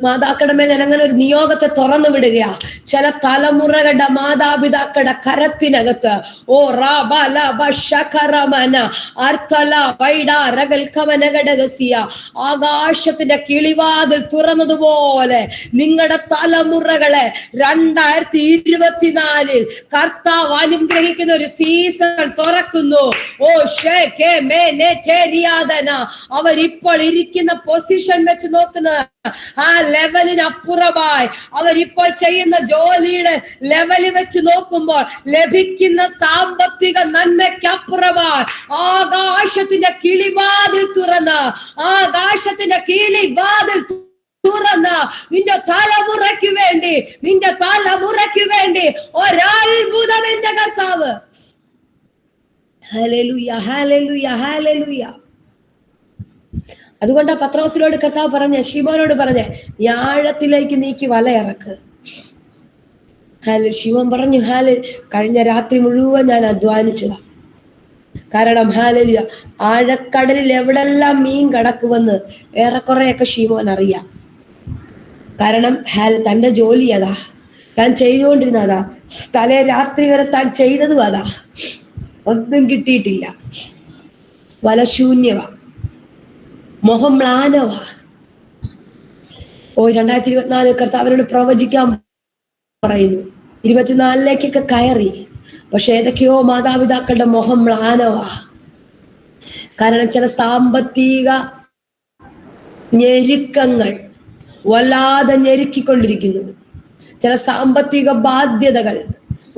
മാതാക്കളുടെ മേൽ ഞാൻ അങ്ങനെ ഒരു നിയോഗത്തെ തുറന്നു വിടുകയാ. ചില തലമുറകളുടെ മാതാപിതാക്കളുടെ കരത്തിനകത്ത് ആകാശത്തിന്റെ കിളിവാതിൽ തുറന്നതുപോലെ നിങ്ങളുടെ തലമുറകളെ 2024 കർത്താവ് അനുഗ്രഹിക്കുന്ന ഒരു സീസൺ തുറക്കുന്നു. അവരിപ്പോൾ ഇരിക്കുന്ന പൊസിഷൻ വെച്ച് നോക്കുന്നത് ആ ലെവലിനപ്പുറമായി അവരിപ്പോൾ ചെയ്യുന്ന ജോലിയുടെ ലെവല് വെച്ച് നോക്കുമ്പോൾ ലഭിക്കുന്ന സാമ്പത്തിക നന്മയ്ക്കപ്പുറമായി ആകാശത്തിന്റെ കിളിവാതിൽ തുറന്ന് നിന്റെ തലമുറയ്ക്ക് വേണ്ടി ഒരത്ഭുതം എന്റെ കർത്താവ്. ഹല്ലേലൂയ, ഹല്ലേലൂയ, ഹല്ലേലൂയ. അതുകൊണ്ടാ പത്രോസിനോട് കർത്താവ് ശിമോനോട് പറഞ്ഞ ആഴത്തിലേക്ക് നീക്കി വലയിറക്ക്. ശിവൻ പറഞ്ഞു കഴിഞ്ഞ രാത്രി മുഴുവൻ ഞാൻ അധ്വാനിച്ചതാ. കാരണം ആഴക്കടലിൽ എവിടെല്ലാം മീൻ കിടക്കുമെന്ന് ഏറെക്കുറെയൊക്കെ ശിമോൻ അറിയാം. കാരണം തന്റെ ജോലി അതാ, താൻ ചെയ്തുകൊണ്ടിരുന്നതാ, തലേ രാത്രി വരെ താൻ ചെയ്തതും അതാ. ഒന്നും കിട്ടിയിട്ടില്ല, വലശൂന്യവാ, മുഖം മ്ലാനവാ. 2024 കർത്താവിനോട് പ്രവചിക്കാൻ പറയുന്നു. 24 കയറി. പക്ഷെ ഏതൊക്കെയോ മാതാപിതാക്കളുടെ മുഖം മ്ലാനവാ. കാരണം ചില സാമ്പത്തിക ഞെരുക്കങ്ങൾ വല്ലാതെ ഞെരുക്കിക്കൊണ്ടിരിക്കുന്നു. ചില സാമ്പത്തിക ബാധ്യതകൾ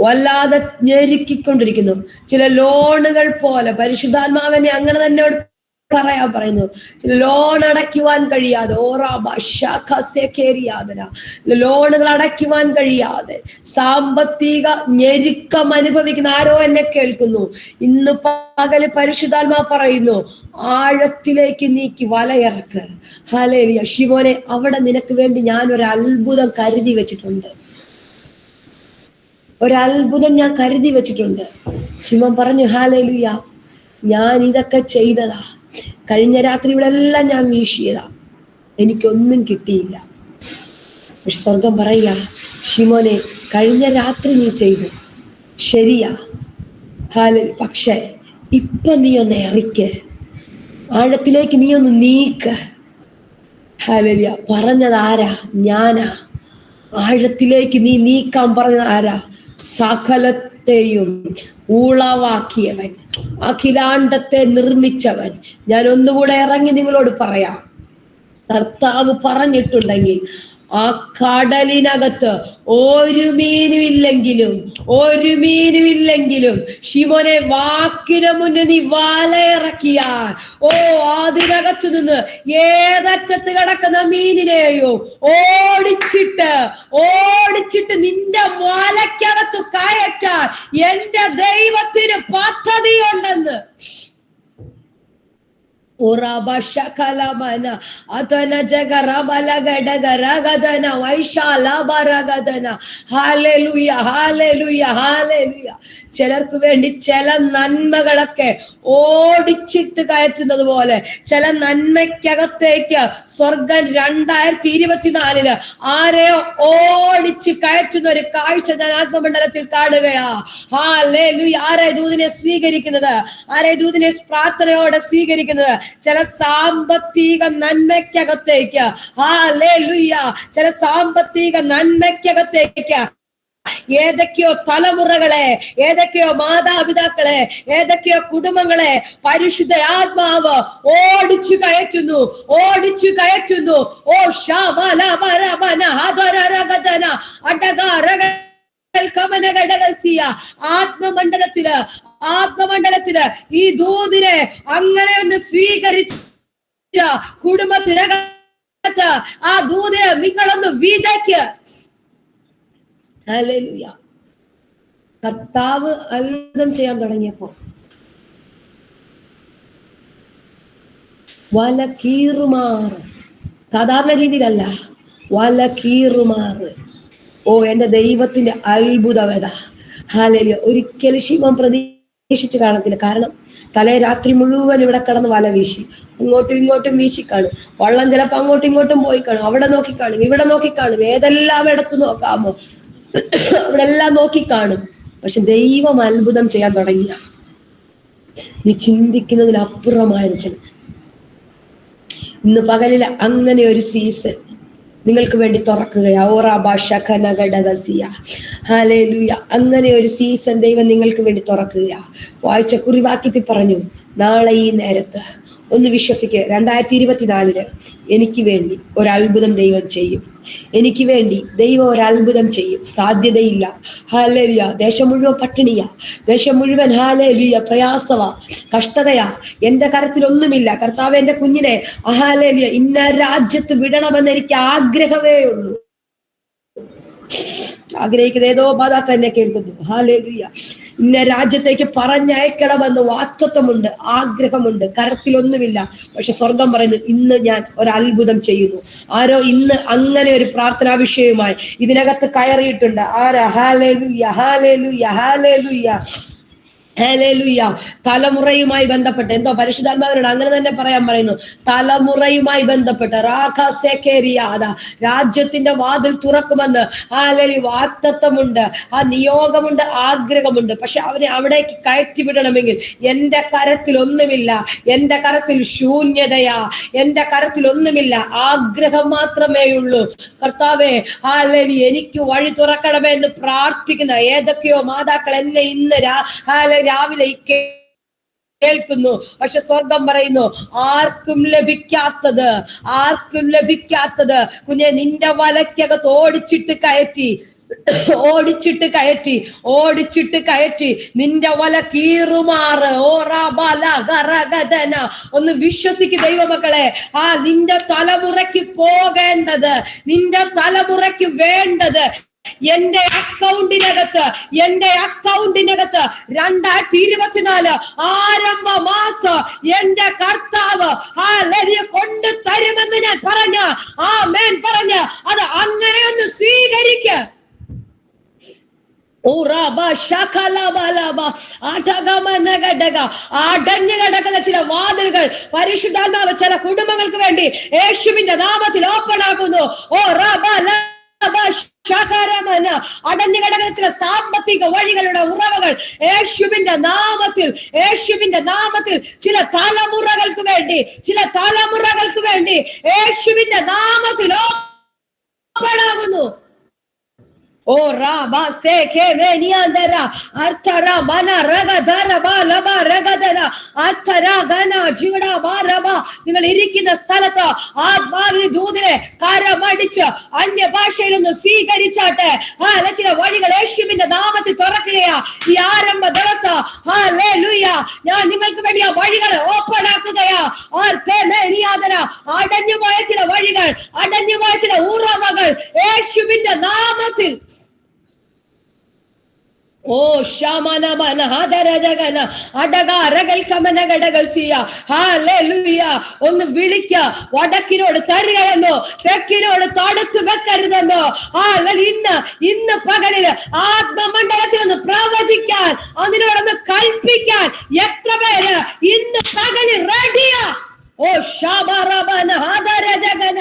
വല്ലാതെ ഞെരുക്കിക്കൊണ്ടിരിക്കുന്നു. ചില ലോണുകൾ പോലെ പരിശുദ്ധാത്മാവിനെ അങ്ങനെ തന്നെ പറയുന്നു. ലോൺ അടയ്ക്കുവാൻ കഴിയാതെ ലോണുകൾ അടയ്ക്കുവാൻ കഴിയാതെ സാമ്പത്തിക ഞെരുക്കം അനുഭവിക്കുന്ന ആരോ എന്നെ കേൾക്കുന്നു. ഇന്ന് പകല് പരിശുദ്ധാത്മാ പറയുന്നു, ആഴത്തിലേക്ക് നീക്കി വലയിറക്ക്. ഹല്ലേലൂയ. ശിവോനെ, അവിടെ നിനക്ക് വേണ്ടി ഞാൻ ഒരു അത്ഭുതം കരുതി വെച്ചിട്ടുണ്ട്. ശിവൻ പറഞ്ഞു, ഹല്ലേലൂയ, ഞാൻ ഇതൊക്കെ ചെയ്തതാ. കഴിഞ്ഞ രാത്രി ഇവിടെ എല്ലാം ഞാൻ വീശിയതാ, എനിക്കൊന്നും കിട്ടിയില്ല. പക്ഷെ സ്വർഗം പറയുക, ശിമോനെ, കഴിഞ്ഞ രാത്രി നീ ചെയ്തു ശരിയാ, പക്ഷെ ഇപ്പൊ നീ ഒന്ന് ഇറക്ക്, ആഴത്തിലേക്ക് നീ ഒന്ന് നീക്ക്. ഹല്ലേലൂയ. പറഞ്ഞത് ആരാ? ഞാനാ. ആഴത്തിലേക്ക് നീ നീക്കാൻ പറഞ്ഞത് ആരാ? സകലത്തെയും ഉളവാക്കിയവൻ, അഖിലാണ്ടത്തെ നിർമ്മിച്ചവൻ. ഞാൻ ഒന്നുകൂടെ ഇറങ്ങി നിങ്ങളോട് പറയാം, കർത്താവ് പറഞ്ഞിട്ടുണ്ടെങ്കിൽ ആ കടലിനകത്ത് ഒരു മീനുമില്ലെങ്കിലും ശിമോനെ വാക്കിന് മുന്നേ നീ വലയിറക്കിയാൽ അതിനകത്ത് നിന്ന് ഏതറ്റത്ത് കിടക്കുന്ന മീനിനെയോ ഓടിച്ചിട്ട് നിന്റെ വലയ്ക്കകത്ത് കയറ്റാൻ എന്റെ ദൈവത്തിന് പദ്ധതിയുണ്ടെന്ന്. ചിലർക്ക് വേണ്ടി ചില നന്മകളൊക്കെ ഓടിച്ചിട്ട് കയറ്റുന്നത് പോലെ ചില നന്മയ്ക്കകത്തേക്ക് സ്വർഗം 2024 ആരെയോ ഓടിച്ച് കയറ്റുന്ന ഒരു കാഴ്ച ഞാൻ ആത്മമണ്ഡലത്തിൽ കാണുകയാ. ഹല്ലേലൂയ. ആരെ ദൂതിനെ സ്വീകരിക്കുന്നത്? ആരെ ദൂതിനെ പ്രാർത്ഥനയോടെ സ്വീകരിക്കുന്നത്? ചില സാമ്പത്തിക നന്മയ്ക്കകത്തേക്ക്, ഹല്ലേലൂയ, ചില സാമ്പത്തിക നന്മയ്ക്കകത്തേക്ക് ഏതൊക്കെയോ തലമുറകളെ, ഏതൊക്കെയോ മാതാപിതാക്കളെ, ഏതൊക്കെയോ കുടുംബങ്ങളെ പരിശുദ്ധ ആത്മാവ് ഓടിച്ചു കയറ്റുന്നു. ആത്മമണ്ഡലത്തില് ഈ ദൂതിനെ അങ്ങനെ ഒന്ന് സ്വീകരിച്ച കുടുംബത്തിനകത്ത് ആ ദൂതിനെ നിങ്ങളൊന്ന് വിതയ്ക്ക്. ഹല്ലേലൂയ. കർത്താവ് അത്ഭുതം ചെയ്യാൻ തുടങ്ങിയപ്പോ വല കീറുമാറ്, സാധാരണ രീതിയിലല്ല, വല കീറുമാറ്. എന്റെ ദൈവത്തിന്റെ അത്ഭുതവത. ഹല്ലേലൂയ. ഒരിക്കലും ശിവൻ പ്രതീക്ഷിച്ച് കാണത്തില്ല. കാരണം തലേ രാത്രി മുഴുവൻ ഇവിടെ കിടന്ന് വല വീശി, അങ്ങോട്ടും ഇങ്ങോട്ടും വീശി കാണും. വള്ളം ചിലപ്പോ അങ്ങോട്ടും ഇങ്ങോട്ടും പോയി കാണും. അവിടെ നോക്കിക്കാണും, ഇവിടെ നോക്കിക്കാണും, ഏതെല്ലാം ഇടത്ത് നോക്കാമോ അവിടെ എല്ലാം നോക്കിക്കാണും. പക്ഷെ ദൈവം അത്ഭുതം ചെയ്യാൻ തുടങ്ങിയ നീ ചിന്തിക്കുന്നതിനപ്പുറമായത് ചെയ്യും. ഇന്ന് പകലിൽ അങ്ങനെ ഒരു സീസൺ നിങ്ങൾക്ക് വേണ്ടി തുറക്കുകയാ. ഹല്ലേലൂയ. അങ്ങനെ ഒരു സീസൺ ദൈവം നിങ്ങൾക്ക് വേണ്ടി തുറക്കുകയാ. വായിച്ച കുറിവാക്യത്തിൽ പറഞ്ഞു, നാളെ ഈ നേരത്ത് ഒന്ന് വിശ്വസിക്കുക, 2024 എനിക്ക് വേണ്ടി ഒരത്ഭുതം ദൈവം ചെയ്യും. എനിക്ക് വേണ്ടി ദൈവം ഒരത്ഭുതം ചെയ്യും. സാധ്യതയില്ല. ഹല്ലേലൂയ. ദേശം മുഴുവൻ പട്ടിണിയാ, ദേശം മുഴുവൻ ഹല്ലേലൂയ പ്രയാസവാ, കഷ്ടതയാ. എന്റെ കരത്തിലൊന്നുമില്ല. കർത്താവ് എന്റെ കുഞ്ഞിനെ ഹല്ലേലൂയ ഇന്ന രാജ്യത്ത് വിടണമെന്ന് എനിക്ക് ആഗ്രഹമേ ഉള്ളൂ. ആഗ്രഹിക്കുന്ന ഏതോ മാതാക്കൾ എന്നെ കേൾക്കുന്നു. ഹല്ലേലൂയ. ഇന്ന രാജ്യത്തേക്ക് പറഞ്ഞയക്കണമെന്ന് വാക്തത്വമുണ്ട്, ആഗ്രഹമുണ്ട്, കരത്തിലൊന്നുമില്ല. പക്ഷെ സ്വർഗം പറയുന്നു, ഇന്ന് ഞാൻ ഒരത്ഭുതം ചെയ്യുന്നു. ആരോ ഇന്ന് അങ്ങനെ ഒരു പ്രാർത്ഥനാ വിഷയവുമായി ഇതിനകത്ത് കയറിയിട്ടുണ്ട്? ആരാ? ഹല്ലേലൂയ, ഹല്ലേലൂയ, ഹല്ലേലൂയ, ഹല്ലേലൂയ. തലമുറയുമായി ബന്ധപ്പെട്ട് എന്തോ പരിശുദ്ധാത്മാവിനോട് അങ്ങനെ തന്നെ പറയാൻ പറയുന്നു. തലമുറയുമായി ബന്ധപ്പെട്ട് രാജ്യത്തിന്റെ വാതിൽ തുറക്കുമെന്ന് ഹല്ലേലൂയ വാഗ്ദത്തമുണ്ട്, ആ നിയോഗമുണ്ട്, ആഗ്രഹമുണ്ട്. പക്ഷെ അവനെ അവിടേക്ക് കയറ്റി വിടണമെങ്കിൽ എന്റെ കരത്തിൽ ഒന്നുമില്ല, എന്റെ കരത്തിൽ ശൂന്യതയാ, എന്റെ കരത്തിൽ ഒന്നുമില്ല, ആഗ്രഹം മാത്രമേ ഉള്ളൂ. കർത്താവേ ഹല്ലേലൂയ എനിക്ക് വഴി തുറക്കണമേ എന്ന് പ്രാർത്ഥിക്കുന്ന ഏതൊക്കെയോ മാതാക്കൾ എന്നെ ഇന്ന് രാവിലെ കേൾക്കുന്നു. പക്ഷെ സ്വർഗം പറയുന്നു, ആർക്കും ലഭിക്കാത്തത് കുഞ്ഞെ നിന്റെ വലയ്ക്കകത്ത് ഓടിച്ചിട്ട് കയറ്റി നിന്റെ വല കീറുമാറ്. ഒന്ന് വിശ്വസിക്ക് ദൈവമക്കളെ. നിന്റെ തലമുറയ്ക്ക് പോകേണ്ടത്, നിന്റെ തലമുറയ്ക്ക് വേണ്ടത് എന്റെ അക്കൗണ്ടിനകത്ത് 2024 ആരംഭ മാസം എന്റെ കർത്താവ് കൊണ്ട് തരുമെന്ന് ഞാൻ പറഞ്ഞ അത് അങ്ങനെ ഒന്ന് സ്വീകരിക്ക. അടഞ്ഞു കിടക്കുന്ന ചില വാതിലുകൾ പരിശുദ്ധാത്മാവ് ചില കുടുംബങ്ങൾക്ക് വേണ്ടി യേശുവിന്റെ നാമത്തിൽ ഓപ്പൺ ആക്കുന്നു. അടഞ്ഞു കിടക്കുന്ന ചില സാമ്പത്തിക വഴികളുടെ ഉറവകൾ യേശുവിന്റെ നാമത്തിൽ ചില തലമുറകൾക്ക് വേണ്ടി യേശുവിന്റെ നാമത്തിൽ ഓപ്പൺ ആകുന്നു. ഓ റാബ സേഖേ മേനിയാന്തര അർത്തര മന രഗധര ബാലബ രഗധര അർത്തര ഗന ജിവട ബാരബ. നിങ്ങൾ ഇരിക്കുന്ന സ്ഥലത്ത് ആത്മാവിന്റെ ദൂതനെ കരമടിച്ച് അന്യഭാഷയിൽ ഒന്ന് സ്വീകരിച്ചാട്ടെ. ചില വഴികൾ യേശുവിന്റെ നാമത്തിൽ തുറക്കുകയാ ഈ ആരംഭ ദിവസം. ഹല്ലേലൂയ. ഞാൻ നിങ്ങൾക്ക് വേണ്ടി ആ വഴികൾ ഓപ്പൺ ആക്കുകയാ. അടഞ്ഞുപോയ ചില വഴികൾ, അടഞ്ഞുപോയ ചില ഉറവകൾ യേശുവിന്റെ നാമത്തിൽ. ഓ ശമനമന ഹദരജഗന അടകാരകൾ കമനഗടകസിയ. ഹല്ലേലൂയ. ഒന്ന് വിളിക്ക. വടക്കിനോട് തരികയെന്നോ തെക്കിനോട് തടുത്തു വെക്കരുതെന്നോ. ഇന്ന് പകലില് ആത്മമണ്ഡലത്തിലൊന്ന് പ്രവചിക്കാൻ, അതിനോടൊന്ന് കൽപ്പിക്കാൻ എത്ര പേര് ഇന്ന് പകല് റെഡിയാ? ഓ ശബറബന ഹദരജഗന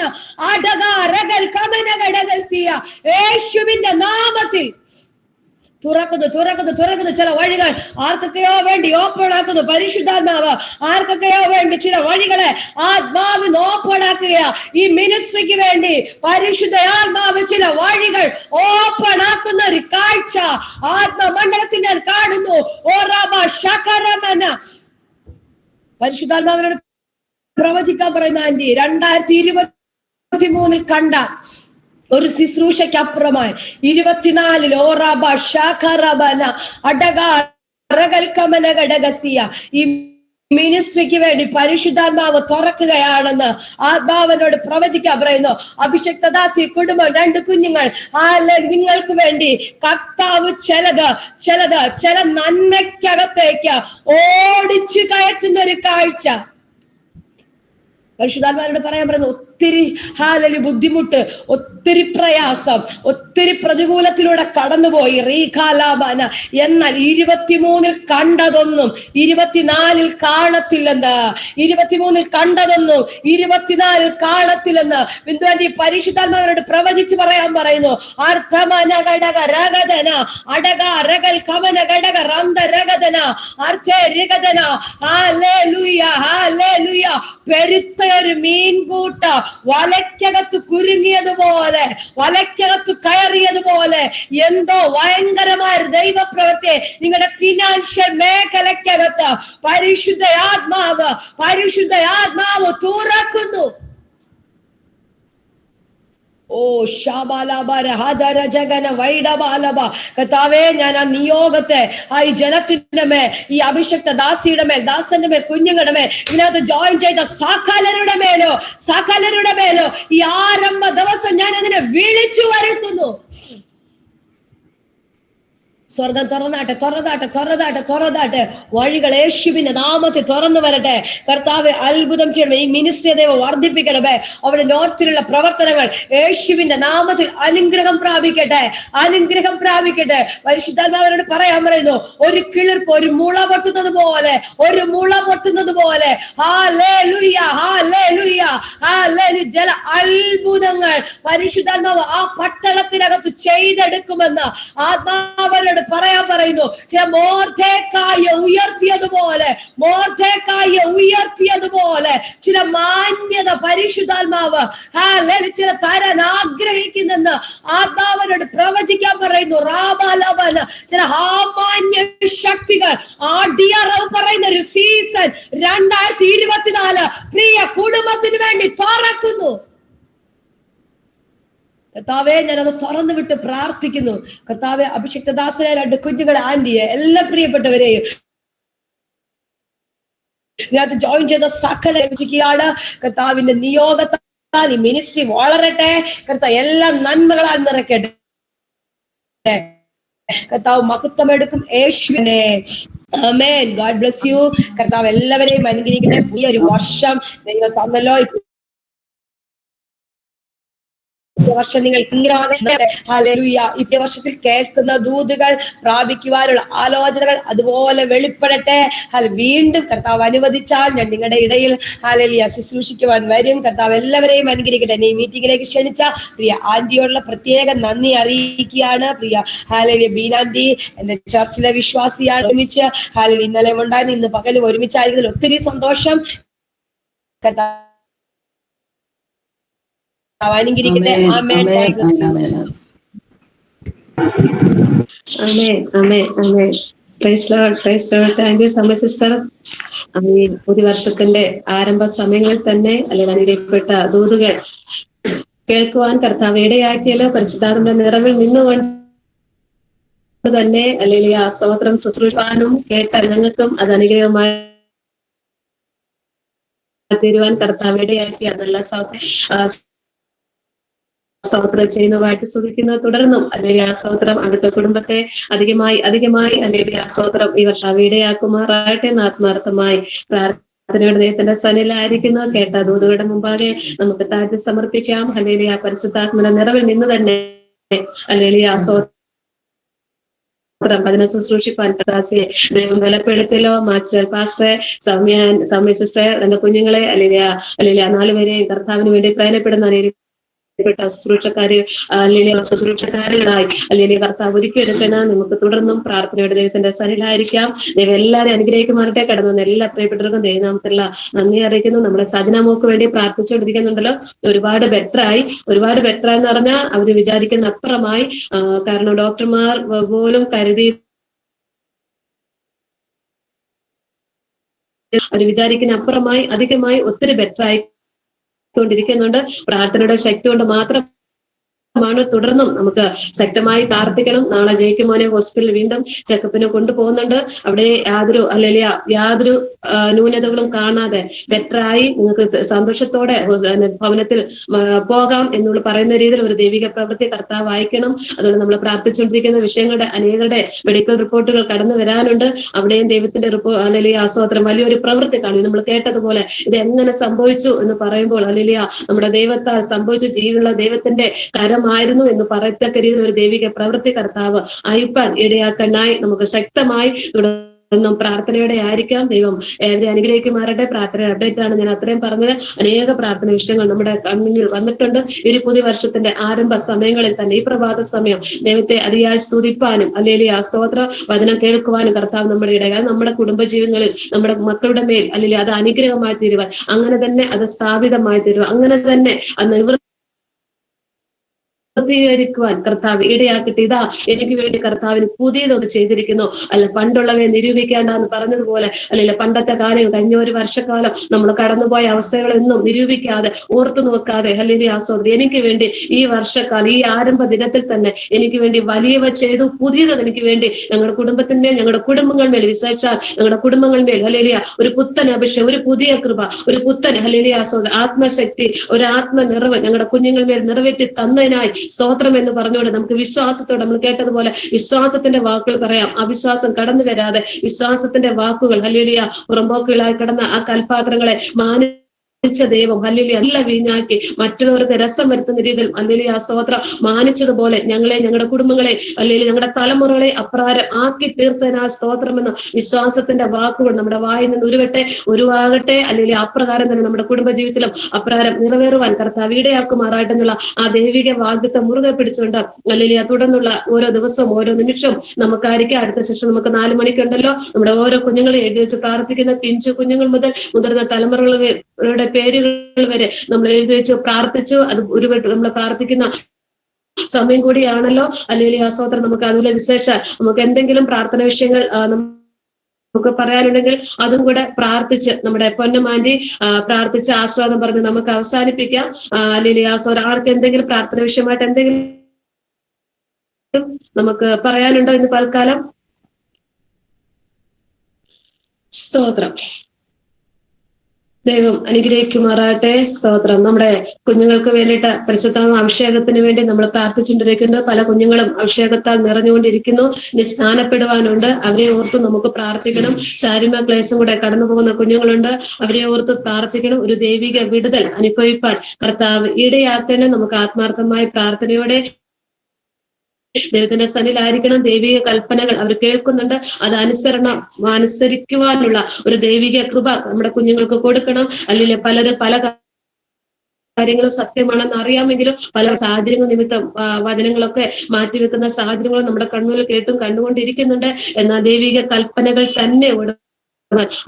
അടകാരകൾ കമനഗടകസിയ. യേശുവിന്റെ നാമത്തിൽ തുറക്കുന്നു ചില വഴികൾ. ആർക്കൊക്കെയോ വേണ്ടി ഓപ്പൺ ആക്കുന്നു പരിശുദ്ധാത്മാവ്. ആർക്കൊക്കെയോ വേണ്ടി ചില വഴികളെ ആത്മാവിന് ഓപ്പൺ ആക്കുക. ഈ മിനിസ്ട്രിക്ക് വേണ്ടി പരിശുദ്ധാത്മാവ് ചില വഴികൾ ഓപ്പൺ ആക്കുന്ന ഒരു കാഴ്ച ആത്മമണ്ഡലത്തിൽ ഞാൻ കാണുന്നു. ഓ റബ ശകരമന. പരിശുദ്ധാത്മാവിനോട് പ്രവചിക്കാൻ പറയുന്ന ആന്റി 2023 കണ്ട ഒരു ശുശ്രൂഷയ്ക്കപ്പുറമായി 24 ഓറബ ശാഖറബന അടകൽക്കമനഗടകസിയ ഈ മിനിസ്ട്രിക്ക് വേണ്ടി പരിശുദ്ധാത്മാവ് തുറക്കുകയാണെന്ന് ആത്മാവിനോട് പ്രവചിക്കാൻ പറയുന്നു. അഭിഷക്തദാസി കുടുംബം 2 കുഞ്ഞുങ്ങൾ നിങ്ങൾക്ക് വേണ്ടി കർത്താവ് ചില നന്മയ്ക്കകത്തേക്ക് ഓടിച്ചു കയറ്റുന്ന ഒരു കാഴ്ച പരിശുദ്ധാത്മാവിനോട് പറയാൻ പറയുന്നു. ഒത്തിരി ബുദ്ധിമുട്ട്, ഒത്തിരി പ്രയാസം, ഒത്തിരി പ്രതികൂലത്തിലൂടെ കടന്നുപോയി റീഖാലാബാന. എന്നാൽ 23 കണ്ടതൊന്നും 24 കാണത്തില്ലെന്ന്. 23 കണ്ടതൊന്നും 24 കാണത്തില്ലെന്ന് ബിന്ദുവാന്റി പരിശുദ്ധാത്മാവിനോട് പ്രവചിച്ച് പറയാൻ പറയുന്നു. അർത്ഥമന ഘടക രഗതന അടക രഗൽ കമന ഘടക റന്ദ രഗതന അർത്ഥ രഗതന. Hallelujah hallelujah. പെരുത്ത ഒരു മീൻകൂട്ട വലയ്ക്കകത്ത് കുരുങ്ങിയതുപോലെ, വലയ്ക്കകത്ത് കയറിയതുപോലെ എന്തോ ഭയങ്കരമായ ദൈവപ്രവൃത്തിയെ നിങ്ങളുടെ ഫിനാൻഷ്യൽ മേഖലയ്ക്കകത്ത് പരിശുദ്ധാത്മാവ് തുറക്കുന്നു. ഓ ശബലബരഹദരജഗന വൈഡബാലബ. കർത്താവേ, ഞാൻ ആ നിയോഗത്തെ ഈ ജനത്തിന്റെ മേൽ, ഈ അഭിഷക്ത ദാസിയുടെ മേൽ, ദാസന്റെ മേൽ, കുഞ്ഞുങ്ങളുടെ മേൽ, ഇതിനകത്ത് ജോയിൻ ചെയ്ത സകലരുടെ മേലോ ഈ ആരംഭ ദിവസം ഞാൻ അതിനെ വിളിച്ചു വരുത്തുന്നു. സ്വർഗം തുറന്നാട്ടെ. വഴികൾ യേശുവിന്റെ നാമത്തിൽ തുറന്നു വരട്ടെ. കർത്താവ് അത്ഭുതം ചെയ്യണമേ. ഈ മിനിസ്ട്രി ദൈവം വർദ്ധിപ്പിക്കണമേ. അവിടെ നോർത്തിലുള്ള പ്രവർത്തനങ്ങൾ യേശുവിന്റെ നാമത്തിൽ അനുഗ്രഹം പ്രാപിക്കട്ടെ. പരിശുദ്ധാത്മാവിനോട് പറയാൻ പറയുന്നു. ഒരു കിളിർപ്പ്, ഒരു മുള പൊട്ടുന്നത് പോലെ ഹല്ലേലൂയ ഹല്ലേലൂയ ഹല്ലേലൂയ. ജല അത്ഭുതങ്ങൾ പരിശുദ്ധാത്മാവ് ആ പട്ടണത്തിനകത്ത് ചെയ്തെടുക്കുമെന്ന് ആത്മാവരോട് പറയാൻ പറയുന്നു. ചില മോർദെഖായിയെ ഉയർത്തിയതുപോലെ ചില മാന്യത പരിശുദ്ധാത്മാവ് ചില തരാൻ ആഗ്രഹിക്കുന്നെന്ന് ആത്മാവനോട് പ്രവചിക്കാൻ പറയുന്നു. റാബാലബന. ചില സാമാന്യ ശക്തികൾ ആടിയറവ് പറയുന്ന ഒരു സീസൺ 2024 പ്രിയ കുടുംബത്തിന് വേണ്ടി തുറക്കുന്നു. കർത്താവെ, ഞാനത് തുറന്നു വിട്ട് പ്രാർത്ഥിക്കുന്നു. കർത്താവെ, അഭിഷിക്തദാസനെ 2 കുഞ്ഞുങ്ങളെ, ആന്റിയെ, എല്ലാ പ്രിയപ്പെട്ടവരെയും ഇതിനകത്ത് ജോയിൻ ചെയ്ത സകല ാണ് കർത്താവിന്റെ നിയോഗത്താൽ ഈ മിനിസ്ട്രി വളരട്ടെ. കർത്താവ് എല്ലാ നന്മകളാൽ നിറയ്ക്കട്ടെ. കർത്താവ് മഹത്വമെടുക്കും യേശുവിനെ. ആമേൻ. God bless you. കർത്താവ് എല്ലാവരെയും അനുഗ്രഹിക്കട്ടെ. പുതിയൊരു വർഷം ദൈവം തന്നല്ലോ. വർഷം നിങ്ങൾ ഈ വർഷത്തിൽ കേൾക്കുന്ന ദൂതുകൾ പ്രാപിക്കുവാനുള്ള ആലോചനകൾ അതുപോലെ വെളിപ്പെടട്ടെ. വീണ്ടും കർത്താവ് അനുവദിച്ചാൽ ഞാൻ നിങ്ങളുടെ ഇടയിൽ ഹല്ലേലൂയ ശുശ്രൂഷിക്കുവാൻ വരും. കർത്താവ് എല്ലാവരെയും അനുഗ്രഹിക്കട്ടെ. ഈ മീറ്റിംഗിലേക്ക് ക്ഷണിച്ച പ്രിയ ആന്റിയോടുള്ള പ്രത്യേക നന്ദി അറിയിക്കുകയാണ്. പ്രിയ ഹല്ലേലൂയ ബീനാന്റി എന്റെ ചർച്ചിലെ വിശ്വാസിയാണ്. ഒരുമിച്ച് ഹല്ലേലൂയ ഇന്നലെ ഉണ്ടായിരുന്നു, ഇന്ന് പകലും ഒരുമിച്ചായിരിക്കുന്നതിൽ ഒത്തിരി സന്തോഷം. കർത്താവ് അനുഗ്രഹിക്കട്ടെ. ആമേൻ. ആമേൻ, ആമേൻ, ആമേൻ. Praise Lord, praise Lord. Thank you so much sister. പുതിയ വർഷത്തിന്റെ ആരംഭ സമയങ്ങളിൽ തന്നെ അല്ലെങ്കിൽ അനുഗ്രഹിക്കപ്പെട്ട ദൂതുകൾ കേൾക്കുവാൻ കർത്താവ് ഇടയാക്കിയല്ലോ. പരിശുദ്ധാത്മയുടെ നിറവിൽ നിന്നുകൊണ്ട് തന്നെ അല്ലെങ്കിൽ ആ സ്തോത്രം ശുശ്രൂഷിക്കാനും കേട്ട ഞങ്ങൾക്കും അത് അനുഗ്രഹമായി തീരുവാൻ കർത്താവ് ഇടയാക്കി. അതല്ല സ്തോത്രം ചെയ്യുന്നതായിട്ട് സുഖിക്കുന്നു. തുടർന്നും അല്ലെങ്കിൽ ആ സ്തോത്രം അടുത്ത കുടുംബത്തെ അധികമായി അല്ലെങ്കിൽ ആ സ്തോത്രം ഈ വർഷം ഇടയാക്കുമാറാകട്ടെ എന്ന് ആത്മാർത്ഥമായി പ്രാർത്ഥനയുടെ ദൈവത്തിന്റെ സന്നിധിയിലായിരിക്കുന്നു. കേട്ട ദൂതുകളുടെ മുമ്പാകെ നമുക്ക് താഴ്ത്തി സമർപ്പിക്കാം. അല്ലെങ്കിൽ ആ പരിശുദ്ധാത്മയുടെ നിറവിൽ നിന്ന് തന്നെ അല്ലെങ്കിൽ ആ അതിനെ ശുശ്രൂഷിപ്പാൻ കർത്താവേ ദൈവം ബലപ്പെടുത്തിയല്ലോ. മാസ്റ്റർ പാസ്റ്ററെ, സൗമ്യ സിസ്റ്റർ, എന്റെ കുഞ്ഞുങ്ങളെ അല്ലെങ്കിൽ 4 പേരെയും കർത്താവിന് വേണ്ടി പ്രയോജനപ്പെടുന്ന ശുശ്രൂഷക്കാര് അല്ലെങ്കിൽ ശുശ്രൂഷക്കാരുകളായി അല്ലെങ്കിൽ കർത്താവ് ഒരുക്കിയെടുക്കണം. നമുക്ക് തുടർന്നും പ്രാർത്ഥനയുടെ ദൈവത്തിന്റെ സന്നിധിയിലായിരിക്കാം. ദൈവം എല്ലാവരും അനുഗ്രഹിക്കുമാറട്ടെ. കടന്നു എല്ലാ പ്രിയപ്പെട്ടവർക്കും ദൈവനാമത്തിലുള്ള നന്ദി അറിയിക്കുന്നു. നമ്മുടെ സജനാമോക്ക് വേണ്ടി പ്രാർത്ഥിച്ചുകൊണ്ടിരിക്കുന്നുണ്ടല്ലോ. ഒരുപാട് ബെറ്ററായി എന്ന് പറഞ്ഞാൽ അവര് വിചാരിക്കുന്ന അപ്പുറമായി. കാരണം ഡോക്ടർമാർ പോലും കരുതി അവർ വിചാരിക്കുന്ന അപ്പുറമായി അധികമായി ഒത്തിരി ബെറ്ററായി ണ്ടിരിക്കുന്നുണ്ട്. പ്രാർത്ഥനയുടെ ശക്തി കൊണ്ട് മാത്രമാണ്. തുടർന്നും നമുക്ക് ശക്തമായി പ്രാർത്ഥിക്കണം. നാളെ ജയിക്കുമോനെ ഹോസ്പിറ്റലിൽ വീണ്ടും ചെക്കപ്പിന് കൊണ്ടുപോകുന്നുണ്ട്. അവിടെ യാതൊരു ന്യൂനതകളും കാണാതെ ബെറ്ററായി നിങ്ങൾക്ക് സന്തോഷത്തോടെ ഭവനത്തിൽ പോകാം എന്നുള്ള പറയുന്ന രീതിയിൽ ഒരു ദൈവിക പ്രവൃത്തി കർത്താവ് വായിക്കണം. അതുകൊണ്ട് നമ്മൾ പ്രാർത്ഥിച്ചുകൊണ്ടിരിക്കുന്ന വിഷയങ്ങളുടെ അനേകരുടെ മെഡിക്കൽ റിപ്പോർട്ടുകൾ കടന്നു വരാനുണ്ട്. അവിടെയും ദൈവത്തിന്റെ ആസ്വാദനം വലിയൊരു പ്രവൃത്തി കാണും. നമ്മൾ കേട്ടതുപോലെ ഇത് എങ്ങനെ സംഭവിച്ചു എന്ന് പറയുമ്പോൾ നമ്മുടെ ദൈവത്താൽ സംഭവിച്ചു, ജീവനുള്ള ദൈവത്തിന്റെ കരമായിരുന്നു എന്ന് പറയത്തക്ക രീതിയിൽ ഒരു ദൈവിക പ്രവൃത്തി കർത്താവ് അയപ്പാൻ ഇടയാക്കാനായി നമുക്ക് ശക്തമായി തുടർന്നും പ്രാർത്ഥനയോടെ ആയിരിക്കാം. ദൈവം ഏവരെ അനുഗ്രഹിക്കുമാരുടെ പ്രാർത്ഥന അപ്ഡേറ്റ് ആണ് ഞാൻ അത്രയും പറഞ്ഞത്. അനേക പ്രാർത്ഥന വിഷയങ്ങൾ നമ്മുടെ കണ്ണിൽ വന്നിട്ടുണ്ട്. ഈ പുതിയ വർഷത്തിന്റെ ആരംഭ സമയങ്ങളിൽ തന്നെ ഈ പ്രഭാത സമയം ദൈവത്തെ അതിയായി സ്തുതിപ്പാനും അല്ലെങ്കിൽ ആ സ്തോത്ര വചനം കേൾക്കുവാനും കർത്താവ് നമ്മുടെ ഇടയാൽ നമ്മുടെ കുടുംബജീവിതങ്ങളിൽ നമ്മുടെ മക്കളുടെ മേൽ അല്ലെങ്കിൽ അത് അനുഗ്രഹമായി തീരുവാൻ, അങ്ങനെ തന്നെ അത് സ്ഥാപിതമായി തീരുവാൻ, അങ്ങനെ തന്നെ അത് പൂർത്തീകരിക്കുവാൻ കർത്താവ് ഇടയാക്കട്ടെ. ഇതാ എനിക്ക് വേണ്ടി കർത്താവിന് പുതിയതൊന്ന് ചെയ്തിരിക്കുന്നു. പണ്ടുള്ളവയെ നിരൂപിക്കേണ്ടെന്ന് പറഞ്ഞതുപോലെ പണ്ടത്തെ കാലം കഴിഞ്ഞ ഒരു വർഷക്കാലം നമ്മൾ കടന്നുപോയ അവസ്ഥകളൊന്നും നിരൂപിക്കാതെ ഓർത്തു നോക്കാതെ ആസ്വാദനം എനിക്ക് വേണ്ടി ഈ വർഷക്കാലം ഈ ആരംഭ ദിനത്തിൽ തന്നെ എനിക്ക് വേണ്ടി വലിയവ ചെയ്തു, പുതിയത് എനിക്ക് വേണ്ടി ഞങ്ങളുടെ കുടുംബത്തിന്മേൽ ഞങ്ങളുടെ കുടുംബങ്ങൾ വിശേഷാൽ ഞങ്ങളുടെ കുടുംബങ്ങളിന്മേൽ ഒരു പുത്തൻ അഭിഷേകം, ഒരു പുതിയ കൃപ, ഒരു പുത്തൻ ആസ്വാദനം, ആത്മശക്തി, ഒരു ആത്മനിറവ് ഞങ്ങളുടെ കുഞ്ഞുങ്ങൾ നിറവേറ്റി തന്നതിനായി സ്തോത്രം എന്ന് പറഞ്ഞുകൊണ്ട് നമുക്ക് വിശ്വാസത്തോടെ നമ്മൾ കേട്ടതുപോലെ വിശ്വാസത്തിന്റെ വാക്കുകൾ പറയാം. അവിശ്വാസം കടന്നു വരാതെ വിശ്വാസത്തിന്റെ വാക്കുകൾ പുറമ്പോക്കുകളായി കിടന്ന ആ കൽപാത്രങ്ങളെ ദൈവം നല്ല വീഞ്ഞാക്കി മറ്റുള്ളവർക്ക് രസം വരുത്തുന്ന രീതിയിൽ ആ സ്തോത്രം മാനിച്ചതുപോലെ ഞങ്ങളെ, ഞങ്ങളുടെ കുടുംബങ്ങളെ ഞങ്ങളുടെ തലമുറകളെ അപ്രകാരം ആക്കി തീർത്തതിനാ സ്തോത്രമെന്ന് വിശ്വാസത്തിന്റെ വാക്കുകൾ നമ്മുടെ വായിൽ നിന്ന് ഉരുവാകട്ടെ. അപ്രകാരം തന്നെ നമ്മുടെ കുടുംബജീവിതത്തിലും അപ്രകാരം നിറവേറുവാൻ കർത്താവ് ഇടയാക്കുമാറായിട്ടെന്നുള്ള ആ ദൈവിക വാഗ്ദത്തം മുറുകെ പിടിച്ചുകൊണ്ട് തുടർന്നുള്ള ഓരോ ദിവസവും ഓരോ നിമിഷവും നമുക്കായിരിക്കും. അടുത്ത സെഷൻ നമുക്ക് 4 മണിക്കുണ്ടല്ലോ. നമ്മുടെ ഓരോ കുഞ്ഞുങ്ങളെ എഴുതി വെച്ച് പ്രാർത്ഥിക്കുന്ന പിഞ്ചു കുഞ്ഞുങ്ങൾ മുതൽ മുതിർന്ന തലമുറകളുടെ പേരുകൾ വരെ നമ്മൾ എഴുതി വെച്ച് പ്രാർത്ഥിച്ചു. അത് നമ്മൾ പ്രാർത്ഥിക്കുന്ന സമയം കൂടിയാണല്ലോ. ആ സ്തോത്രം നമുക്ക് അതുപോലെ വിശേഷ നമുക്ക് എന്തെങ്കിലും പ്രാർത്ഥന വിഷയങ്ങൾ നമുക്ക് പറയാനുണ്ടെങ്കിൽ അതും കൂടെ പ്രാർത്ഥിച്ച് നമ്മുടെ പൊന്നമാൻറ്റി പ്രാർത്ഥിച്ച് ആസ്വാദം പറഞ്ഞ് നമുക്ക് അവസാനിപ്പിക്കാം. ആ സ്തോത്രം ആർക്ക് എന്തെങ്കിലും പ്രാർത്ഥന വിഷയമായിട്ട് എന്തെങ്കിലും നമുക്ക് പറയാനുണ്ടോ ഇന്ന് തൽക്കാലം? സ്തോത്രം. ദൈവം അനുഗ്രഹിക്കുമാറാട്ടെ. സ്തോത്രം. നമ്മുടെ കുഞ്ഞുങ്ങൾക്ക് വേണ്ടിയിട്ട് പരിശുദ്ധാത്മ അഭിഷേകത്തിന് വേണ്ടി നമ്മൾ പ്രാർത്ഥിച്ചുകൊണ്ടിരിക്കുന്നു. പല കുഞ്ഞുങ്ങളും അഭിഷേകത്താൽ നിറഞ്ഞുകൊണ്ടിരിക്കുന്നു. ഇനി സ്നാനപ്പെടുവാനുണ്ട്. അവരെ ഓർത്ത് നമുക്ക് പ്രാർത്ഥിക്കണം. ശാരീരിക ക്ലേശം കൂടെ കടന്നു പോകുന്ന കുഞ്ഞുങ്ങളുണ്ട്. അവരെ ഓർത്ത് പ്രാർത്ഥിക്കണം. ഒരു ദൈവിക വിടുതൽ അനുഭവിപ്പാൻ കർത്താവ് ഇടയാക്കണം. നമുക്ക് ആത്മാർത്ഥമായ പ്രാർത്ഥനയോടെ ദൈവത്തിന്റെ സന്നിധിയിലായിരിക്കണം. ദൈവിക കൽപ്പനകൾ അവർ കേൾക്കുന്നുണ്ട്. അത് അനുസരിക്കുവാനുള്ള ഒരു ദൈവിക കൃപ നമ്മുടെ കുഞ്ഞുങ്ങൾക്ക് കൊടുക്കണം. അല്ലെങ്കിൽ പല കാര്യങ്ങളും സത്യമാണെന്ന് അറിയാമെങ്കിലും പല സാഹചര്യങ്ങൾ നിമിത്തം വചനങ്ങളൊക്കെ മാറ്റിവെക്കുന്ന സാഹചര്യങ്ങളും നമ്മുടെ കണ്ണുകൾ കേട്ടും കണ്ടുകൊണ്ടിരിക്കുന്നുണ്ട്. എന്നാൽ ദൈവിക കൽപ്പനകൾ തന്നെ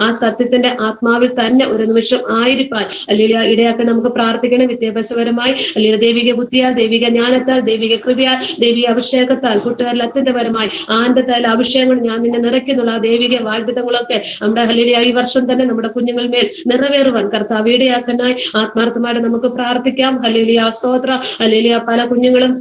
ആ സത്യത്തിന്റെ ആത്മാവിൽ തന്നെ ഒരു നിമിഷം ആയിരിക്കാൻ അല്ലെങ്കിൽ ഇടയാക്കാൻ നമുക്ക് പ്രാർത്ഥിക്കണം. വിദ്യാഭ്യാസപരമായി അല്ലെങ്കിൽ ദൈവിക ബുദ്ധിയാൽ, ദൈവിക ജ്ഞാനത്താൽ, ദൈവിക കൃപയാൽ, ദൈവിക അഭിഷേകത്താൽ, കൂട്ടുകാരിൽ അത്യന്തപരമായി ആനന്ദത്താൽ അഭിഷേകങ്ങൾ ഞാൻ നിന്നെ നിറയ്ക്കുന്നുള്ള ആ ദൈവിക വാഗ്ദത്തങ്ങളൊക്കെ നമ്മുടെ ഹല്ലേലൂയ ഈ വർഷം തന്നെ നമ്മുടെ കുഞ്ഞുങ്ങൾ മേൽ നിറവേറുവാൻ കർത്താവ് ഇടയാക്കാനായി ആത്മാർത്ഥമായിട്ട് നമുക്ക് പ്രാർത്ഥിക്കാം. ഹല്ലേലൂയ സ്തോത്രം. ഹല്ലേലൂയ പല കുഞ്ഞുങ്ങളും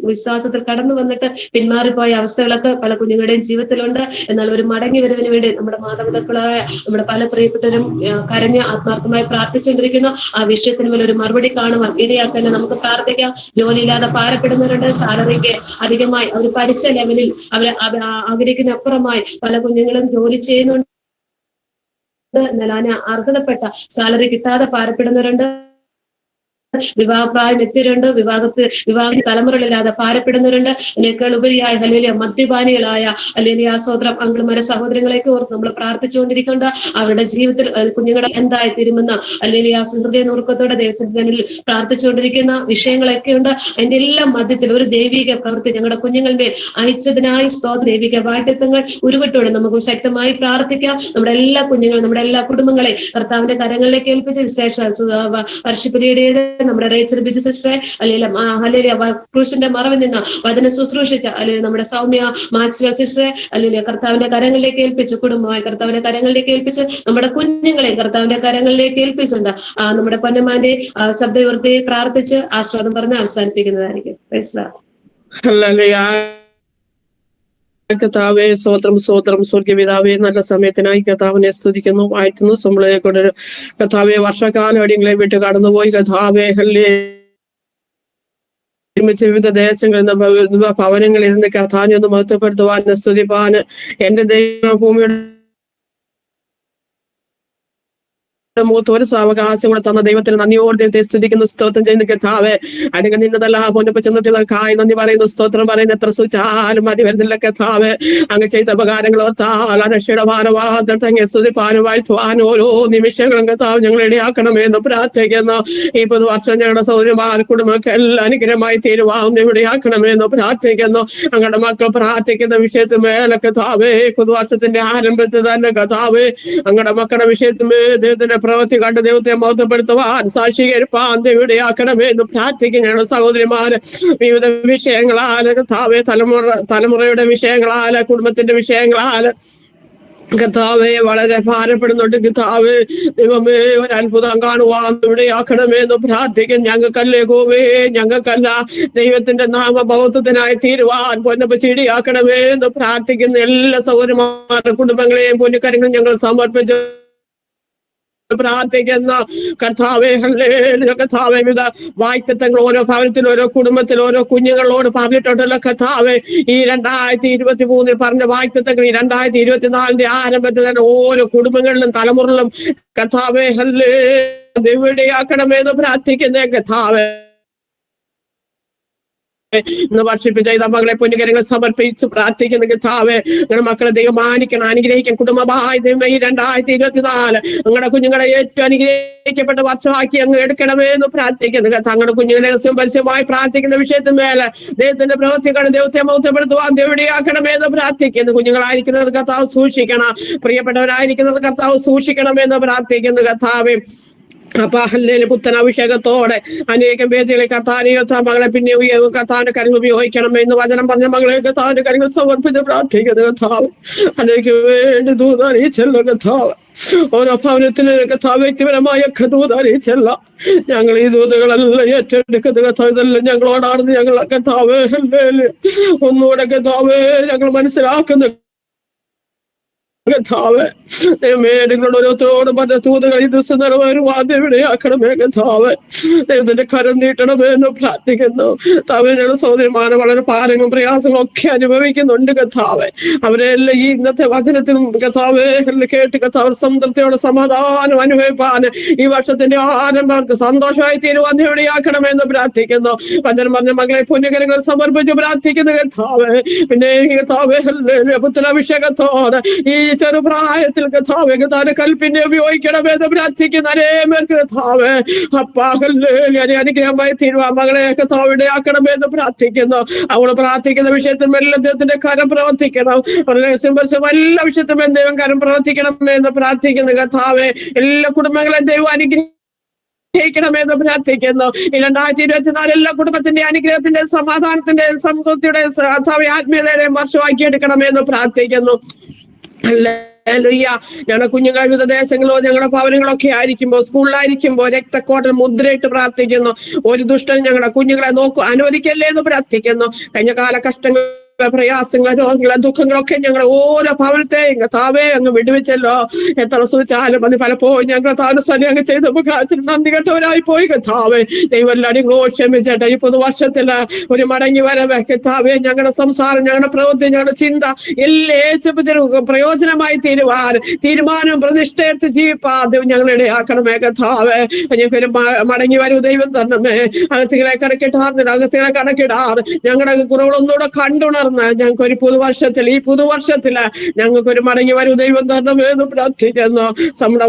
വിശ്വാസത്തിൽ കടന്നു വന്നിട്ട് പിന്മാറിപ്പോയ അവസ്ഥകളൊക്കെ പല കുഞ്ഞുങ്ങളുടെയും ജീവിതത്തിലുണ്ട്. എന്നാൽ ഒരു മടങ്ങി വരവിന് വേണ്ടി നമ്മുടെ മാതാപിതാക്കളായ നമ്മുടെ പല പ്രിയപ്പെട്ടവരും കരഞ്ഞ് ആത്മാർത്ഥമായി പ്രാർത്ഥിച്ചുകൊണ്ടിരിക്കുന്നു. ആ വിഷയത്തിന് മേൽ ഒരു മറുപടി കാണുവാൻ ഇടയാക്കാൻ നമുക്ക് പ്രാർത്ഥിക്കാം. ജോലിയില്ലാതെ ഭാരപ്പെടുന്നവരുണ്ട്. സാലറിക്ക് അധികമായി അവർ പഠിച്ച ലെവലിൽ അവർ ആഗ്രഹിക്കുന്ന അപ്പുറമായി പല കുഞ്ഞുങ്ങളും ജോലി ചെയ്യുന്നുണ്ട്. എന്നാൽ അർഹതപ്പെട്ട സാലറി കിട്ടാതെ ഭാരപ്പെടുന്നവരുണ്ട്. വിവാഹപ്രായം എത്തിയവരുണ്ട്. വിവാഹ തലമുറകളില്ലാതെ ഭാരപ്പെടുന്നവരുണ്ട്. അതിനേക്കാൾ ഉപരിയായ ഹല്ലേലൂയ മദ്യപാനികളായ ഹല്ലേലൂയ സ്തോത്രം അങ്കിൾമാരെ സഹോദരങ്ങളെയൊക്കെ ഓർത്ത് നമ്മൾ പ്രാർത്ഥിച്ചുകൊണ്ടിരിക്കുന്നുണ്ട്. അവരുടെ ജീവിതത്തിൽ കുഞ്ഞുങ്ങളെ എന്തായി തീരുമെന്ന് ഹല്ലേലൂയ ഹൃദയ നുറുക്കത്തോടെ ദൈവസന്നിധിയിൽ പ്രാർത്ഥിച്ചുകൊണ്ടിരിക്കുന്ന വിഷയങ്ങളൊക്കെ ഉണ്ട്. അതിന്റെ എല്ലാം മധ്യത്തിൽ ഒരു ദൈവിക പ്രവൃത്തി ഞങ്ങളുടെ കുഞ്ഞുങ്ങൾ മേൽ അയച്ചതിനായി സ്തോത്രം. ദൈവിക വാഗ്ദത്തങ്ങൾ ഉരുവിട്ടോടെ നമുക്ക് ശക്തമായി പ്രാർത്ഥിക്കാം. നമ്മുടെ എല്ലാ കുഞ്ഞുങ്ങളും നമ്മുടെ എല്ലാ കുടുംബങ്ങളെ കർത്താവിന്റെ കരങ്ങളിലേക്ക് ഏൽപ്പിച്ച് വിശേഷ വർഷിപ്പലിയുടേത് നമ്മുടെ റേച്ചൽ ബിജു സിസ്റ്ററെ അല്ലെങ്കിൽ ക്രൂശിന്റെ മറവിൽ നിന്ന് വചന ശുശ്രൂഷിച്ച അല്ലെങ്കിൽ നമ്മുടെ സൗമ്യ മാക്സ്വൽ സിസ്റ്ററെ അല്ലെങ്കിൽ കർത്താവിന്റെ കരങ്ങളിലേക്ക് ഏൽപ്പിച്ച് കുടുംബമായി കർത്താവിന്റെ കരങ്ങളിലേക്ക് ഏൽപ്പിച്ച് നമ്മുടെ കുഞ്ഞുങ്ങളെ കർത്താവിന്റെ കരങ്ങളിലേക്ക് ഏൽപ്പിച്ചുണ്ട് നമ്മുടെ പൊന്നമാന്റെ ശബ്ദവൃത്തി പ്രാർത്ഥിച്ച് ആശ്വാദം പറഞ്ഞ് അവസാനിപ്പിക്കുന്നതായിരിക്കും. കർത്താവേ സ്വോത്രം സ്വോത്രം സ്വർഗപിതാവേ നല്ല സമയത്തിനായി കർത്താവിനെ സ്തുതിക്കുന്നു, വാഴ്ത്തുന്നു. നമ്മളെ കൊണ്ട് കർത്താവെ വർഷക്കാലം അടിയങ്ങളെ വിട്ട് കടന്നുപോയി കർത്താവേ ഹല്ലേ ഒരുമിച്ച് വിവിധ ദേശങ്ങളിൽ നിന്ന് ഭവനങ്ങളിൽ നിന്ന് കർത്താവിനെ ഒന്ന് മഹത്വപ്പെടുത്തുവാൻ സ്തുതിപ്പാൻ എന്റെ ദൈവം ഭൂമിയുടെ മൂത്തൊരു സാവകാശം കൂടെ തന്ന ദൈവത്തിന് നന്ദിയോട് ദൈവത്തെ സ്തുതിക്കുന്നു, സ്തോത്രം ചെയ്യുന്ന കർത്താവേ. അടങ്ങി നിന്നതല്ല പൊന്നപ്പ ചെന്നത്തിൽക്കായി നന്ദി പറയുന്നു, സ്തോത്രം പറയുന്നു. എത്ര സൂചാലും മതി വരുന്നില്ല കർത്താവേ. അങ്ങ് ചെയ്ത ഉപകാരങ്ങൾ ഓർത്താൽ രക്ഷയുടെ ഭാരവാദങ്ങെ സ്തുതിപ്പാനും വാഴ്ത്തുവാനും ഓരോ നിമിഷങ്ങളും കർത്താവ് ഞങ്ങൾ ഇടയാക്കണമെന്ന് പ്രാർത്ഥിക്കുന്നു. ഈ പുതുവർഷം ഞങ്ങളുടെ സൗകര്യമാർ കുടുംബമൊക്കെ എല്ലാം അനുഗ്രഹമായി തീരുവാൻ ഇടയാക്കണമെന്ന് പ്രാർത്ഥിക്കുന്നു. ഞങ്ങളുടെ മക്കൾ പ്രാർത്ഥിക്കുന്ന വിഷയത്തിൽ മേലെ കർത്താവേ പുതുവർഷത്തിന്റെ ആരംഭത്തിൽ തന്നെ കർത്താവേ ഞങ്ങളുടെ മക്കളുടെ വിഷയത്തിൽ ദൈവത്തിന്റെ പ്രവൃത്തി കണ്ട് ദൈവത്തെ മഹത്വപ്പെടുത്തുവാൻ സാക്ഷീകരിപ്പാൻ ദൈവയിടയാക്കണമേ എന്ന് പ്രാർത്ഥിക്കും. ഞങ്ങളുടെ സഹോദരിമാര് വിവിധ വിഷയങ്ങളാല് കർത്താവേ തലമുറയുടെ വിഷയങ്ങളാല് കുടുംബത്തിന്റെ വിഷയങ്ങളാല് കർത്താവെ വളരെ ഭാരപ്പെടുന്നുണ്ട് കർത്താവേ. ദൈവമേ ഒരു അത്ഭുതം കാണുവാൻ ഇവിടെയാക്കണമേ എന്ന് പ്രാർത്ഥിക്കും. ഞങ്ങൾക്കല്ലേ ഗോവേ, ഞങ്ങൾക്കല്ല ദൈവത്തിന്റെ നാമബോധത്തിനായി തീരുവാൻ പൊന്നപ്പ ചിടിയാക്കണമേ എന്ന് പ്രാർത്ഥിക്കുന്ന എല്ലാ സഹോദരന്മാരുടെ കുടുംബങ്ങളെയും പൊന്നിക്കരങ്ങളും ഞങ്ങൾ സമർപ്പിച്ചു പ്രാർത്ഥിക്കുന്ന കർത്താവേ ഹല്ലേലൂയ. കർത്താവേ വിവിധ വാഗ്ദത്തങ്ങൾ ഓരോ ഭവനത്തിൽ ഓരോ കുടുംബത്തിൽ ഓരോ കുഞ്ഞുങ്ങളോട് പറഞ്ഞിട്ടുണ്ടല്ലോ കർത്താവേ. ഈ 2023 പറഞ്ഞ വാഗ്ദത്തങ്ങൾ ഈ 2024 ആരംഭത്തിൽ തന്നെ ഓരോ കുടുംബങ്ങളിലും തലമുറകളിലും കർത്താവേ ഹല്ലേലൂയ ദൈവയിടയാക്കണമെന്ന് പ്രാർത്ഥിക്കുന്നേ കർത്താവേ. ഇന്ന് വർഷിപ്പിച്ച ഈ മകളെ പൊന്നുകരങ്ങൾ സമർപ്പിച്ച് പ്രാർത്ഥിക്കുന്ന കർത്താവേ. നിങ്ങളുടെ മക്കളെ ദൈവം മാനിക്കണം, അനുഗ്രഹിക്കണം. കുടുംബമായി ദൈവം ഈ 2024 നിങ്ങളുടെ കുഞ്ഞുങ്ങളെ ഏറ്റവും അനുഗ്രഹിക്കപ്പെട്ട വർഷമാക്കി അങ്ങ് എടുക്കണമേ എന്ന് പ്രാർത്ഥിക്കുന്നു. തങ്ങളുടെ കുഞ്ഞുങ്ങളെ പരസ്യമായി പ്രാർത്ഥിക്കുന്ന വിഷയത്തിന് മേലെ ദൈവത്തിന്റെ പ്രവൃത്തികൾ ദൈവത്തെ മൗത്യപ്പെടുത്തുവാൻ ദൈവടിയാക്കണമേ എന്ന് പ്രാർത്ഥിക്കുന്നു. കുഞ്ഞുങ്ങളായിരിക്കുന്നത് കർത്താവ് സൂക്ഷിക്കണം, പ്രിയപ്പെട്ടവരായിരിക്കുന്നത് കർത്താവ് സൂക്ഷിക്കണമെന്ന് പ്രാർത്ഥിക്കുന്നു കർത്താവേ. അപ്പൊ ഹല്ലേലൂയ പുത്തൻ അഭിഷേകത്തോടെ അനേകം വേദികളെ കർത്താവിനെ മകളെ പിന്നെ കർത്താവിന്റെ കാര്യങ്ങൾ ഉപയോഗിക്കണം എന്ന് വചനം പറഞ്ഞ മകളെ കർത്താവിന്റെ കാര്യങ്ങൾ സമർപ്പിച്ച് പ്രാർത്ഥിക്കുന്നത് കർത്താവ്. അതിലേക്ക് വേണ്ടി ദൂതറിയിച്ചല്ലോ കർത്താവ്. ഓരോ ഭവനത്തിന് കർത്താവ് വ്യക്തിപരമായ ദൂതറിയിച്ചല്ല. ഞങ്ങൾ ഈ ദൂതുകളെല്ലാം ഏറ്റെടുക്കുന്നത് കർത്താവ് ഇതെല്ലാം ഞങ്ങളോടാണെന്ന് ഞങ്ങൾ കർത്താവ് ഹല്ലേലൂയ ഒന്നുകൂടെ കർത്താവ് ഞങ്ങൾ മനസ്സിലാക്കുന്നു കർത്താവ്. മേടുകളുടെ ഓരോരുത്തരോടും പറഞ്ഞ തൂതുകൾ ഈ ദിവസം നിറവേറുവാൻ ഇവിടെയാക്കണമേ കർത്താവ്. ദൈവത്തിന്റെ കരം നീട്ടണമേ എന്ന് പ്രാർത്ഥിക്കുന്നു. കർത്താവ് ഞങ്ങളുടെ സഹോദരിമാരെ വളരെ ഭാരങ്ങളും പ്രയാസങ്ങളും ഒക്കെ അനുഭവിക്കുന്നുണ്ട് കർത്താവ്. അവരെല്ലാം ഈ ഇന്നത്തെ വചനത്തിനും കർത്താവ് കേട്ട് കർത്താവ് സംതൃപ്തിയോടെ സമാധാനം അനുഭവിപ്പാൻ ഈ വർഷത്തിന്റെ ആരംഭർക്ക് സന്തോഷമായി തീരുവാൻ ഇവിടെയാക്കണമെന്ന് പ്രാർത്ഥിക്കുന്നു. വചനം പറഞ്ഞ മകളെ പുണ്യകരങ്ങൾ സമർപ്പിച്ച് പ്രാർത്ഥിക്കുന്നു കർത്താവ്. പിന്നെ കർത്താവ് പുത്തനാഭിഷേകത്തോടെ ഈ ചെറുപ്രായത്തിൽ കഥാവേ കഥാവിന്റെ കൽപ്പിനെ ഉപയോഗിക്കണമെന്ന് പ്രാർത്ഥിക്കുന്ന അനേകർക്ക് കഥാവേ അനുഗ്രഹമായി തീരുവാ മകളെ കഥാവിടെ ആക്കണമെന്ന് പ്രാർത്ഥിക്കുന്നു. അവള് പ്രാർത്ഥിക്കുന്ന വിഷയത്തിൽ എല്ലാ ദൈവത്തിന്റെ കരം പ്രവർത്തിക്കണം. എല്ലാ വിഷയത്തിലും ദൈവം കരം പ്രവർത്തിക്കണമെന്ന് പ്രാർത്ഥിക്കുന്നു കഥാവേ. എല്ലാ കുടുംബങ്ങളെയും ദൈവം അനുഗ്രഹിക്കണമെന്ന് പ്രാർത്ഥിക്കുന്നു. 2024 എല്ലാ കുടുംബത്തിന്റെ അനുഗ്രഹത്തിന്റെ സമാധാനത്തിന്റെ സമൃദ്ധിയുടെ ആത്മീയതയുടെ വർഷമാക്കി എടുക്കണമെന്ന് പ്രാർത്ഥിക്കുന്നു. ഞങ്ങളുടെ കുഞ്ഞുങ്ങൾ വിവിധ ദേശങ്ങളോ ഞങ്ങളുടെ ഭവനങ്ങളൊക്കെ ആയിരിക്കുമ്പോ സ്കൂളിലായിരിക്കുമ്പോ രക്തക്കോട്ടൽ മുദ്രയിട്ട് പ്രാർത്ഥിക്കുന്നു. ഒരു ദുഷ്ടൻ ഞങ്ങളുടെ കുഞ്ഞുങ്ങളെ അനുവദിക്കല്ലേ എന്ന് പ്രാർത്ഥിക്കുന്നു. കഴിഞ്ഞ കാല കഷ്ടങ്ങൾ പ്രയാസങ്ങളെ രോഗങ്ങളെ ദുഃഖങ്ങളൊക്കെ ഞങ്ങളുടെ ഓരോ ഭവനത്തെയും കഥാവേ അങ്ങ് വിടുവിച്ചല്ലോ. എത്ര സൂചാലും അത് പലപ്പോഴും ഞങ്ങൾ താമസം അങ്ങ് ചെയ്ത മുഖാത്തിൽ നന്ദി കെട്ടവരായി പോയി കഥാവേ. ദൈവല്ലാടിങ്ങളോ ക്ഷമിച്ചേട്ടെ. ഈ പുതുവർഷത്തില് ഒരു മടങ്ങി വരവേ കഥാവേ. ഞങ്ങളുടെ സംസാരം ഞങ്ങളുടെ പ്രവൃത്തി ഞങ്ങളുടെ ചിന്ത എല്ലാ പ്രയോജനമായി തീരുവാൻ തീരുമാനം പ്രതിഷ്ഠയെടുത്ത് ജീവിപ്പാദ്യം ഞങ്ങളുടെ ആക്കണമേ കഥാവേ. ഞങ്ങൾക്കൊരു മടങ്ങി വരൂ ദൈവം തരണമേ. അകത്തുകളെ കണക്കിടാറ് അകത്തുകളെ കണക്കിടാറ് ഞങ്ങളുടെ കുറവുകളൊന്നുകൂടെ കണ്ടുണർന്ന് ഞങ്ങൾക്ക് ഒരു പുതുവർഷത്തിൽ ഈ പുതുവർഷത്തില് ഞങ്ങൾക്കൊരു മടങ്ങി വരൂ ദൈവം തരണമെന്ന് പ്രാർത്ഥിക്കുന്നു. നമ്മുടെ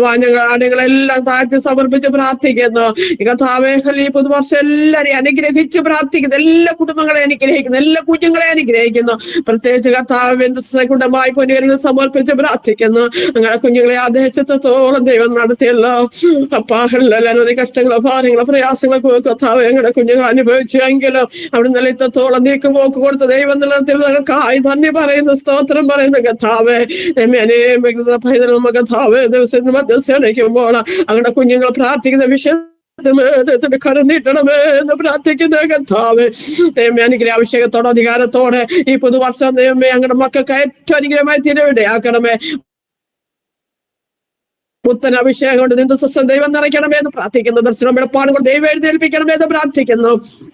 ആടുകളെല്ലാം താഴ്ത്തി സമർപ്പിച്ച് പ്രാർത്ഥിക്കുന്നു. ഈ കഥാവേഹൽ ഈ പുതുവർഷം എല്ലാരെയും അനുഗ്രഹിച്ച് പ്രാർത്ഥിക്കുന്നു. എല്ലാ കുടുംബങ്ങളെ അനുഗ്രഹിക്കുന്നു. എല്ലാ കുഞ്ഞുങ്ങളെ അനുഗ്രഹിക്കുന്നു. പ്രത്യേകിച്ച് കഥാവ് കുടുംബമായി പൊന്നുകളിൽ സമർപ്പിച്ച് പ്രാർത്ഥിക്കുന്നു. ഞങ്ങളുടെ കുഞ്ഞുങ്ങളെ ആ ദേശത്തോളം ദൈവം നടത്തിയല്ലോ. അപ്പാഹലനവധി കഷ്ടങ്ങളോ ഭാരങ്ങളോ പ്രയാസങ്ങളോ കഥാവ് ഞങ്ങളുടെ കുഞ്ഞുങ്ങൾ അനുഭവിച്ചു എങ്കിലും അവിടെ നിലത്തോളം നീക്കുപോക്ക് കൊടുത്ത ദൈവം ായി തന്നെ പറയുന്ന സ്തോത്രം പറയുന്ന കഥാവേ. കഥാവേ ദിവസം മധ്യസ്ഥണിക്കുമ്പോൾ അങ്ങനെ കുഞ്ഞുങ്ങൾ പ്രാർത്ഥിക്കുന്ന വിഷയം കടന്നിട്ടണമേ എന്ന് പ്രാർത്ഥിക്കുന്ന കഥാവേ. അനുഗ്രഹ അഭിഷേകത്തോടെ അധികാരത്തോടെ ഈ പുതുവർഷം ദൈവമേ ഞങ്ങളുടെ മക്കൾക്ക് ഏറ്റവും അനുഗ്രഹമായി തിരുവിടയാക്കണമേ. പുത്തൻ അഭിഷേകം കൊണ്ട് നിന്റെ സ്വസ്ഥം ദൈവം നിറയ്ക്കണമേ എന്ന് പ്രാർത്ഥിക്കുന്നു. ദർശനം വെളുപ്പാടുകൊണ്ട് ദൈവം എഴുന്നേൽപ്പിക്കണമേ എന്ന് പ്രാർത്ഥിക്കുന്നു.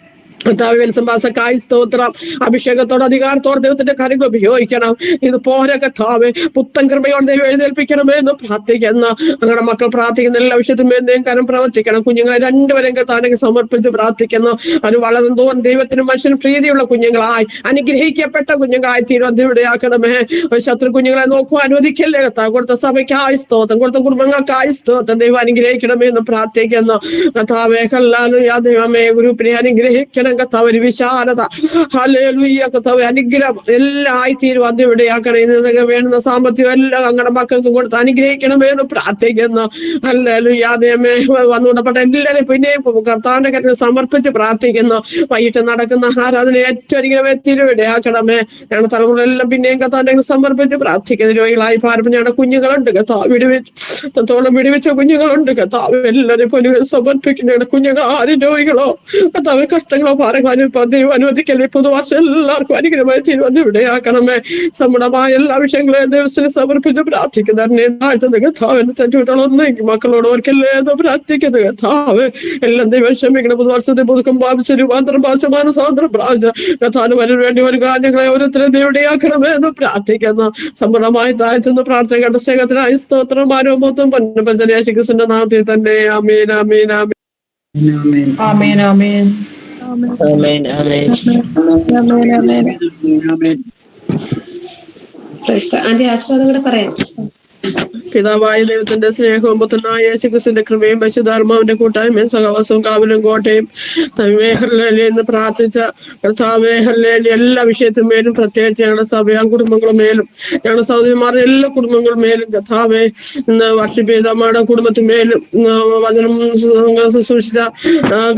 സംഭാസക്കായി സ്തോത്രം. അഭിഷേകത്തോടെ അധികാരത്തോടെ ദൈവത്തിന്റെ കാര്യങ്ങൾ ഉപയോഗിക്കണം. ഇത് പോരെ കഥാവേ. പുത്തൻ കൃപയോടെ ദൈവം എഴുന്നേൽപ്പിക്കണമേ എന്ന് പ്രാർത്ഥിക്കുന്നു. ഞങ്ങളുടെ മക്കൾ പ്രാർത്ഥിക്കുന്ന എല്ലാ വിഷയത്തിലും എന്തെങ്കിലും കാര്യം പ്രവർത്തിക്കണം. കുഞ്ഞുങ്ങളെ രണ്ടുപേരും കഥാനൊക്കെ സമർപ്പിച്ച് പ്രാർത്ഥിക്കുന്നു. അത് വളർന്നു തോന്നുന്ന ദൈവത്തിനും മനുഷ്യനും പ്രീതിയുള്ള കുഞ്ഞുങ്ങളായി അനുഗ്രഹിക്കപ്പെട്ട കുഞ്ഞുങ്ങളായി തീരുവന്തിവിടെയാക്കണമേ. ശത്രു കുഞ്ഞുങ്ങളെ നോക്കുവാൻ അനുവദിക്കല്ലേ കഥാവ്. കൊടുത്ത സഭയ്ക്കായി സ്തോത്രം, കൊടുത്ത കുടുംബങ്ങൾക്കായി സ്തോത്രം. ദൈവം അനുഗ്രഹിക്കണമേ എന്ന് പ്രാർത്ഥിക്കുന്നു. കഥാവേ കല്ലാലും യാ ദൈവമേ ഗ്രൂപ്പിനെ അനുഗ്രഹിക്കണം കഥാവ്. ഒരു വിശാലത ഹല്ലേലൂയ കഥാവ് അനുഗ്രഹം എല്ലാം ആയിത്തീരും. അതിവിടെയാക്കണം. വേണ്ടുന്ന സാമ്പത്തികം എല്ലാം ഞങ്ങളുടെ മക്കൾക്ക് കൊടുത്ത് അനുഗ്രഹിക്കണമേ എന്ന് പ്രാർത്ഥിക്കുന്നു. ഹല്ലേലൂയ ദൈവമേ വന്നുകൊണ്ടപ്പെട്ട എല്ലാവരെയും പിന്നെയും കർത്താവിന്റെ കാര്യങ്ങൾ സമർപ്പിച്ച് പ്രാർത്ഥിക്കുന്നു. വൈകിട്ട് നടക്കുന്ന ആരാധന ഏറ്റവും അനുഗ്രഹമേ തിരുവിടയാക്കണമേ. ഞങ്ങളുടെ തലമുറയെല്ലാം പിന്നെയും കർത്താവിന്റെ സമർപ്പിച്ച് പ്രാർത്ഥിക്കുന്നു. രോഗികളായി പാർപ്പം ഞങ്ങളുടെ കുഞ്ഞുങ്ങളുണ്ട് കഥാവ്. വിടുവിച്ച കുഞ്ഞുങ്ങളുണ്ട് കഥാവ്. എല്ലാവരെയും പൊന്നുകൾ സമർപ്പിക്കുന്നു. ഞങ്ങളുടെ കുഞ്ഞുങ്ങൾ ആരും രോഗികളോ കഥാവ് കഷ്ടങ്ങളോ ദൈവം അനുവദിക്കല്ലേ. പുതുവർഷം എല്ലാവർക്കും അനുഗ്രഹമായി തീരുവന്ന് ഇവിടെയാക്കണമേ. സമ്മതമായ എല്ലാ വിഷയങ്ങളെയും ദിവസത്തിന് സമർപ്പിച്ച് പ്രാർത്ഥിക്കുന്നു. കഥാവിന്റെ തെറ്റുകളൊന്നും മക്കളോട് അവർക്കല്ലേ പ്രാർത്ഥിക്കുന്നത് കഥാവ്. എല്ലാം ദൈവം ക്ഷമിക്കണം. പുതുവർഷത്തെ പുതുക്കം പ്രാപിച്ച രൂപാന്തരം പ്രാപിച്ച മാനസാന്തരം പ്രാപിച്ച കഥാന് വരാൻ വേണ്ടി ഒരു കാര്യങ്ങളെ ഓരോരുത്തരും ദൈവടെയാക്കണമേ എന്ന് പ്രാർത്ഥിക്കുന്നു. സമ്പൂർണ്ണമായി താഴ്ത്തുന്ന പ്രാർത്ഥന കണ്ട സ്നേഹത്തിനായി സ്തോത്രം ആരോപത്തും പഞ്ചനേശിക്കുന്ന നാമത്തിൽ തന്നെ ആമേൻ ആമേൻ ആമേൻ Amen, amen. Amen, amen. Aunty ആശ്രദം കൂടെ പറയാം. പിതാവായ ദൈവത്തിന്റെ സ്നേഹവും പുത്രനായ യേശുക്രിസ്തുവിന്റെ കൃപയും പരിശുദ്ധാത്മാവിന്റെ കൂട്ടായ്മയും സഹവാസവും കാവലും കോട്ടയും എന്ന് പ്രാർത്ഥിച്ച കർത്താവേ ഹല്ലേലൂയ. എല്ലാ വിഷയത്തിനും മേലും പ്രത്യേകിച്ച് ഞങ്ങളുടെ സഭയാം കുടുംബങ്ങളും മേലും ഞങ്ങളുടെ സഹോദരിമാരുടെ എല്ലാ കുടുംബങ്ങളും മേലും കർത്താവേ ഇന്ന് വർഷിപ്പ് ചെയ്ത അമ്മയുടെ കുടുംബത്തിന്മേലും വചനം ശുശ്രൂഷിച്ച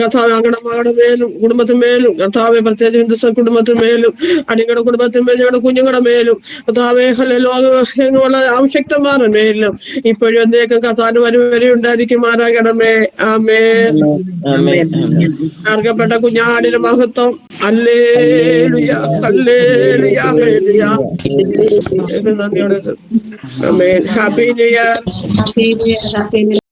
കർത്താവ് ഞങ്ങളുടെ മകളുടെ മേലും കുടുംബത്തിന്മേലും കർത്താവെ പ്രത്യേകിച്ച് ഹിന്ദുസ്ഥ കുടുംബത്തിന്മേലും അടിങ്ങളുടെ കുടുംബത്തിന്മേലും ഞങ്ങളുടെ കുഞ്ഞുങ്ങളുടെ മേലും കർത്താവേ ലോകമുള്ള ആവശ്യക്തമായ മേലും ഇപ്പോഴും എന്നേക്കും കഥാന് വരെ ഉണ്ടായിരിക്കുമാറാകണമേ. ആമേൻ. അർഹപ്പെട്ട കുഞ്ഞാടിന്റെ മഹത്വം. ഹല്ലേലൂയ ഹല്ലേലൂയ ഹല്ലേലൂയ. നന്ദിയോടെ ആമേൻ. Happy new year.